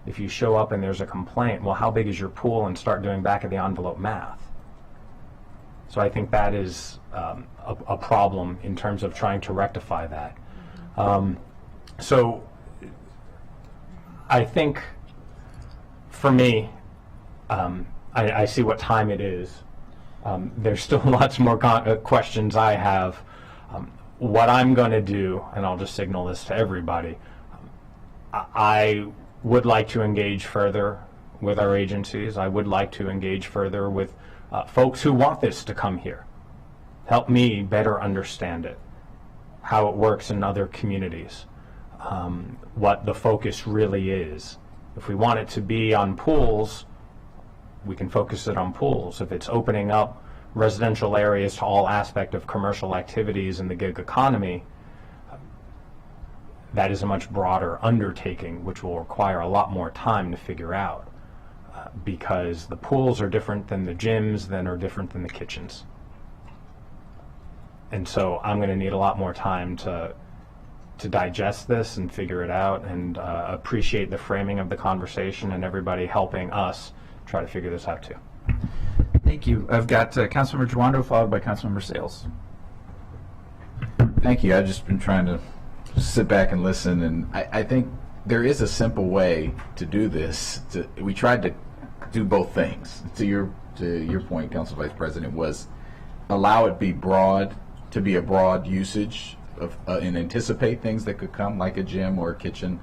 if you show up and there's a complaint, well, how big is your pool, and start doing back of the envelope math. So I think that is a problem in terms of trying to rectify that. So I think for me, I see what time it is. There's still lots more questions I have. What I'm going to do, and I'll just signal this to everybody, I would like to engage further with our agencies. I would like to engage further with folks who want this to come here. Help me better understand it, how it works in other communities, what the focus really is. If we want it to be on pools, we can focus it on pools. If it's opening up residential areas to all aspect of commercial activities in the gig economy, that is a much broader undertaking, which will require a lot more time to figure out, because the pools are different than the gyms, then are different than the kitchens. And so I'm going to need a lot more time to digest this and figure it out, and appreciate the framing of the conversation and everybody helping us try to figure this out too. Thank you. I've got Councilmember Jawando, followed by Councilmember Sales. Thank you. I've just been trying to sit back and listen, and I think there is a simple way to do this. We tried to do both things. To your point, Council Vice President, was allow it be broad, to be a broad usage of and anticipate things that could come, like a gym or a kitchen,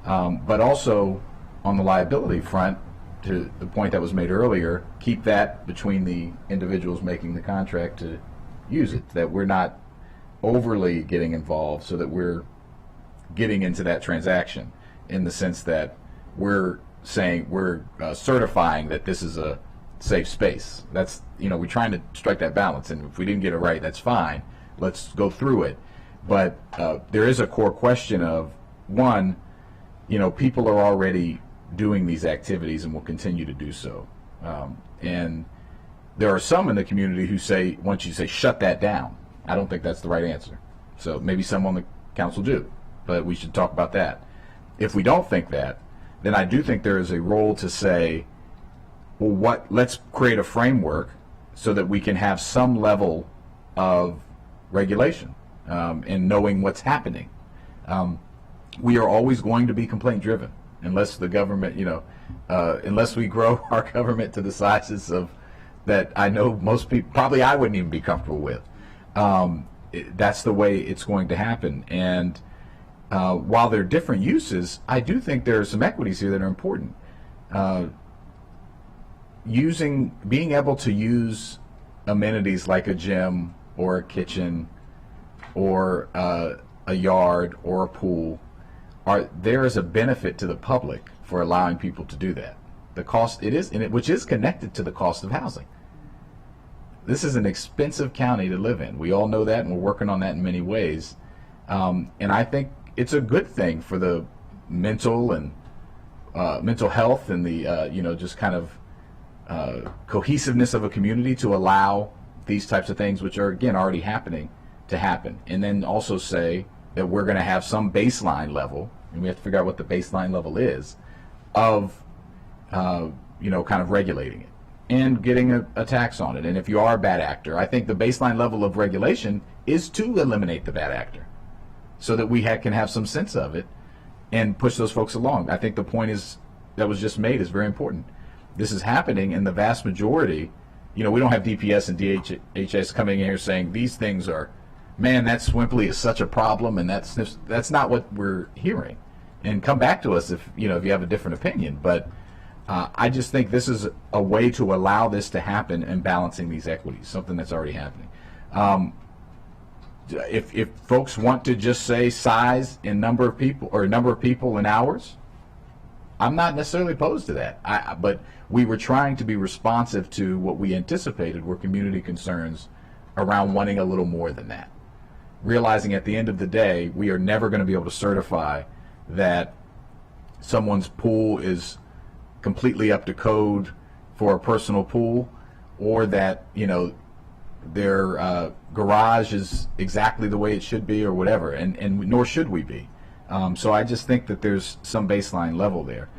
but also on the liability front, to the point that was made earlier, keep that between the individuals making the contract to use it, that we're not overly getting involved, so that we're getting into that transaction in the sense that we're saying, we're certifying that this is a safe space. That's, we're trying to strike that balance, and if we didn't get it right, that's fine. Let's go through it. But there is a core question of, one, people are already doing these activities and will continue to do so. And there are some in the community who say, once you say shut that down, I don't think that's the right answer. So maybe some on the council do, but we should talk about that. If we don't think that, then I do think there is a role to say, well, let's create a framework so that we can have some level of regulation and knowing what's happening. we are always going to be complaint driven unless the government, unless we grow our government to the sizes of that I know most people, probably I wouldn't even be comfortable with. That's the way it's going to happen. And while there are different uses, I do think there are some equities here that are important. Being able to use amenities like a gym or a kitchen or a yard or a pool, there is a benefit to the public for allowing people to do that. The cost which is connected to the cost of housing. This is an expensive county to live in. We all know that, and we're working on that in many ways. And I think it's a good thing for the mental and mental health and the just kind of cohesiveness of a community to allow these types of things, which are again already happening, to happen. And then also say that we're going to have some baseline level, and we have to figure out what the baseline level is of kind of regulating it and getting a tax on it. And if you are a bad actor, I think the baseline level of regulation is to eliminate the bad actor so that we can have some sense of it and push those folks along. I think the point that was just made is very important. This is happening in the vast majority. We don't have DPS and DHHS coming in here saying these things are, man, that Swimply is such a problem, and that's not what we're hearing. And come back to us if you have a different opinion. But I just think this is a way to allow this to happen and balancing these equities, something that's already happening. If folks want to just say size in number of people or number of people in hours, I'm not necessarily opposed to that. But we were trying to be responsive to what we anticipated were community concerns around wanting a little more than that. Realizing at the end of the day, we are never going to be able to certify that someone's pool is completely up to code for a personal pool, or that their garage is exactly the way it should be, or whatever, and nor should we be. So I just think that there's some baseline level there.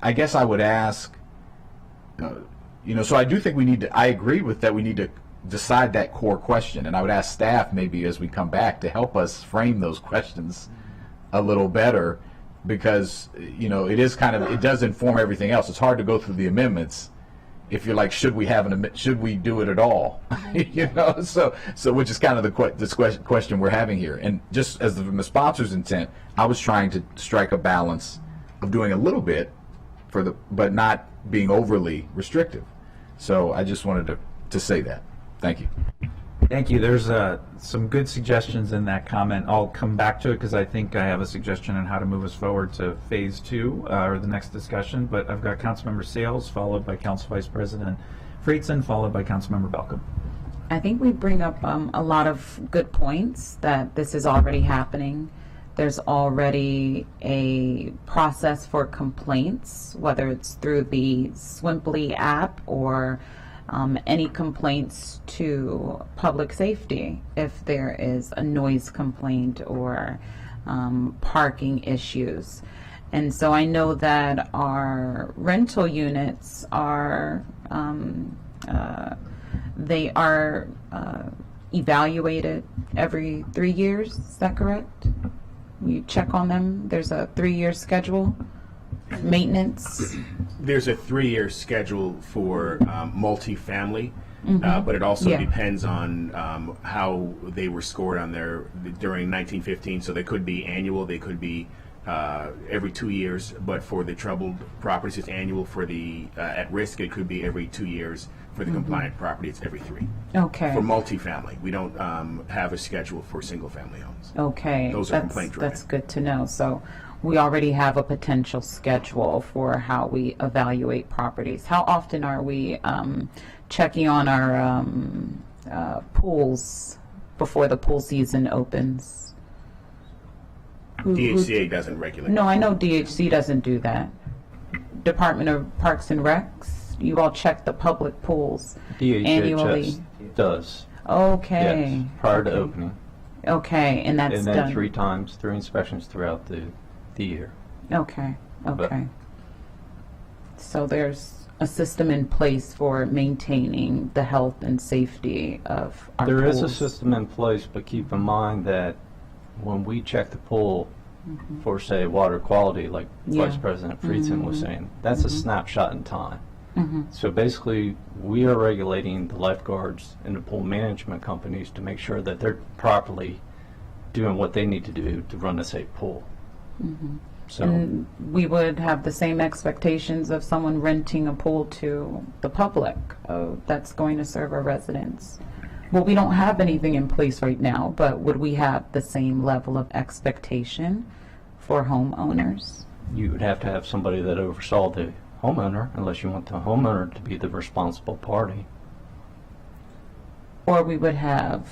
I guess I would ask, so I do think I agree with that, we need to decide that core question, and I would ask staff maybe as we come back to help us frame those questions a little better, because it is it does inform everything else. It's hard to go through the amendments if you're like, should we do it at all? So which is kind of this question we're having here. And just as the sponsor's intent, I was trying to strike a balance of doing a little bit but not being overly restrictive. So I just wanted to say that. Thank you. Thank you. There's some good suggestions in that comment. I'll come back to it because I think I have a suggestion on how to move us forward to phase 2 or the next discussion. But I've got Councilmember Sales, followed by Council Vice President Friedson, followed by Councilmember Belcom. I think we bring up a lot of good points, that this is already happening. There's already a process for complaints, whether it's through the Swimply app or any complaints to public safety if there is a noise complaint or parking issues. And so I know that our rental units are they are evaluated every 3 years. Is that correct? You check on them. There's a 3-year schedule. Maintenance. There's a 3-year schedule for multifamily, but it also depends on how they were scored on during 1915. So they could be annual, they could be every 2 years, but for the troubled properties, it's annual. For the at risk, it could be every 2 years. For the compliant property, it's every 3. Okay. For multifamily, we don't have a schedule for single-family homes. Okay. Those are complaint-driven. That's good to know. So we already have a potential schedule for how we evaluate properties. How often are we checking on our pools before the pool season opens? DHCA doesn't regulate. No, I know DHC doesn't do that. Department of Parks and Recs, you all check the public pools annually. DHHS does. Okay. Yes, prior to opening. Okay, and that's and then done 3 times, 3 inspections throughout the year. Okay. So there's a system in place for maintaining the health and safety of our There pools. is a system in place, but keep in mind that when we check the pool for, say, water quality, like Vice President Friedson was saying, that's a snapshot in time. So basically, we are regulating the lifeguards and the pool management companies to make sure that they're properly doing what they need to do to run a safe pool. So, and we would have the same expectations of someone renting a pool to the public that's going to serve our residents. Well, we don't have anything in place right now, but would we have the same level of expectation for homeowners? you would have to have somebody that oversaw the homeowner, unless you want the homeowner to be the responsible party. Or we would have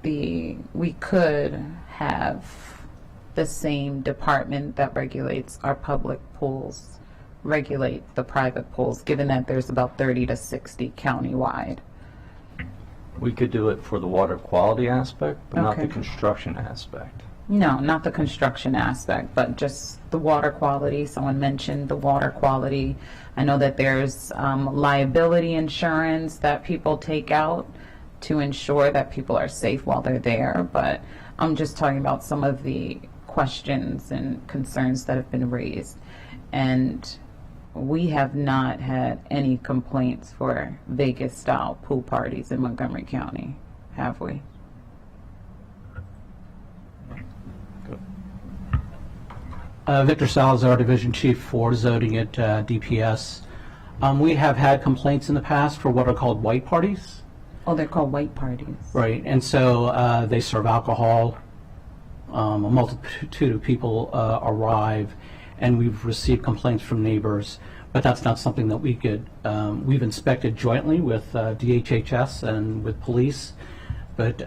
we could have the same department that regulates our public pools regulate the private pools, given that there's about 30 to 60 countywide. We could do it for the water quality aspect, but not the Okay. construction aspect. No, not the construction aspect, but just the water quality. Someone mentioned the water quality. I know that there's liability insurance that people take out to ensure that people are safe while they're there, but I'm just talking about some of the questions and concerns that have been raised. And we have not had any complaints for Vegas-style pool parties in Montgomery County, have we? Victor Salazar, Division Chief for zoning at DPS. We have had complaints in the past for what are called white parties. Oh, they're called white parties. Right, and so they serve alcohol. A multitude of people arrive, and we've received complaints from neighbors, but that's not something that we could, we've inspected jointly with DHHS and with police, but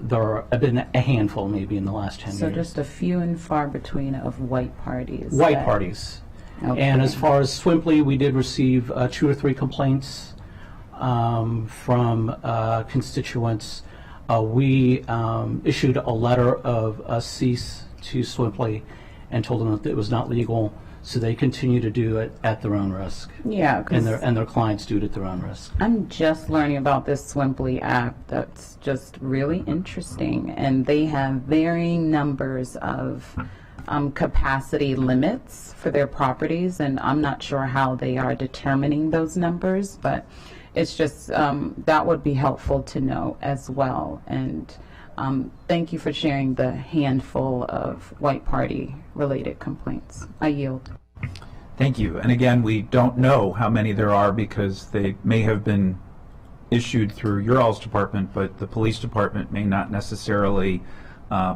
there have been a handful maybe in the last 10 years. So just a few and far between of white parties. White parties. Okay. And as far as Swimply, we did receive 2 or 3 complaints from constituents. We issued a letter of a cease to Swimply and told them that it was not legal, so they continue to do it at their own risk. Yeah, and their clients do it at their own risk. I'm just learning about this Swimply app. That's just really interesting, and they have varying numbers of capacity limits for their properties, and I'm not sure how they are determining those numbers, but it's just that would be helpful to know as well. And thank you for sharing the handful of white party related complaints. I yield. Thank you. And again, we don't know how many there are because they may have been issued through your all's department, but the police department may not necessarily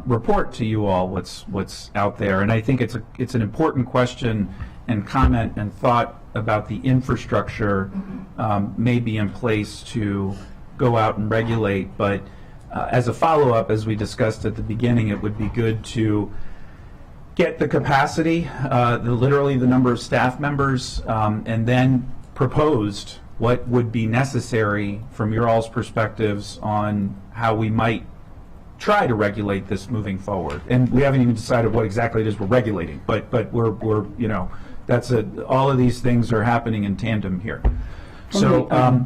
report to you all what's out there. And I think it's an important question and comment and thought about the infrastructure may be in place to go out and regulate, but as a follow-up, as we discussed at the beginning, it would be good to get the capacity, literally the number of staff members, and then proposed what would be necessary from your all's perspectives on how we might try to regulate this moving forward. And we haven't even decided what exactly it is we're regulating, but we're you know, all of these things are happening in tandem here. I'll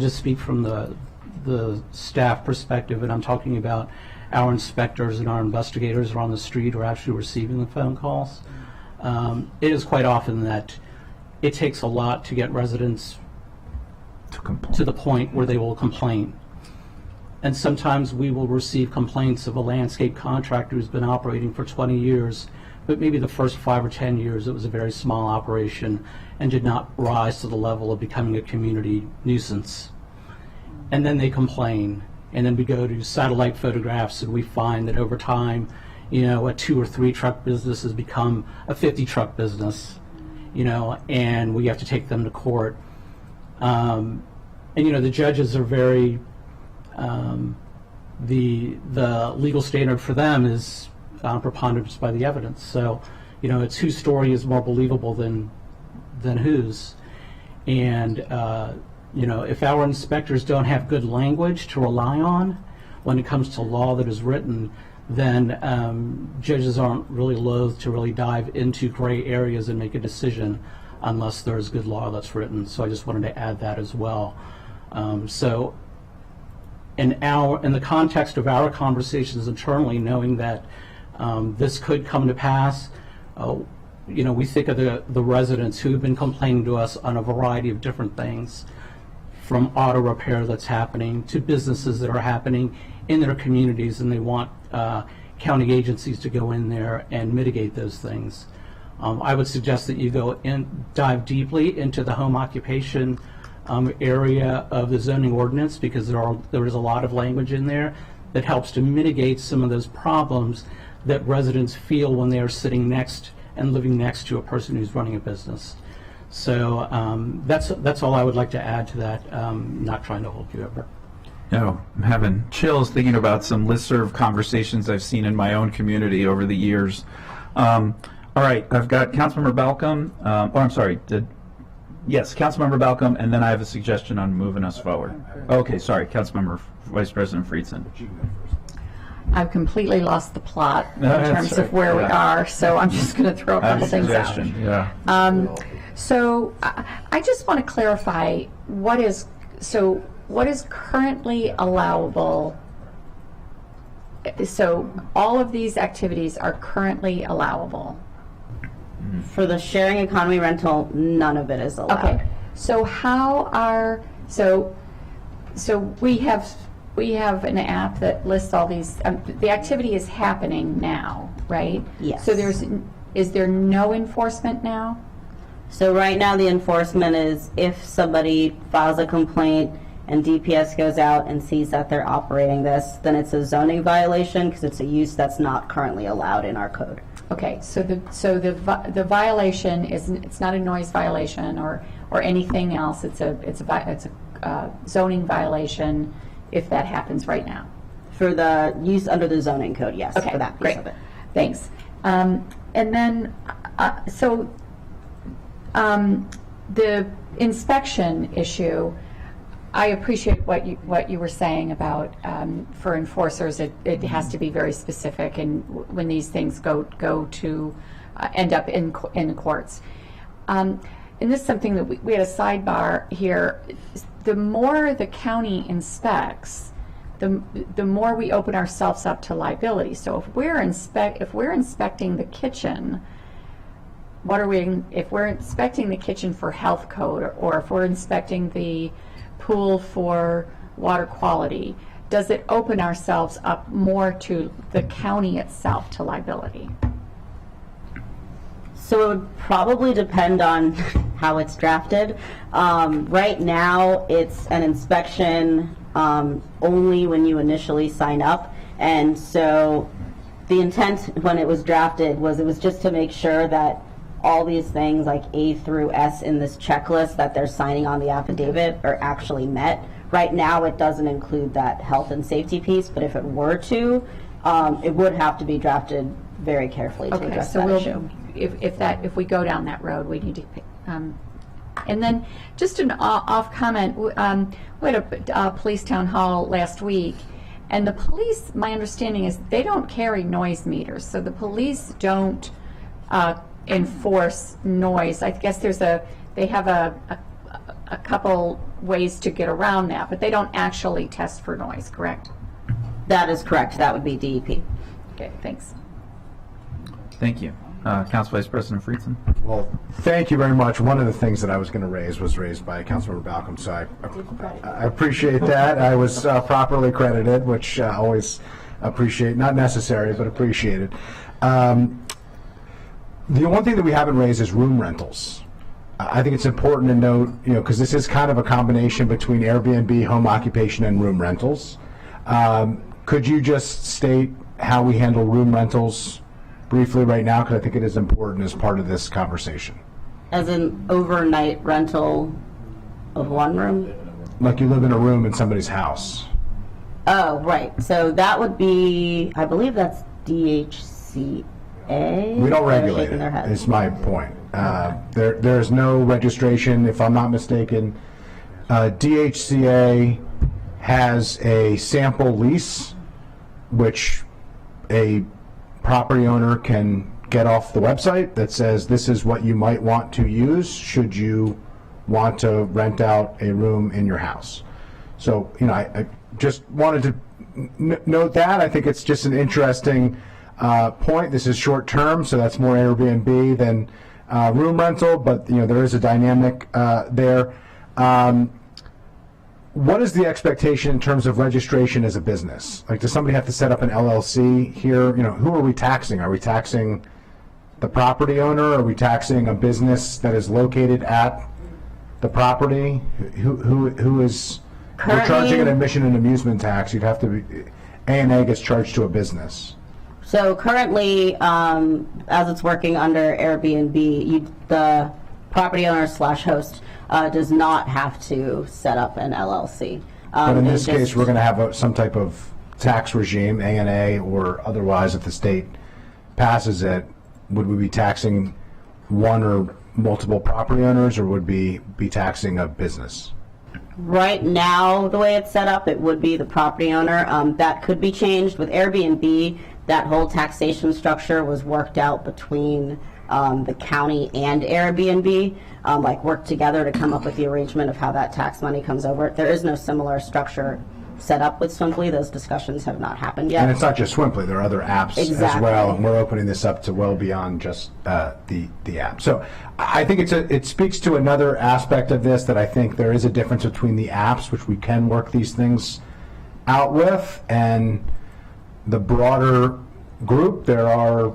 just speak from the staff perspective, and I'm talking about our inspectors and our investigators are on the street or actually receiving the phone calls. It is quite often that it takes a lot to get residents to the point where they will complain. And sometimes we will receive complaints of a landscape contractor who's been operating for 20 years, but maybe the first 5 or 10 years it was a very small operation and did not rise to the level of becoming a community nuisance. And then they complain, and then we go to satellite photographs and we find that over time, you know, a 2 or 3 truck business has become a 50 truck business, you know, and we have to take them to court. And you know, the judges are very, the legal standard for them is preponderance by the evidence. So, you know, it's whose story is more believable than whose. And you know, if our inspectors don't have good language to rely on when it comes to law that is written, then judges aren't really loath to really dive into gray areas and make a decision unless there's good law that's written. So I just wanted to add that as well. So in the context of our conversations internally, knowing that this could come to pass, we think of the residents who have been complaining to us on a variety of different things, from auto repair that's happening to businesses that are happening in their communities, and they want county agencies to go in there and mitigate those things. I would suggest that you dive deeply into the home occupation area of the zoning ordinance, because there is a lot of language in there that helps to mitigate some of those problems that residents feel when they are sitting next and living next to a person who's running a business. So that's all I would like to add to that. Not trying to hold you over. No, I'm having chills thinking about some listserv conversations I've seen in my own community over the years. All right, I've got Councilmember Balcom. Yes, Councilmember Balcom, and then I have a suggestion on moving us forward. Okay, sorry, Councilmember Vice President Friedson. I've completely lost the plot in No, that's terms of right. where we Yeah. are, so I'm just going to throw a couple things out. Yeah. So I just want to clarify what is currently allowable. So all of these activities are currently allowable. For the sharing economy rental, none of it is allowed. Okay. So we have an app that lists all these. The activity is happening now, right? Yes. So is there no enforcement now? So right now the enforcement is if somebody files a complaint and DPS goes out and sees that they're operating this, then it's a zoning violation because it's a use that's not currently allowed in our code. Okay, so the violation it's not a noise violation or anything else. It's a zoning violation if that happens right now. For the use under the zoning code, yes. Okay, for that piece great. of it. Thanks. And then the inspection issue. I appreciate what you were saying about for enforcers, it has to be very specific, and when these things go to end up in courts. And this is something that we had a sidebar here. The more the county inspects, the more we open ourselves up to liability. So if we're inspecting the kitchen, if we're inspecting the kitchen for health code, or if we're inspecting the pool for water quality, does it open ourselves up more to the county itself to liability? So it would probably depend on how it's drafted. Right now, it's an inspection only when you initially sign up, and so the intent when it was drafted was it was just to make sure that all these things like A through S in this checklist that they're signing on the affidavit are actually met. Right now it doesn't include that health and safety piece, but if it were to, it would have to be drafted very carefully to address that issue. If we go down that road, we need to and then just an off comment, we had a police town hall last week, and the police, my understanding is they don't carry noise meters, so the police don't enforce noise. I guess they have a couple ways to get around that, but they don't actually test for noise, correct? That is correct. That would be DEP. Okay, thanks. Thank you. Council Vice President Friedson. Well, thank you very much. One of the things that I was going to raise was raised by Councilmember Balcom, so I appreciate that. I was properly credited, which I always appreciate. Not necessary, but appreciated. The one thing that we haven't raised is room rentals. I think it's important to note, because this is kind of a combination between Airbnb, home occupation, and room rentals. Could you just state how we handle room rentals briefly right now, because I think it is important as part of this conversation. As an overnight rental of one room? Like you live in a room in somebody's house. Oh, right. So that would be, I believe that's DHCA. We don't regulate it, is my point. There is no registration, if I'm not mistaken. DHCA has a sample lease, which a property owner can get off the website that says this is what you might want to use should you want to rent out a room in your house. So, I just wanted to note that. I think it's just an interesting point. This is short term, so that's more Airbnb than room rental, but there is a dynamic there. What is the expectation in terms of registration as a business? Like, does somebody have to set up an LLC here? Who are we taxing? Are we taxing the property owner? Are we taxing a business that is located at the property? Who is? We're charging an admission and amusement tax. You'd have to be. A&A gets charged to a business. So currently, as it's working under Airbnb, the property owner / host does not have to set up an LLC. But in this case, we're going to have some type of tax regime, A&A or otherwise, if the state passes it. Would we be taxing one or multiple property owners, or would we be taxing a business? Right now, the way it's set up, it would be the property owner. That could be changed. With Airbnb, that whole taxation structure was worked out between the county and Airbnb, worked together to come up with the arrangement of how that tax money comes over. There is no similar structure set up with Swimply. Those discussions have not happened yet. And it's not just Swimply. There are other apps as well, and we're opening this up to well beyond just the app. So I think it speaks to another aspect of this, that I think there is a difference between the apps, which we can work these things out with, and the broader group. There are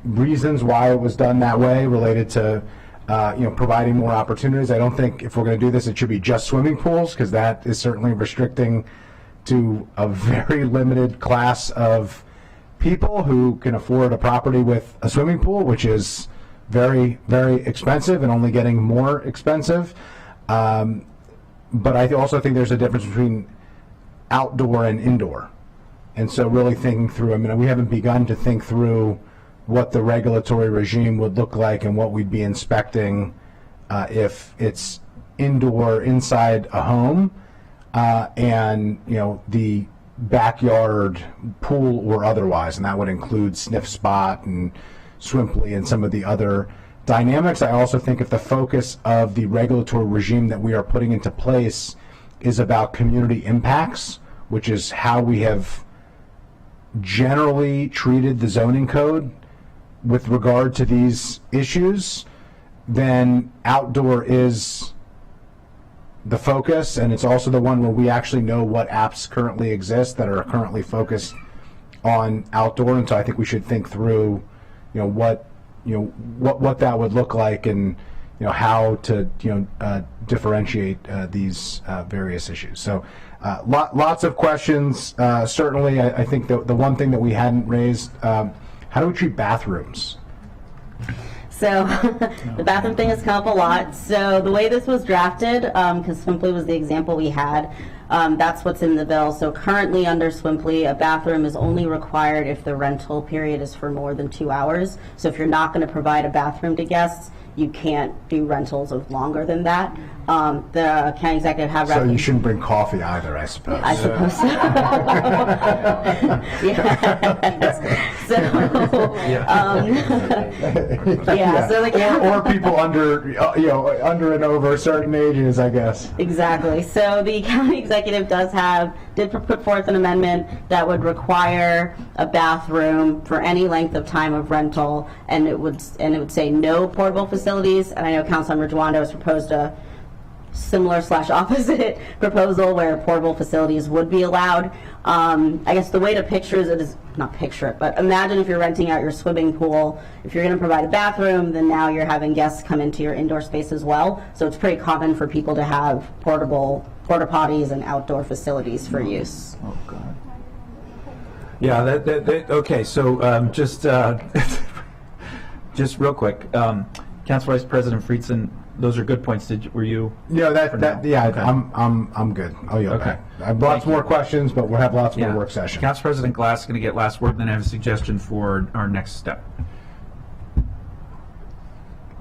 reasons why it was done that way related to providing more opportunities. I don't think if we're going to do this, it should be just swimming pools, because that is certainly restricting to a very limited class of people who can afford a property with a swimming pool, which is very, very expensive and only getting more expensive. But I also think there's a difference between outdoor and indoor. And so really thinking through, we haven't begun to think through what the regulatory regime would look like and what we'd be inspecting if it's indoor inside a home and the backyard pool or otherwise, and that would include Sniff Spot and Swimply and some of the other dynamics. I also think if the focus of the regulatory regime that we are putting into place is about community impacts, which is how we have generally treated the zoning code with regard to these issues, then outdoor is the focus, and it's also the one where we actually know what apps currently exist that are currently focused on outdoor. And so I think we should think through, what that would look like, and how to differentiate these various issues. So lots of questions. Certainly, I think the one thing that we hadn't raised. How do we treat bathrooms? So the bathroom thing has come up a lot. So the way this was drafted, because Swimply was the example we had, that's what's in the bill. So currently under Swimply, a bathroom is only required if the rental period is for more than 2 hours. So if you're not going to provide a bathroom to guests, you can't do rentals of longer than that. The county executive have. So you shouldn't bring coffee either, I suppose. I suppose so. So or people under and over certain ages, I guess. Exactly. So the county executive did put forth an amendment that would require a bathroom for any length of time of rental, and it would say no portable facilities. And I know Councilmember Jawando has proposed a similar / opposite proposal where portable facilities would be allowed. I guess the way to picture it is not picture it, but imagine if you're renting out your swimming pool. If you're going to provide a bathroom, then now you're having guests come into your indoor space as well. So it's pretty common for people to have porta potties and outdoor facilities for use. Oh God. Yeah. Okay. So just real quick, Council Vice President Friedson. Those are good points. Were you? Yeah, Okay. I'm good. I'll yield back. I have lots more questions, but we'll have lots more work session. Council President Glass is going to get last word, and then I have a suggestion for our next step.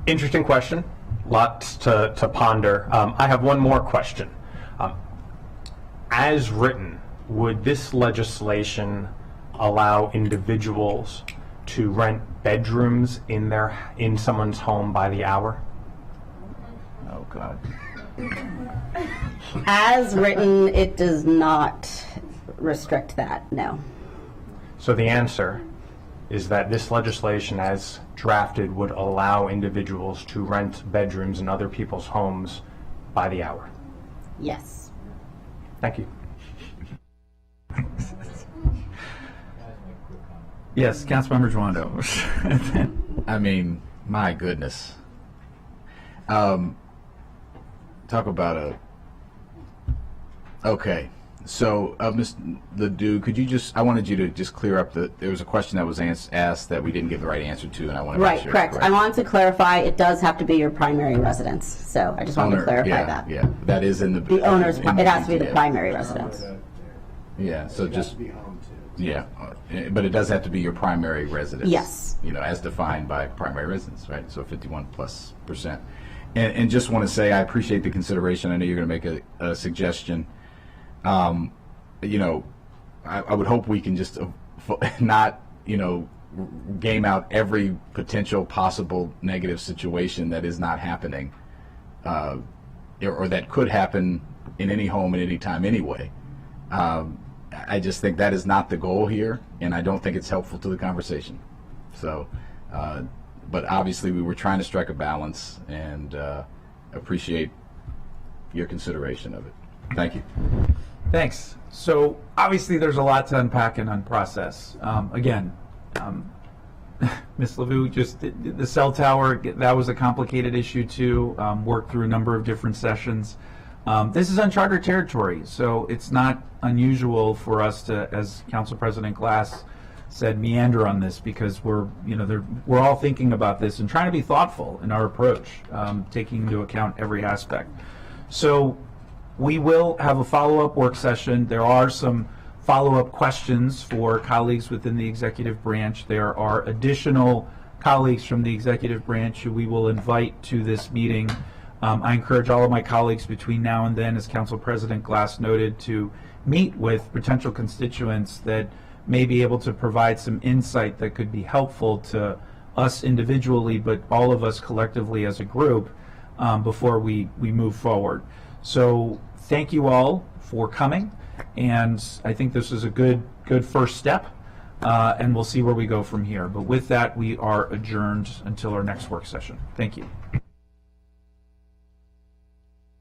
Interesting question. Lots to ponder. I have one more question. As written, would this legislation allow individuals to rent bedrooms in someone's home by the hour? Oh God. As written, it does not restrict that, no. So the answer is that this legislation as drafted would allow individuals to rent bedrooms in other people's homes by the hour. Yes. Thank you. Yes, Councilmember Joando. I mean, my goodness. Talk about a. Okay, so Ms. Ledoux, could you just? I wanted you to just clear up there was a question that was asked that we didn't give the right answer to, and I want to Right, make sure. correct. I wanted to clarify, it does have to be your primary residence, so I just wanted to clarify that. Yeah, that is in the. The owner's, in it has to be the PTA. primary residence. Yeah, so just. Yeah, but it does have to be your primary residence. Yes. You know, as defined by primary residence, right? So 51+%. And just want to say I appreciate the consideration. I know you're going to make a suggestion. You know, I would hope we can just not, you know, game out every potential possible negative situation that is not happening, or that could happen in any home at any time anyway. I just think that is not the goal here, and I don't think it's helpful to the conversation. So, but obviously we were trying to strike a balance, and appreciate your consideration of it. Thank you. Thanks. So obviously there's a lot to unpack and unprocess. Again, Ms. Ledoux, just the cell tower, that was a complicated issue too, worked through a number of different sessions. This is uncharted territory, so it's not unusual for us to, as Council President Glass said, meander on this, because we're all thinking about this and trying to be thoughtful in our approach, taking into account every aspect. So we will have a follow-up work session. There are some follow-up questions for colleagues within the executive branch. There are additional colleagues from the executive branch who we will invite to this meeting. I encourage all of my colleagues between now and then, as Council President Glass noted, to meet with potential constituents that may be able to provide some insight that could be helpful to us individually, but all of us collectively as a group, before we move forward. So thank you all for coming, and I think this is a good first step, and we'll see where we go from here. But with that, we are adjourned until our next work session. Thank you.